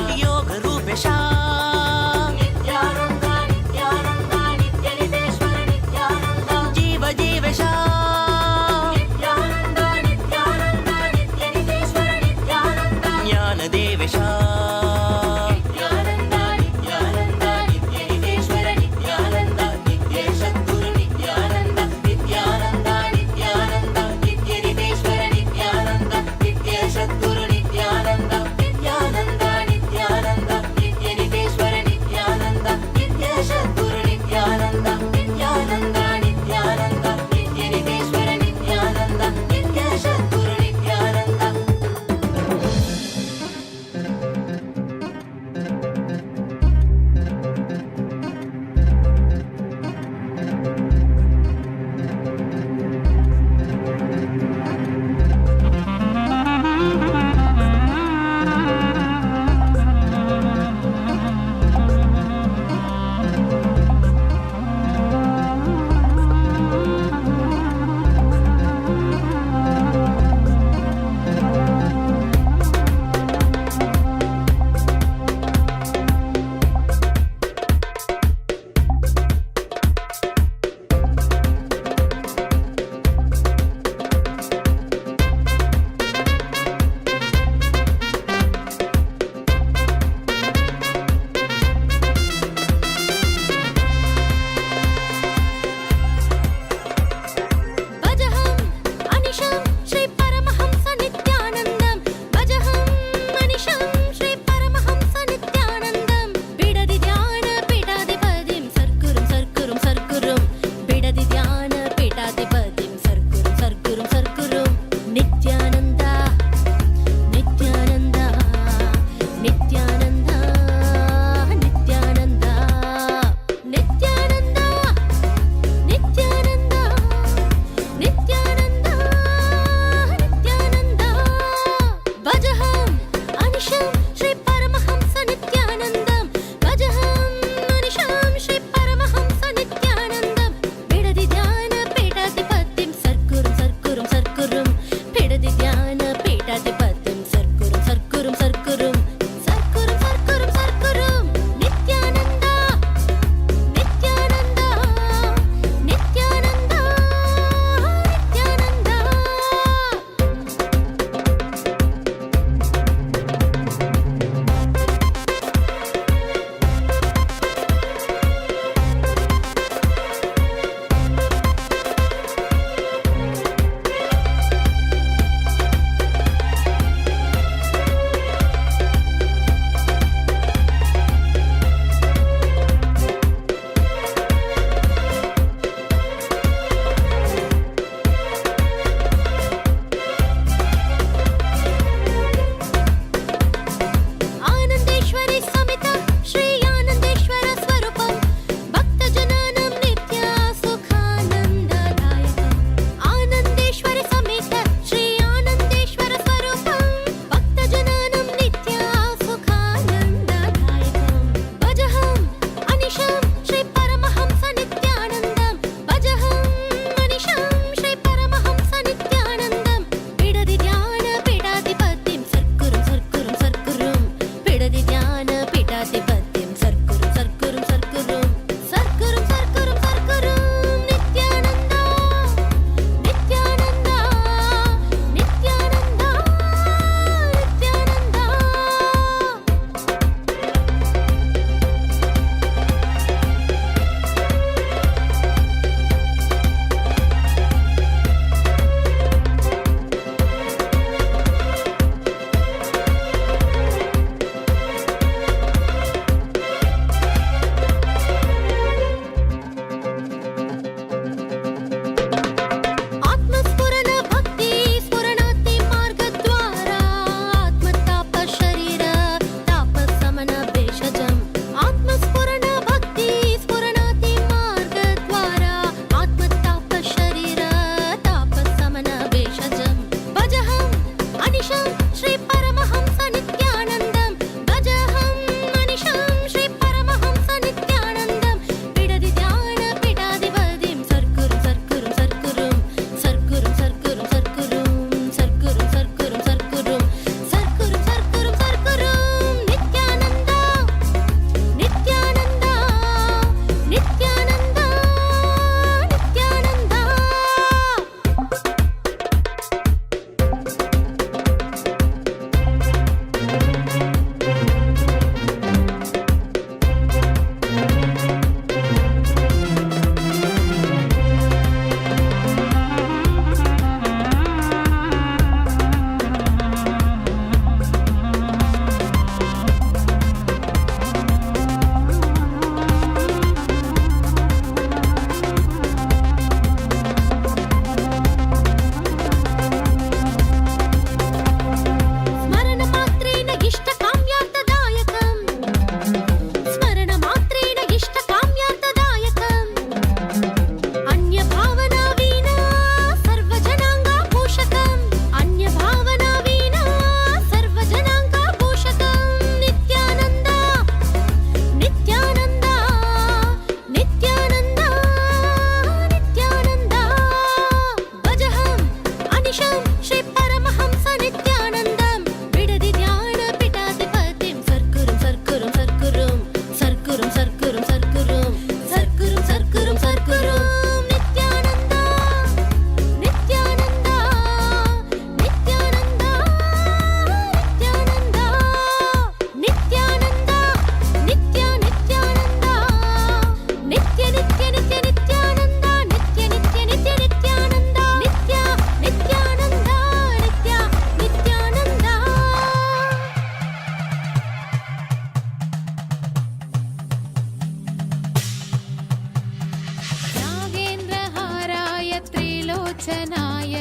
त्रिलोचनाय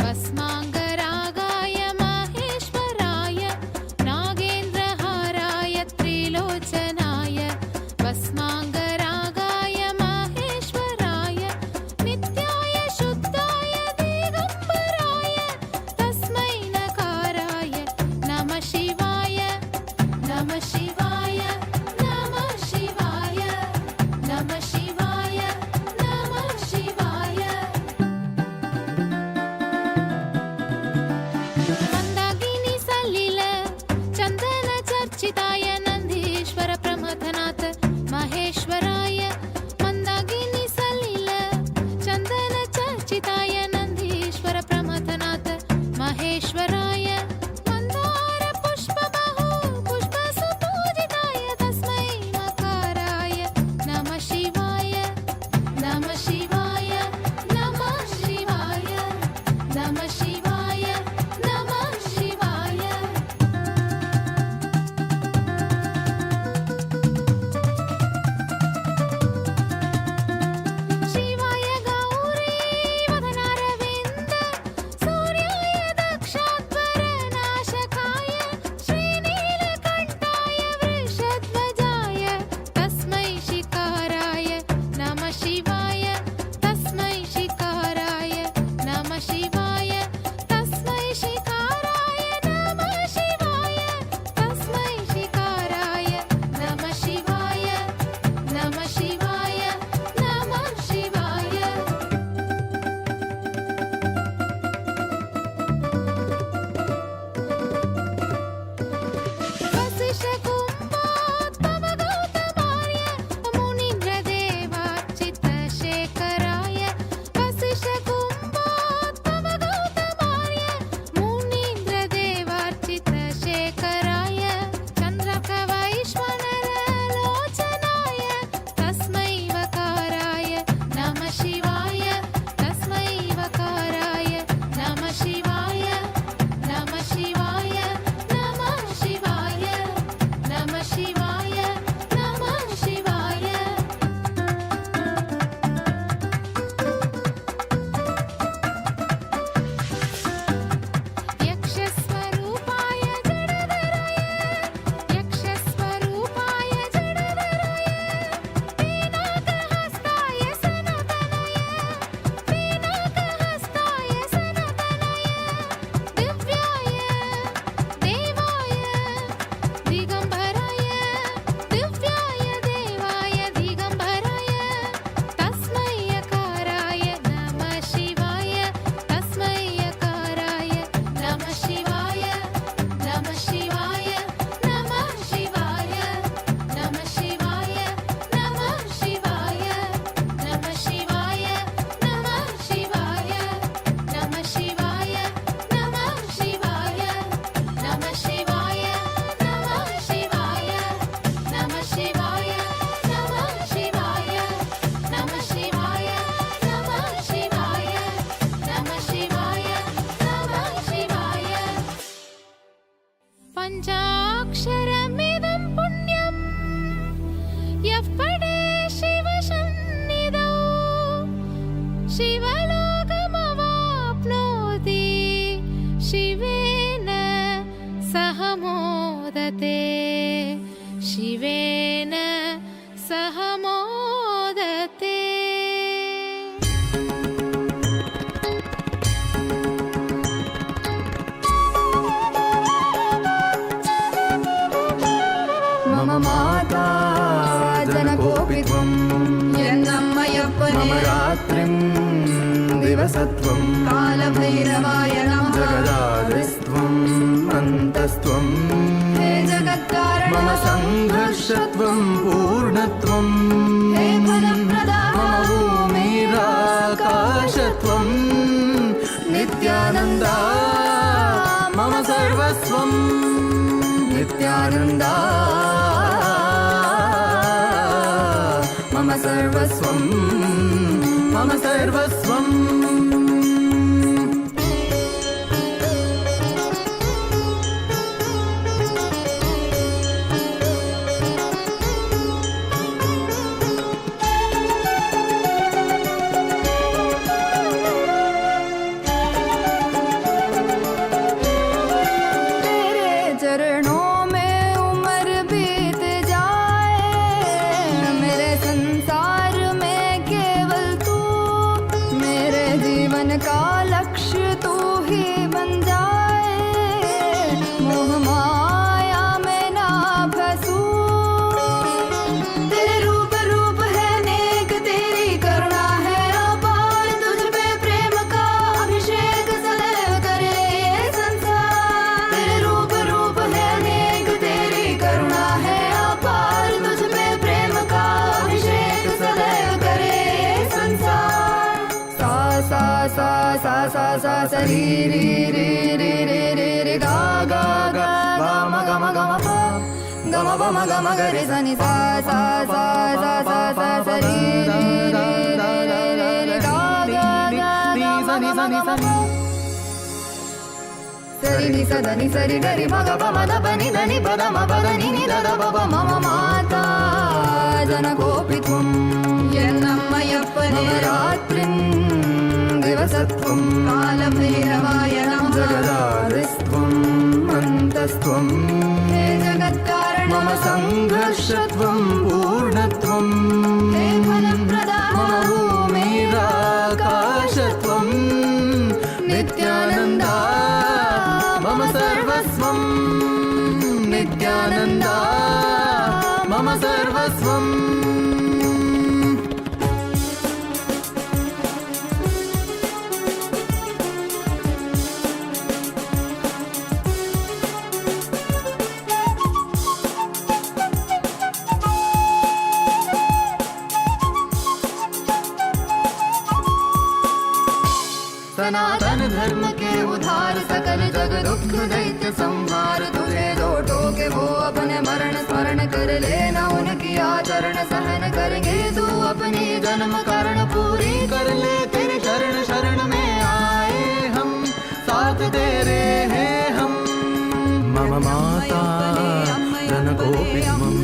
भस्माङ्गरागाय माहेश्वराय नागेन्द्रहाराय त्रिलोचनाय भस्माङ्गरागाय माहेश्वराय नित्याय शुद्धाय दिगम्बराय तस्मै नकाराय नमः शिवाय नमः शिवाय नमः शिवाय नमः शिवाय नमः शिवाय मन्दाकिनी सलिल चन्दन चर्चिताय नन्दीश्वर प्रमथनाथ महेश्वराय मन्दाकिनी सलिल चन्दन चर्चिताय नन्दीश्वर प्रमथनाथ महेश्वराय मन्दार पुष्पबहु पुष्पसुपूजिताय तस्मै नकाराय नमः शिवाय नमः शिवाय नमः शिवाय नमः शिवाय नमः शिवाय शिवाय गौरी वदनारविन्द सूर्याय दक्षाध्वरनाशकाय श्रीनीलकण्ठाय वृषध्वजाय तस्मै शिकाराय नमः शिवाय तस्मै शिकाराय नमः शिवाय तस्मै शिकाराय नमः शिवाय तस्मै शिकाराय नमः शिवाय नमः शिवाय नमः शिवाय वसिष्ठकुम्भोद्भवगौतमार्य मुनीन्द्रदेवार्चितशेखराय वसिष्ठकुम्भोद्भवगौतमार्य मुनीन्द्रदेवार्चितशेखराय चन्द्रकवैश्वनरलोचनाय तस्मै वकाराय नमः शिवाय तस्मै वकाराय नमः शिवाय नमः शिवाय नमः शिवाय नमः शिवाय नमः शिवाय यक्षस्वरूपाय जडधराय यक्षस्वरूपाय जडधराय पीनाकहस्ताय सनातनाय पीनाकहस्ताय सनातनाय दिव्याय देवाय दिगम्बराय दिव्याय देवाय दिगम्बराय तस्मै यकाराय नमः शिवाय तस्मै यकाराय नमः शिवाय नमः शिवाय नमः शिवाय नमः शिवाय नमः शिवाय नमः शिवाय नमः शिवाय नमः शिवाय नमः शिवाय नमः शिवाय नमः शिवाय नमः शिवाय नमः शिवाय नमः शिवाय नमः शिवाय नमः शिवाय नमः शिवाय पञ्चाक्षरमिदं पुण्यं यः पठे शिवसन्निधौ शिवलोकमवाप्नोति शिवेन सह मोदते शिवेन सह मोदते मम माता जनकोऽपि त्वं मम रात्रिं दिवसत्वं कालभैरवाय नमः जगदादिस्त्वं अन्तस्त्वं हे जगत्कारण मम सङ्घर्षत्वं पूर्णत्वं हे फलप्रदा मम भूमिराकाशत्वं नित्यानन्दा मम सर्वस्वं नित्यानन्दा मम सर्वस्वं मम सर्वस्वम् sa ri ri ri ri ri ri ri ga ga ga ga ma ga ma ga ma pa ga ma ba ma ga ma ga re sa ni sa sa sa sa sa sa sa ri ri ri ri ri ri ga ga ga ga sa ni sa ni sa ni sari ni sa da ni sari ga ri ma ga pa ma da pa ni da ni pa da ma pa da ni ni da da pa pa ma ma mata jana gopitvam yennammayappane ratrim ദിവസത്വം കാലഭൈരവായനം ജഗദാദിസ്ത്വം അന്തസ്ത്വം ഹേ ജഗത്കാരണം മമ സംഘർഷത്വം പൂർണ്ണത്വം ഹേ ഫലപ്രദാന മമ ഭൂമിരാകാശത്വം നിത്യാനന്ദ മമ സർവസ്വം നിത്യാനന്ദ മമ സർവസ്വം सनातन धर्म के उधार सकल जग दुख दैत्य संहार तुझे जो टोके वो अपने मरण स्मरण कर लेना उनकी आचरण सहन करेंगे तू अपनी जन्म कारण पूरी कर ले तेरे शरण शरण में आए हम साथ तेरे हैं हम मम माता जनकोपित्वम्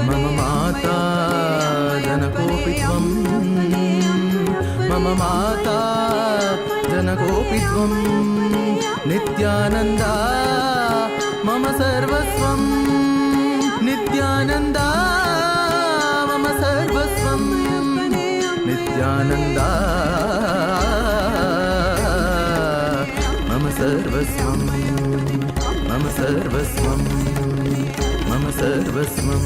मम माता जनकोपित्वम् मम माता जनकोपित्वं नित्यानन्दा मम सर्वस्वं नित्यानन्दा मम सर्वस्वं नित्यानन्दा मम सर्वस्वं मम सर्वस्वं मम सर्वस्वं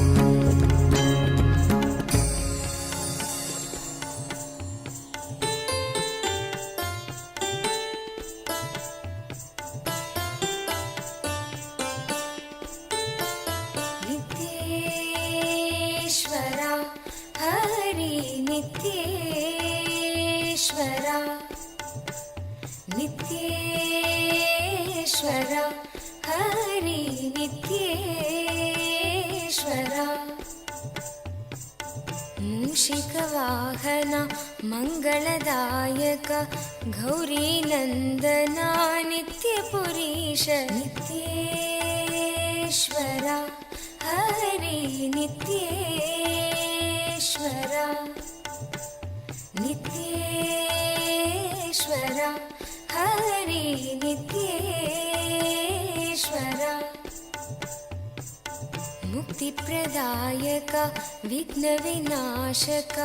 नित्येश्वरा हरि नित्येश्वरा मूषिकवाहना मङ्गलदायक गौरीनन्दना नित्यपुरीश नित्येश्वरा हरि नित्येश्वरा नित्येश्वरा हरि नित्येश्वरा मुक्तिप्रदायक विघ्नविनाशक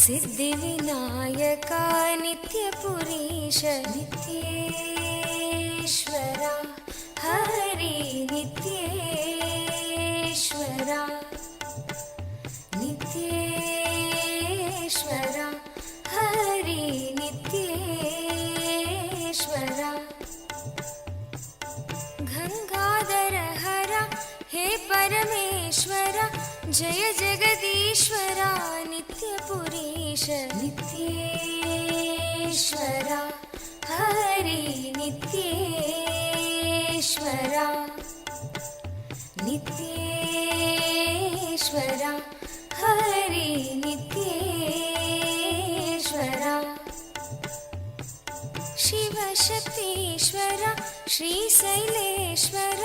सिद्धिविनायक नित्यपुरीश नित्येश्वरा हरि नित्येश्वरा नित्येश्वरा हरि नित्येश्वरा गंगाधर हर हे परमेश्वर जय जगदीश्वरा नित्यपुरीश नित्येश्वरा हरि नित्येश्वरा नित्येश्वरा हरि नित्येश्वरा शिव शक्तीश्वर श्रीशैलेश्वर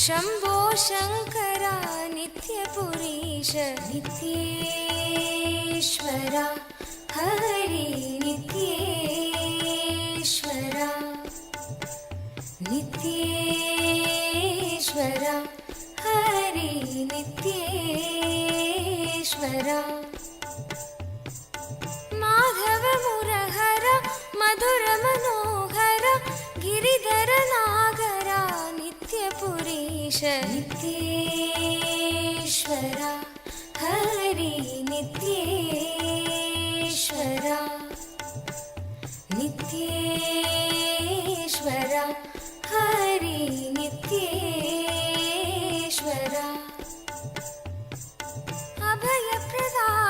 शंभो शंकरा नित्यपुरीश नित्येश्वरा हरि नित्येश्वरा नित्येश्वरा हरि नित्येश्वरा माधव मुरहर मधुर मनोहर गिरिधर नागरा नित्यपुरीश नित्येश्वरा हरि नित्येश्वरा नित्येश्वरा हरि नित्येश्वरा अभय प्रदायक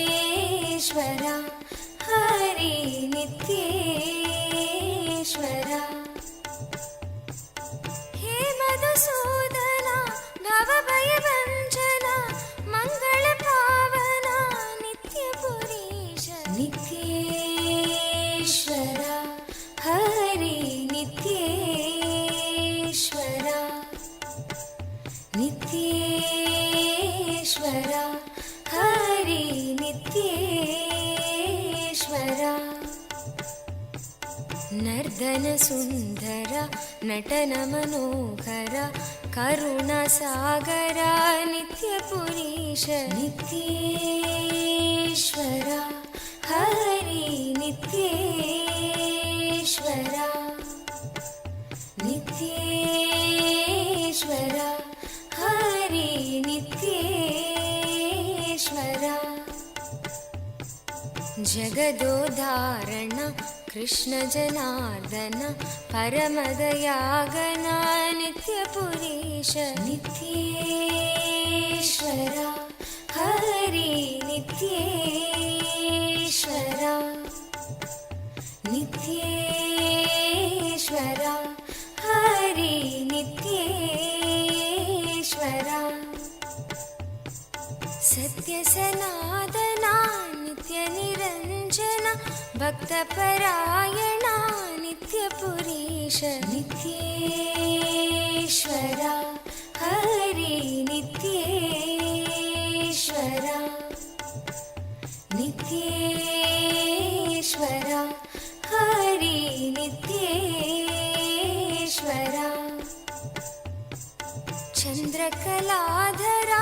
नित्येश्वरा हरि नित्येश्वरा हे मधुसूदना भवभयभञ्जना मङ्गलपावना नित्यपुरीश नित्येश्वरा हरि नित्येश्वरा नित्येश्वरा हरि नित्येश्वरा नर्दन सुंदर नटन मनोहर करुणसागर नित्यपुरीश नित्येश्वरा हरि नित्येश्वरा नित्येश्वरा हरि नित्येश्वरा जगदोदारण कृष्ण जनार्दन परमदयागन नित्यपुरीश नित्येश्वरा हरि नित्येश्वरा नित्येश्वरा हरि नित्येश्वरा सत्यसनातना नित्यनिरञ्जना भक्तपरायणा नित्यपुरीश नित्येश्वरा हरि नित्येश्वरा नित्येश्वरा हरि नित्येश्वरा चन्द्रकलाधरा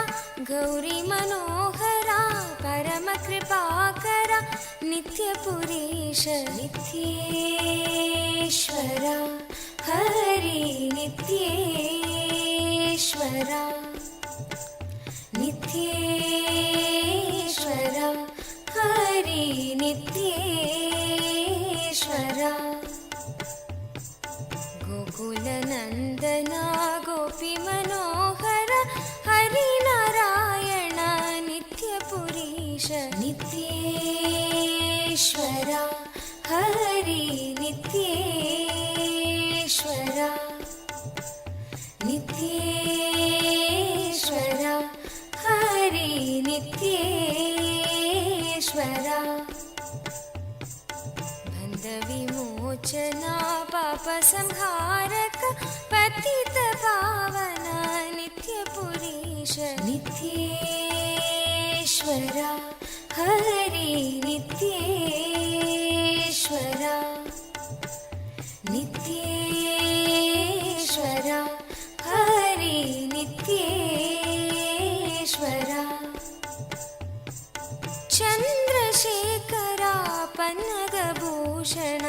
गौरी मनोहरा परमकृपाकरा नित्यपुरीश नित्येश्वरा हरि नित्येश्वरा नित्येश्वरा हरि नित्येश्वरा गोकुलनन्दना गोपी मनोहर हरिनारायण नित्यपुरीश नित्येश्वरा हरि नित्येश्वरा नित्येश्वरा हरि नित्येश्वरा बन्धविमोचना पापसंहारक पतित पावन नित्यपुरीश नित्येश्वरा हरि नित्येश्वरा नित्येश्वरा हरि नित्येश्वरा चन्द्रशेखरा पन्नगभूषण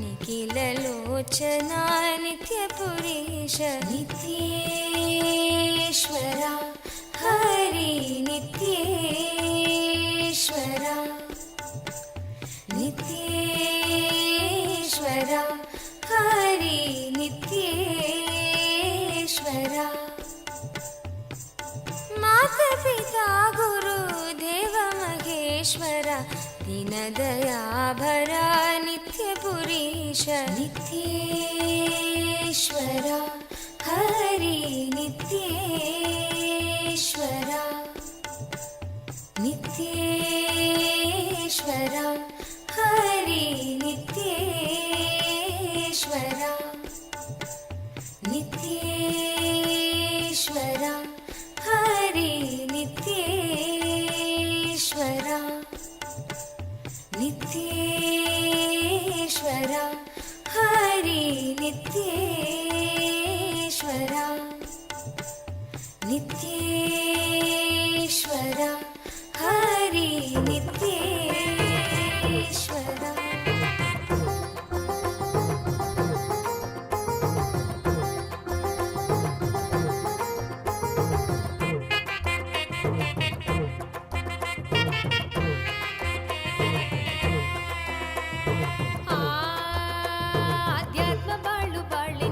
निखिललोचना नित्यपुरीश नित्येश्वरा हरि नित्येश्वरा नित्येश्वरा हरि नित्येश्वरा मातापिता गुरुदेव महेश्वर दीनदयाभर नित्यपुरीश नित्येश्वरा हरि नित्येश्वरा नित्येश्वरा हरि नित्येश्वरा नित्येश्वरा हरि नित्येश्वरा नित्येश्वरा हरि नित्येश्वरा नित्येश्वरा हरि नित्येश्वरा ಆಧ್ಯಾತ್ಮ ಬಾಳು ಬಾಳಿ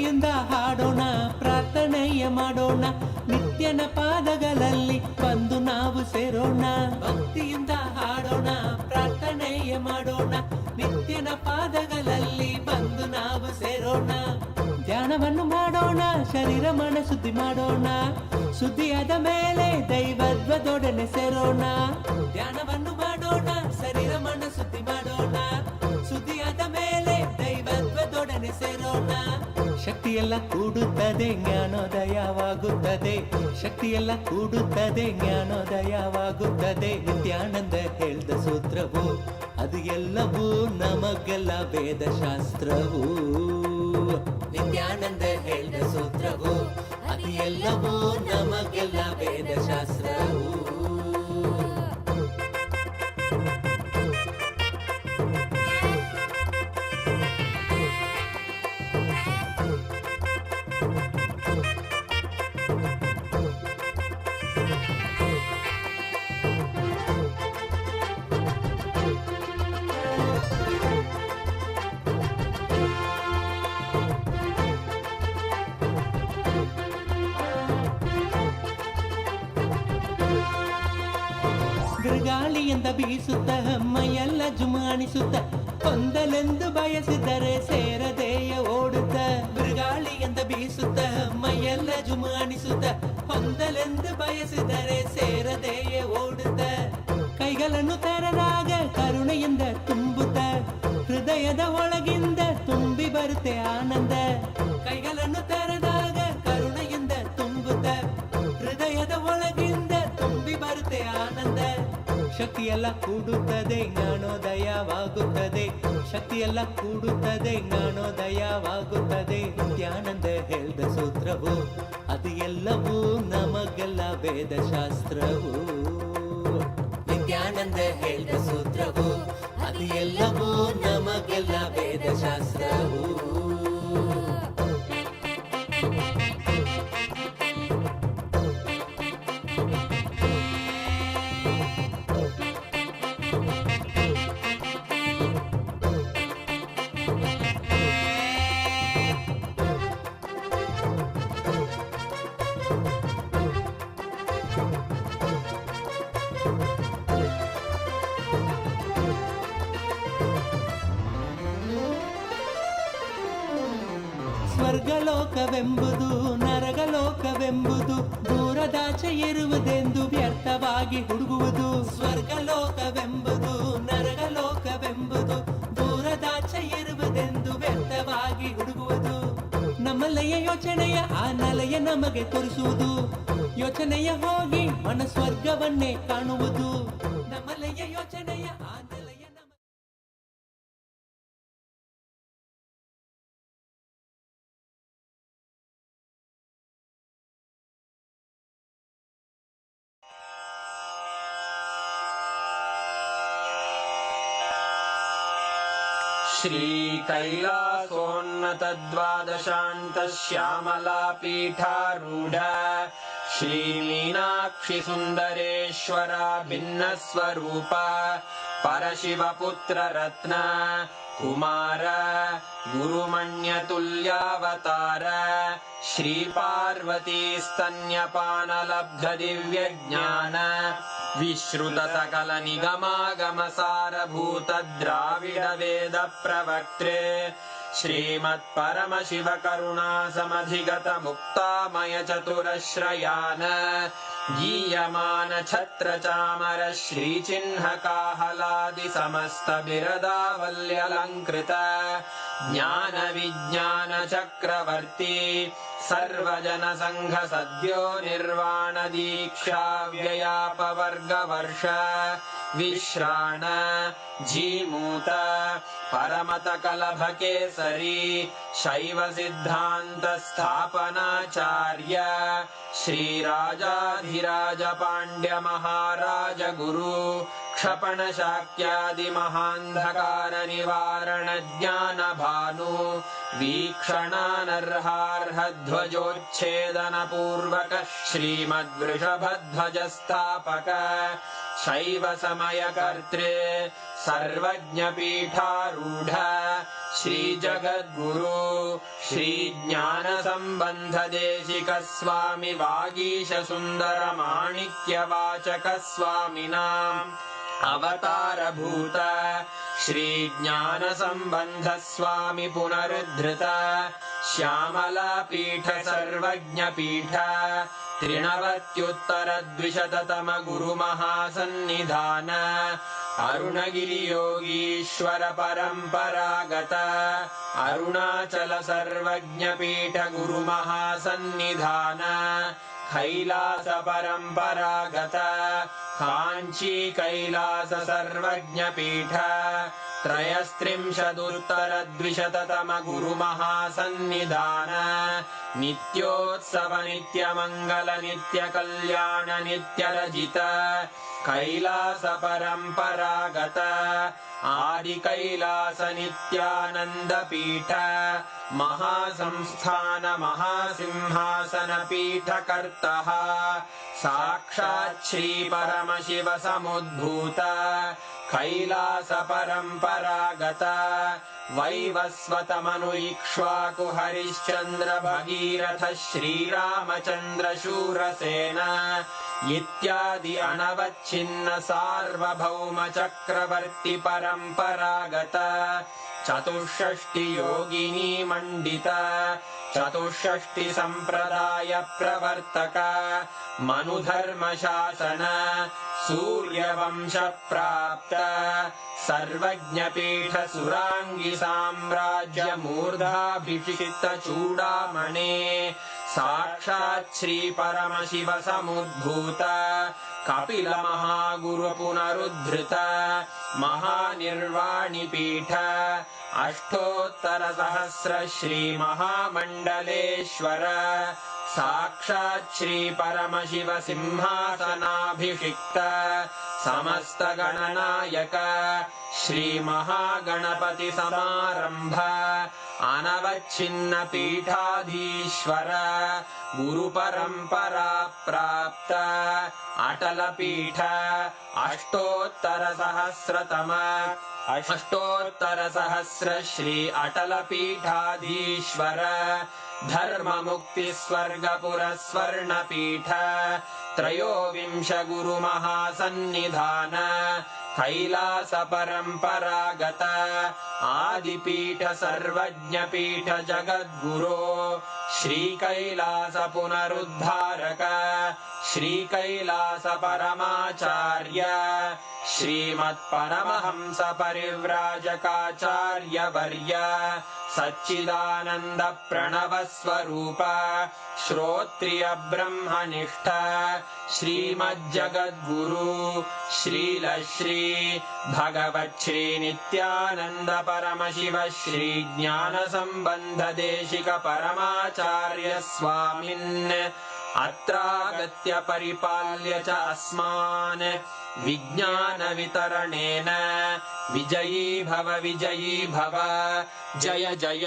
ಭಕ್ತಿಯಿಂದ ಹಾಡೋಣ, ಪ್ರಾರ್ಥನೆಯ ಮಾಡೋಣ, ನಿತ್ಯನ ಪಾದಗಳಲ್ಲಿ ಬಂದು ನಾವು ಸೇರೋಣ. ಭಕ್ತಿಯಿಂದ ಹಾಡೋಣ, ಪ್ರಾರ್ಥನೆಯ ಮಾಡೋಣ, ನಿತ್ಯನ ಪಾದಗಳಲ್ಲಿ ಬಂದು ನಾವು ಸೇರೋಣ. ಧ್ಯಾನವನ್ನು ಮಾಡೋಣ, ಶರೀರ ಮನ ಶುದ್ಧಿ ಮಾಡೋಣ, ಶುದ್ಧಿಯಾದ ಮೇಲೆ ದೈವತ್ವದೊಡನೆ ಸೇರೋಣ. ಧ್ಯಾನವನ್ನು ಮಾಡೋಣ, ಶರೀರ ಮನ ಶುದ್ಧಿ ಮಾಡೋಣ, ಶುದ್ಧಿಯಾದ ಮೇಲೆ ದೈವತ್ವದೊಡನೆ ಸೇರೋಣ. ಶಕ್ತಿಯೆಲ್ಲ ಕೂಡುತ್ತದೆ, ಜ್ಞಾನೋದಯವಾಗುತ್ತದೆ. ಶಕ್ತಿಯೆಲ್ಲ ಕೂಡುತ್ತದೆ, ಜ್ಞಾನೋದಯವಾಗುತ್ತದೆ. ನಿತ್ಯಾನಂದ ಹೇಳಿದ ಸೂತ್ರವು ಅದು ಎಲ್ಲವೂ ನಮಗೆಲ್ಲ ವೇದಶಾಸ್ತ್ರವು. ನಿತ್ಯಾನಂದ ಹೇಳಿದ ಸೂತ್ರವು ಅದು ಎಲ್ಲವೂ ನಮಗೆಲ್ಲ ವೇದಶಾಸ್ತ್ರವು. ಗಾಳಿಯಿಂದ ಬೀಸುತ್ತ ಮೈಯೆಲ್ಲ ಜುಮಾಣಿಸುತ್ತ, ಹೊಂದಲೆಂದು ಬಯಸಿದರೆ ಸೇರದೆಯ ಓಡುತ್ತ. ಬಿರುಗಾಳಿಯಿಂದ ಬೀಸುತ್ತ ಮೈಯೆಲ್ಲ ಜುಮಾಣಿಸುತ್ತ, ಹೊಂದಲೆಂದು ಬಯಸಿದರೆ ಸೇರದೆಯ ಓಡುತ್ತ. ಕೈಗಳನ್ನು ತೆರೆದಾಗ ಕರುಣೆಯಿಂದ ತುಂಬುತ್ತ, ಹೃದಯದ ಒಳಗಿಂದ ತುಂಬಿ ಬರುತ್ತೆ ಆನಂದ. ಕೈಗಳನ್ನು ತೆರೆದಾಗ ಕರುಣೆಯಿಂದ ತುಂಬುತ್ತ, ಹೃದಯದ ಒಳಗಿಂದ ತುಂಬಿ ಬರುತ್ತೆ ಆನಂದ. ಶಕ್ತಿಯೆಲ್ಲ ಕೂಡುತ್ತದೆ, ಜ್ಞಾನೋದಯವಾಗುತ್ತದೆ. ಶಕ್ತಿಯೆಲ್ಲ ಕೂಡುತ್ತದೆ, ಜ್ಞಾನೋದಯವಾಗುತ್ತದೆ. ನಿತ್ಯಾನಂದ ಹೇಳಿದ ಸೂತ್ರವು ಅದು ಎಲ್ಲವೂ ನಮಗೆಲ್ಲ ವೇದಶಾಸ್ತ್ರವು. ನಿತ್ಯಾನಂದ ಹೇಳಿದ ಸೂತ್ರವು ಅದು ಎಲ್ಲವೂ ನಮಗೆಲ್ಲ ವೇದಶಾಸ್ತ್ರವು. ಸ್ವರ್ಗಲೋಕವೆಂಬುದು ನರಗಲೋಕವೆಂಬುದು ದೂರದಾಚೆ ಇರುವುದೆಂದು ವ್ಯರ್ಥವಾಗಿ ಹುಡುಗುವುದು. ಸ್ವರ್ಗಲೋಕವೆಂಬುದು ನರಗಲೋಕವೆಂಬುದು ದೂರದಾಚೆ ಇರುವುದೆಂದು ವ್ಯರ್ಥವಾಗಿ ಹುಡುಗುವುದು. ನಮ್ಮಲೆಯ ಯೋಚನೆಯ ಆ ನೆಲೆಯ ನಮಗೆ ತೋರಿಸುವುದು. ಯೋಚನೆಯ ಹೋಗಿ ಮನ ಸ್ವರ್ಗವನ್ನೇ ಕಾಣುವುದು. ನಮ್ಮಲೆಯ ಯೋಚನೆಯ ಆ ನೆಲೆಯ श्री कैलासोन्नतद्वादशान्त श्यामला पीठारूढ श्री मीनाक्षि सुन्दरेश्वर भिन्न स्वरूप परशिवपुत्र रत्न कुमार गुरुमण्यतुल्यावतार श्री पार्वती स्तन्यपानलब्ध दिव्य ज्ञान विश्रुत सकल निगमागम सारभूत द्राविड वेद प्रवक्त्रे श्रीमत् परमशिव करुणा समधिगत मुक्तामय चतुरश्रयान गीयमान छत्र चामर श्री चिन्ह काहलादि समस्त बिरदावल्यलंकृत ज्ञान विज्ञान चक्रवर्ती सर्वजन संघ सद्यो निर्वाण दीक्षा व्ययापवर्ग वर्ष विश्राण जीमूत परमत कलभ केसरी शैव सिद्धांत स्थापनाचार्य श्री राजाधिराज पांड्य महाराज गुरु क्षपण शाक्यादि महांधकार निवारण ज्ञान भानु वीक्षणानर्हार्ह ध्वजोच्छेदन पूर्वक श्रीमद्वृषभध्वज स्थापक शैव समय कर्त्रे सर्वज्ञ पीठारूढ़ श्री जगद्गुरु श्री ज्ञान संबंध देशिक स्वामी वागीश सुंदर माणिक्य वाचक स्वामिनाम् अवतारभूत श्री ज्ञान संबंध स्वामी पुनरुद्धृत श्यामला पीठ सर्वज्ञ पीठ त्रिनवत्युत्तरद्विशततम गुरु महासन्निधान अरुणगिरि योगीश्वर परम्परागत अरुणाचल सर्वज्ञ पीठ गुरु महासन्निधान कैलास परम्परागत काञ्ची कैलास सर्वज्ञ पीठ त्रयस्त्रिंशदुत्तरद्विशततम गुरु महासन्निधान नित्योत्सव नित्यमङ्गल नित्यकल्याण नित्यरजित कैलास परम्परागत आदि कैलास नित्यानंद पीठ महासंस्थान महासिंहासन पीठ कर्तः साक्षात् श्री परमशिव समुद्भूत कैलास परम्परागत वैवस्वत मनु इक्ष्वाकु हरिश्चन्द्र भगीरथ श्रीरामचन्द्र शूरसेन इत्यादि अनवच्छिन्न सार्वभौम चक्रवर्ति परम्परागत चतुष्षष्टि योगिनी मंडित चतुष्षष्टि संप्रदाय प्रवर्तक मनुधर्म शासन सूर्यवंश प्राप्त सर्वज्ञ पीठ सुरांगी साम्राज्य मूर्धाभिषिक्त चूड़ामणे साक्षात् श्री परमशिव समुद्भूत कपिल महागुरु पुनरुद्धृत महानिर्वाणि पीठ अष्टोत्तर सहस्र श्री महामंडलेश्वर साक्षात् श्री परमशिव सिंहासनाभिषिक्त समस्त गणनायक श्री महागणपति समारंभ अनवच्छिन्न पीठाधीश्वर गुरु परंपरा प्राप्त अटल पीठ अष्टोत्तर सहस्र श्री अटल पीठाधीश्वर धर्म मुक्ति स्वर्गपुर स्वर्ण पीठ त्रयोविंश गुरु महासन्निधान कैलास परम्परागत आदिपीठ सर्वज्ञ पीठ जगद्गुरो श्री कैलास पुनरुद्धारक श्री कैलास परमाचार्य श्रीमत्परमहंस परिव्राजकाचार्य वर्य सच्चिदानंद प्रणव स्वरूप श्रोत्रिय ब्रह्मनिष्ठ श्रीमज्जगद्गुरु श्रील श्री भगवत् श्री नित्यानंद परमशिव श्री ज्ञान संबंध देशिक परमाचार्य स्वामिन् अत्रागत्य परिपाल्य च अस्मान् विज्ञान वितरणेन विजयी भव जय जय।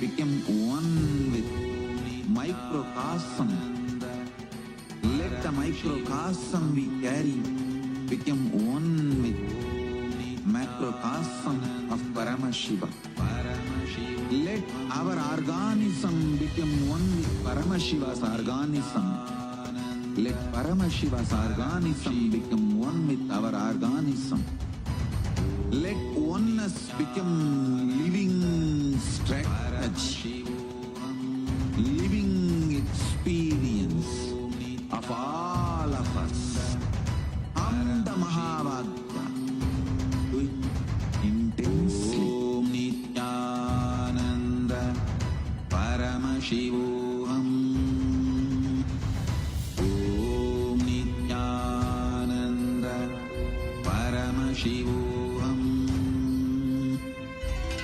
become one with microcosm. Let the microcosm we carry become one with macrocosm of Paramashiva. Let our organism become one with Paramashiva's organism. Let Paramashiva's organism become one with our organism. Let oneness become living strategy, living experience of all of us. Amda Mahavagya, do it intensely. Om Nityananda Paramashivam. Om Nityananda Paramashivam.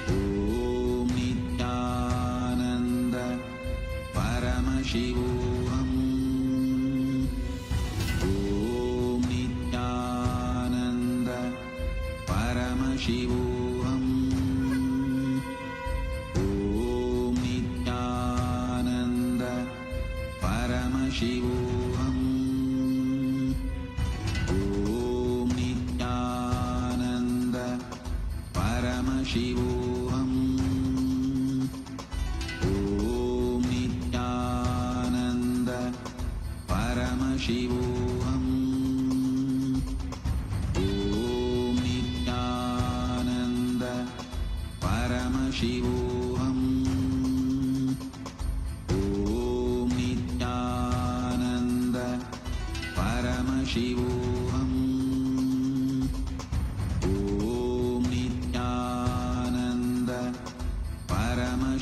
Om Nityananda Paramashivam. Om Nityananda Paramashivam. Om Nityananda Paramashivam. Om Nityananda Paramashivam. Om Nityananda Paramashivam. Om Nityananda Paramashivam. Om Nityananda Paramashivam. Om Nityananda Paramashivam.